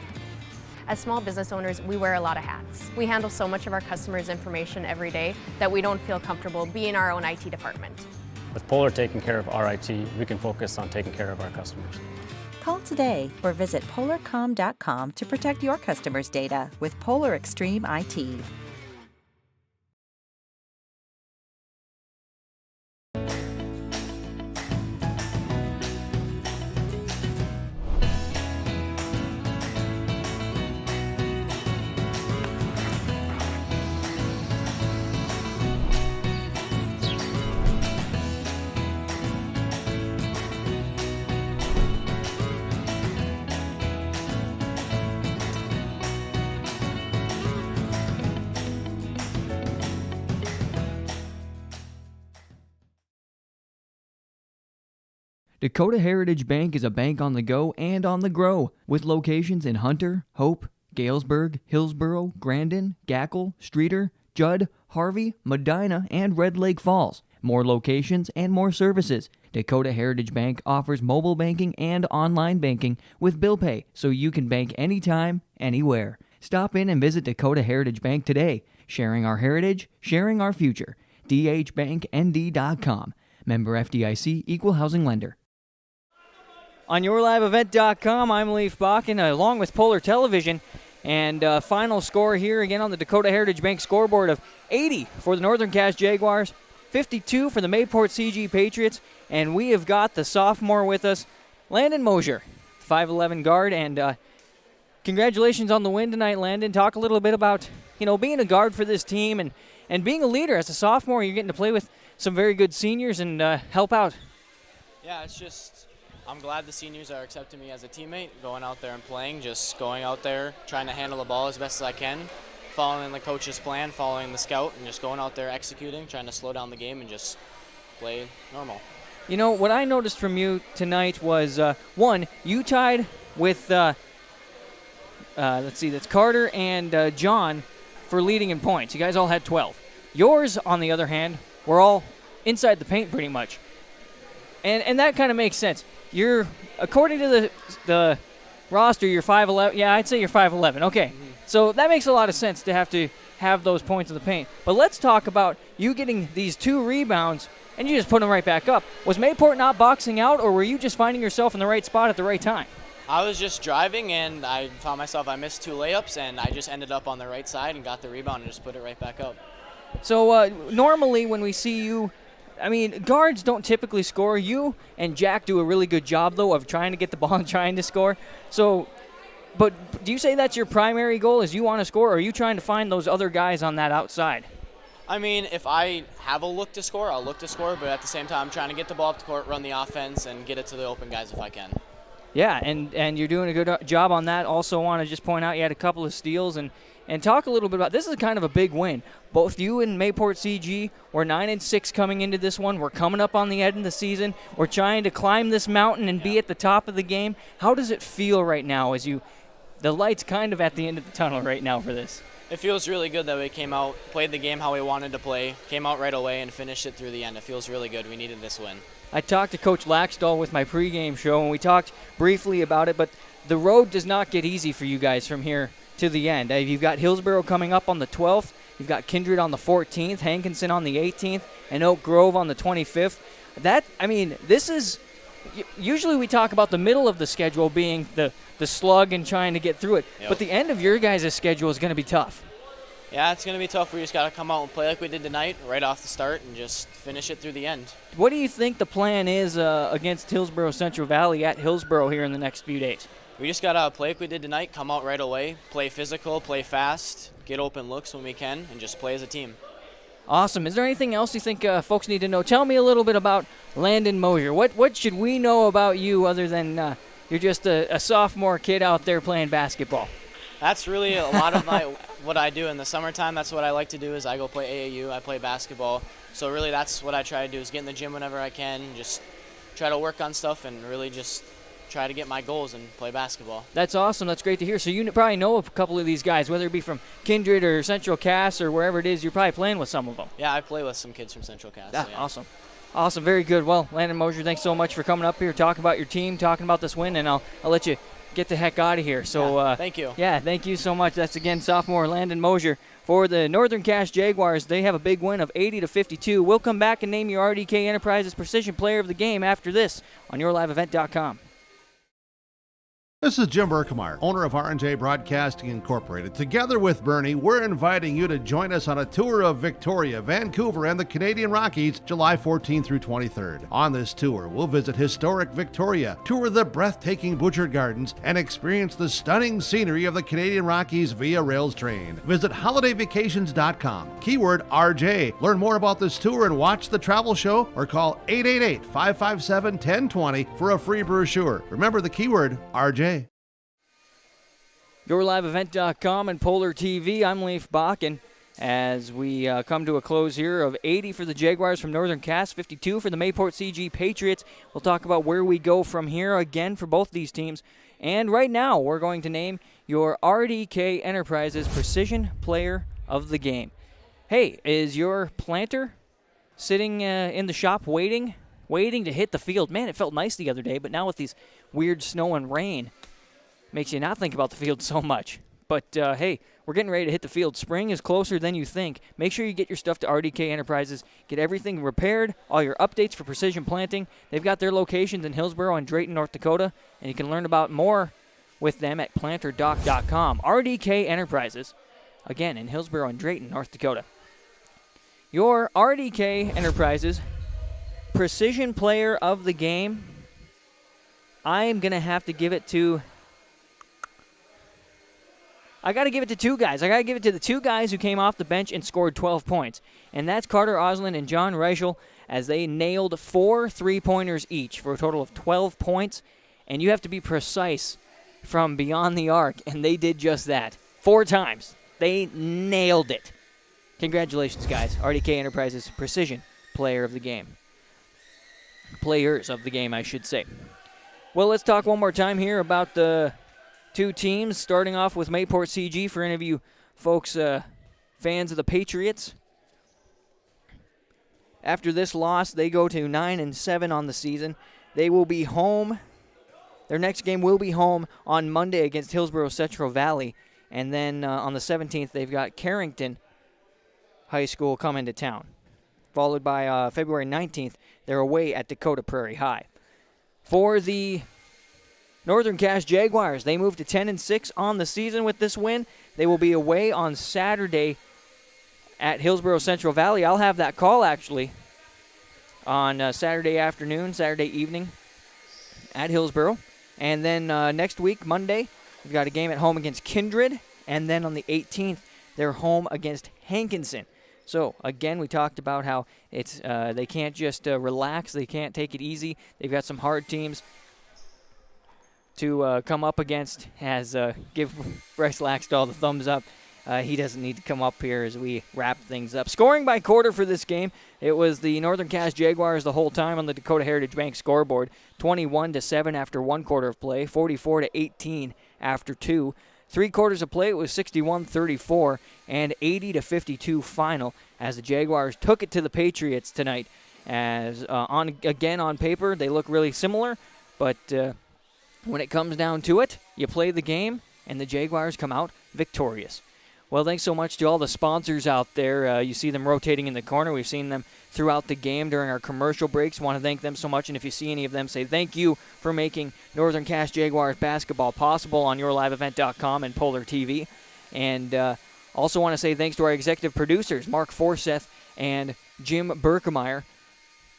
As small business owners, we wear a lot of hats. We handle so much of our customers' information every day that we don't feel comfortable being our own IT department. With Polar taking care of our IT, we can focus on taking care of our customers. Call today or visit polarcom.com to protect your customers' data with Polar Extreme IT. Dakota Heritage Bank is a bank on the go and on the grow, with locations in Hunter, Hope, Galesburg, Hillsborough, Grandin, Gackle, Streeter, Judd, Harvey, Medina, and Red Lake Falls. More locations and more services. Dakota Heritage Bank offers mobile banking and online banking with bill pay, so you can bank anytime, anywhere. Stop in and visit Dakota Heritage Bank today. Sharing our heritage, sharing our future. dhbanknd.com. Member FDIC, Equal Housing Lender. On YourLiveEvent.com, I'm Leif Bakken, along with Polar Television. And final score here again on the Dakota Heritage Bank scoreboard of 80 for the Northern Cass Jaguars, 52 for the Mayport-CG Patriots. And we have got the sophomore with us, Landon Mosier, 5'11 guard. And congratulations on the win tonight, Landon. Talk a little bit about, being a guard for this team and being a leader as a sophomore. You're getting to play with some very good seniors and help out. Yeah, it's just, I'm glad the seniors are accepting me as a teammate, going out there and playing, just going out there, trying to handle the ball as best as I can, following the coach's plan, following the scout, and just going out there executing, trying to slow down the game and just play normal. What I noticed from you tonight was, one, you tied with, let's see, that's Carter and John for leading in points. You guys all had 12. Yours, on the other hand, were all inside the paint pretty much. And that kind of makes sense. You're, according to the roster, you're 5'11". Yeah, I'd say you're 5'11". Okay. Mm-hmm. So that makes a lot of sense to have those points in the paint. But let's talk about you getting these 2 rebounds, and you just put them right back up. Was Mayport not boxing out, or were you just finding yourself in the right spot at the right time? I was just driving, and I found myself, I missed 2 layups, and I just ended up on the right side and got the rebound and just put it right back up. So normally when we see you, guards don't typically score. You and Jack do a really good job, though, of trying to get the ball and trying to score. So, but do you say that's your primary goal, is you want to score, or are you trying to find those other guys on that outside? If I have a look to score, I'll look to score, but at the same time, I'm trying to get the ball up the court, run the offense, and get it to the open guys if I can. Yeah, and you're doing a good job on that. Also want to just point out you had a couple of steals and talk a little bit about, this is kind of a big win. Both you and Mayport-CG were 9-6 coming into this one. We're coming up on the end of the season. We're trying to climb this mountain and be at the top of the game. How does it feel right now as the light's kind of at the end of the tunnel right now for this? It feels really good that we came out, played the game how we wanted to play, came out right away and finished it through the end. It feels really good. We needed this win. I talked to Coach Laxdal with my pregame show, and we talked briefly about it, but the road does not get easy for you guys from here to the end. You've got Hillsborough coming up on the 12th. You've got Kindred on the 14th, Hankinson on the 18th, and Oak Grove on the 25th. This is – usually we talk about the middle of the schedule being the slug and trying to get through it. Yep. But the end of your guys' schedule is going to be tough. Yeah, it's going to be tough. We just got to come out and play like we did tonight right off the start and just finish it through the end. What do you think the plan is against Hillsborough Central Valley at Hillsborough here in the next few days? We just got to play like we did tonight, come out right away, play physical, play fast, get open looks when we can, and just play as a team. Awesome. Is there anything else you think folks need to know? Tell me a little bit about Landon Mosier. What should we know about you other than you're just a sophomore kid out there playing basketball? That's really a lot of what I do in the summertime. That's what I like to do is I go play AAU, I play basketball. So really that's what I try to do is get in the gym whenever I can, just try to work on stuff and really just try to get my goals and play basketball. That's awesome. That's great to hear. So you probably know a couple of these guys, whether it be from Kindred or Central Cass or wherever it is. You're probably playing with some of them. Yeah, I play with some kids from Central Cass. Yeah, so yeah. Awesome. Very good. Well, Landon Mosier, thanks so much for coming up here, talking about your team, talking about this win, and I'll let you get the heck out of here. So thank you. Yeah, thank you so much. That's again sophomore Landon Mosier for the Northern Cass Jaguars. They have a big win of 80-52. We'll come back and name your RDK Enterprises Precision Player of the Game after this on YourLiveEvent.com. This is Jim Berkemeyer, owner of R&J Broadcasting Incorporated. Together with Bernie, we're inviting you to join us on a tour of Victoria, Vancouver, and the Canadian Rockies, July 14th through 23rd. On this tour, we'll visit historic Victoria, tour the breathtaking Butchert Gardens, and experience the stunning scenery of the Canadian Rockies via rails train. Visit holidayvacations.com, keyword RJ. Learn more about this tour and watch the travel show, or call 888-557-1020 for a free brochure. Remember the keyword RJ. YourLiveEvent.com and Polar TV. I'm Leif Bakken. as we come to a close here of 80 for the Jaguars from Northern Cass, 52 for the Mayport-CG Patriots. We'll talk about where we go from here again for both these teams. And right now, we're going to name your RDK Enterprises Precision Player of the Game. Hey, is your planter sitting in the shop waiting to hit the field? Man, it felt nice the other day, but now with these weird snow and rain, makes you not think about the field so much. But, hey, we're getting ready to hit the field. Spring is closer than you think. Make sure you get your stuff to RDK Enterprises. Get everything repaired, all your updates for precision planting. They've got their locations in Hillsboro and Drayton, North Dakota, and you can learn about more with them at planterdoc.com. RDK Enterprises, again, in Hillsboro and Drayton, North Dakota. Your RDK Enterprises Precision Player of the Game, I'm going to have to give it to... I got to give it to two guys. I got to give it to the two guys who came off the bench and scored 12 points. And that's Carter Osland and John Reichel, as they nailed 4 3-pointers each for a total of 12 points. And you have to be precise from beyond the arc, and they did just that. 4 times. They nailed it. Congratulations, guys. RDK Enterprises Precision Player of the Game. Players of the game, I should say. Well, let's talk one more time here about the two teams, starting off with Mayport-CG for any of you folks fans of the Patriots. After this loss, they go to 9-7 on the season. They will be home. Their next game will be home on Monday against Hillsboro Central Valley. And then on the 17th, they've got Carrington High School coming to town. Followed by February 19th, they're away at Dakota Prairie High. For the Northern Cass Jaguars, they moved to 10-6 on the season with this win. They will be away on Saturday at Hillsboro Central Valley. I'll have that call, actually, on Saturday afternoon, Saturday evening at Hillsboro. And then next week, Monday, we've got a game at home against Kindred. And then on the 18th, they're home against Hankinson. So, again, we talked about how it's they can't just relax. They can't take it easy. They've got some hard teams to come up against. As give Bryce Laxdal the thumbs up. He doesn't need to come up here as we wrap things up. Scoring by quarter for this game, it was the Northern Cass Jaguars the whole time on the Dakota Heritage Bank scoreboard. 21-7 after 1 quarter of play, 44-18 after 2. 3 quarters of play, it was 61-34 and 80-52 final as the Jaguars took it to the Patriots tonight. As on paper, they look really similar, but when it comes down to it, you play the game, and the Jaguars come out victorious. Well, thanks so much to all the sponsors out there. You see them rotating in the corner. We've seen them throughout the game during our commercial breaks. Want to thank them so much, and if you see any of them, say thank you for making Northern Cass Jaguars basketball possible on yourliveevent.com and Polar TV. And also want to say thanks to our executive producers, Mark Forseth and Jim Berkemeyer,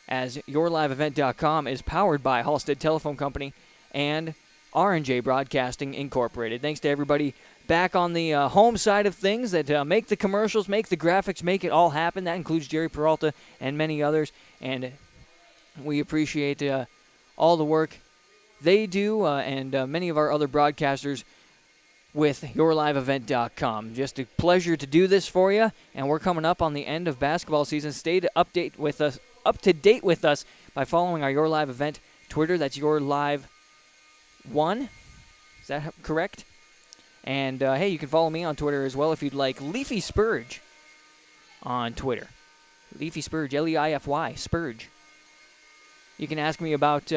as yourliveevent.com is powered by Halstead Telephone Company and R&J Broadcasting Incorporated. Thanks to everybody back on the home side of things that make the commercials, make the graphics, make it all happen. That includes Jerry Peralta and many others. And we appreciate all the work they do and many of our other broadcasters with yourliveevent.com. Just a pleasure to do this for you. And we're coming up on the end of basketball season. Stay up to date with us by following our Your Live Event Twitter. That's Your Live 1. Is that correct? And, hey, you can follow me on Twitter as well if you'd like. Leafy Spurge on Twitter. Leafy Spurge, L-E-I-F-Y, Spurge. You can ask me about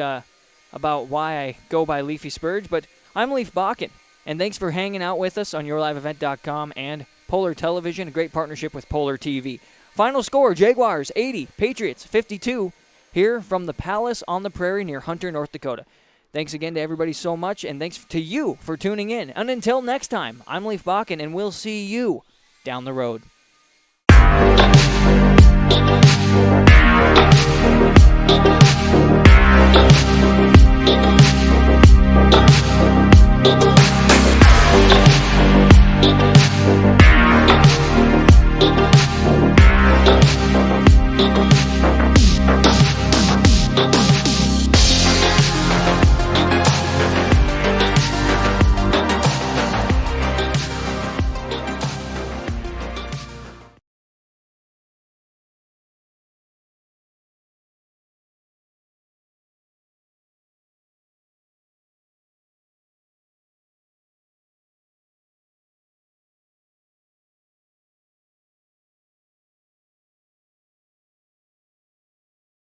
why I go by Leafy Spurge, but I'm Leaf Bakken. And thanks for hanging out with us on yourliveevent.com and Polar Television, a great partnership with Polar TV. Final score, Jaguars 80, Patriots 52, here from the Palace on the Prairie near Hunter, North Dakota. Thanks again to everybody so much, and thanks to you for tuning in. And until next time, I'm Leaf Bakken, and we'll see you down the road.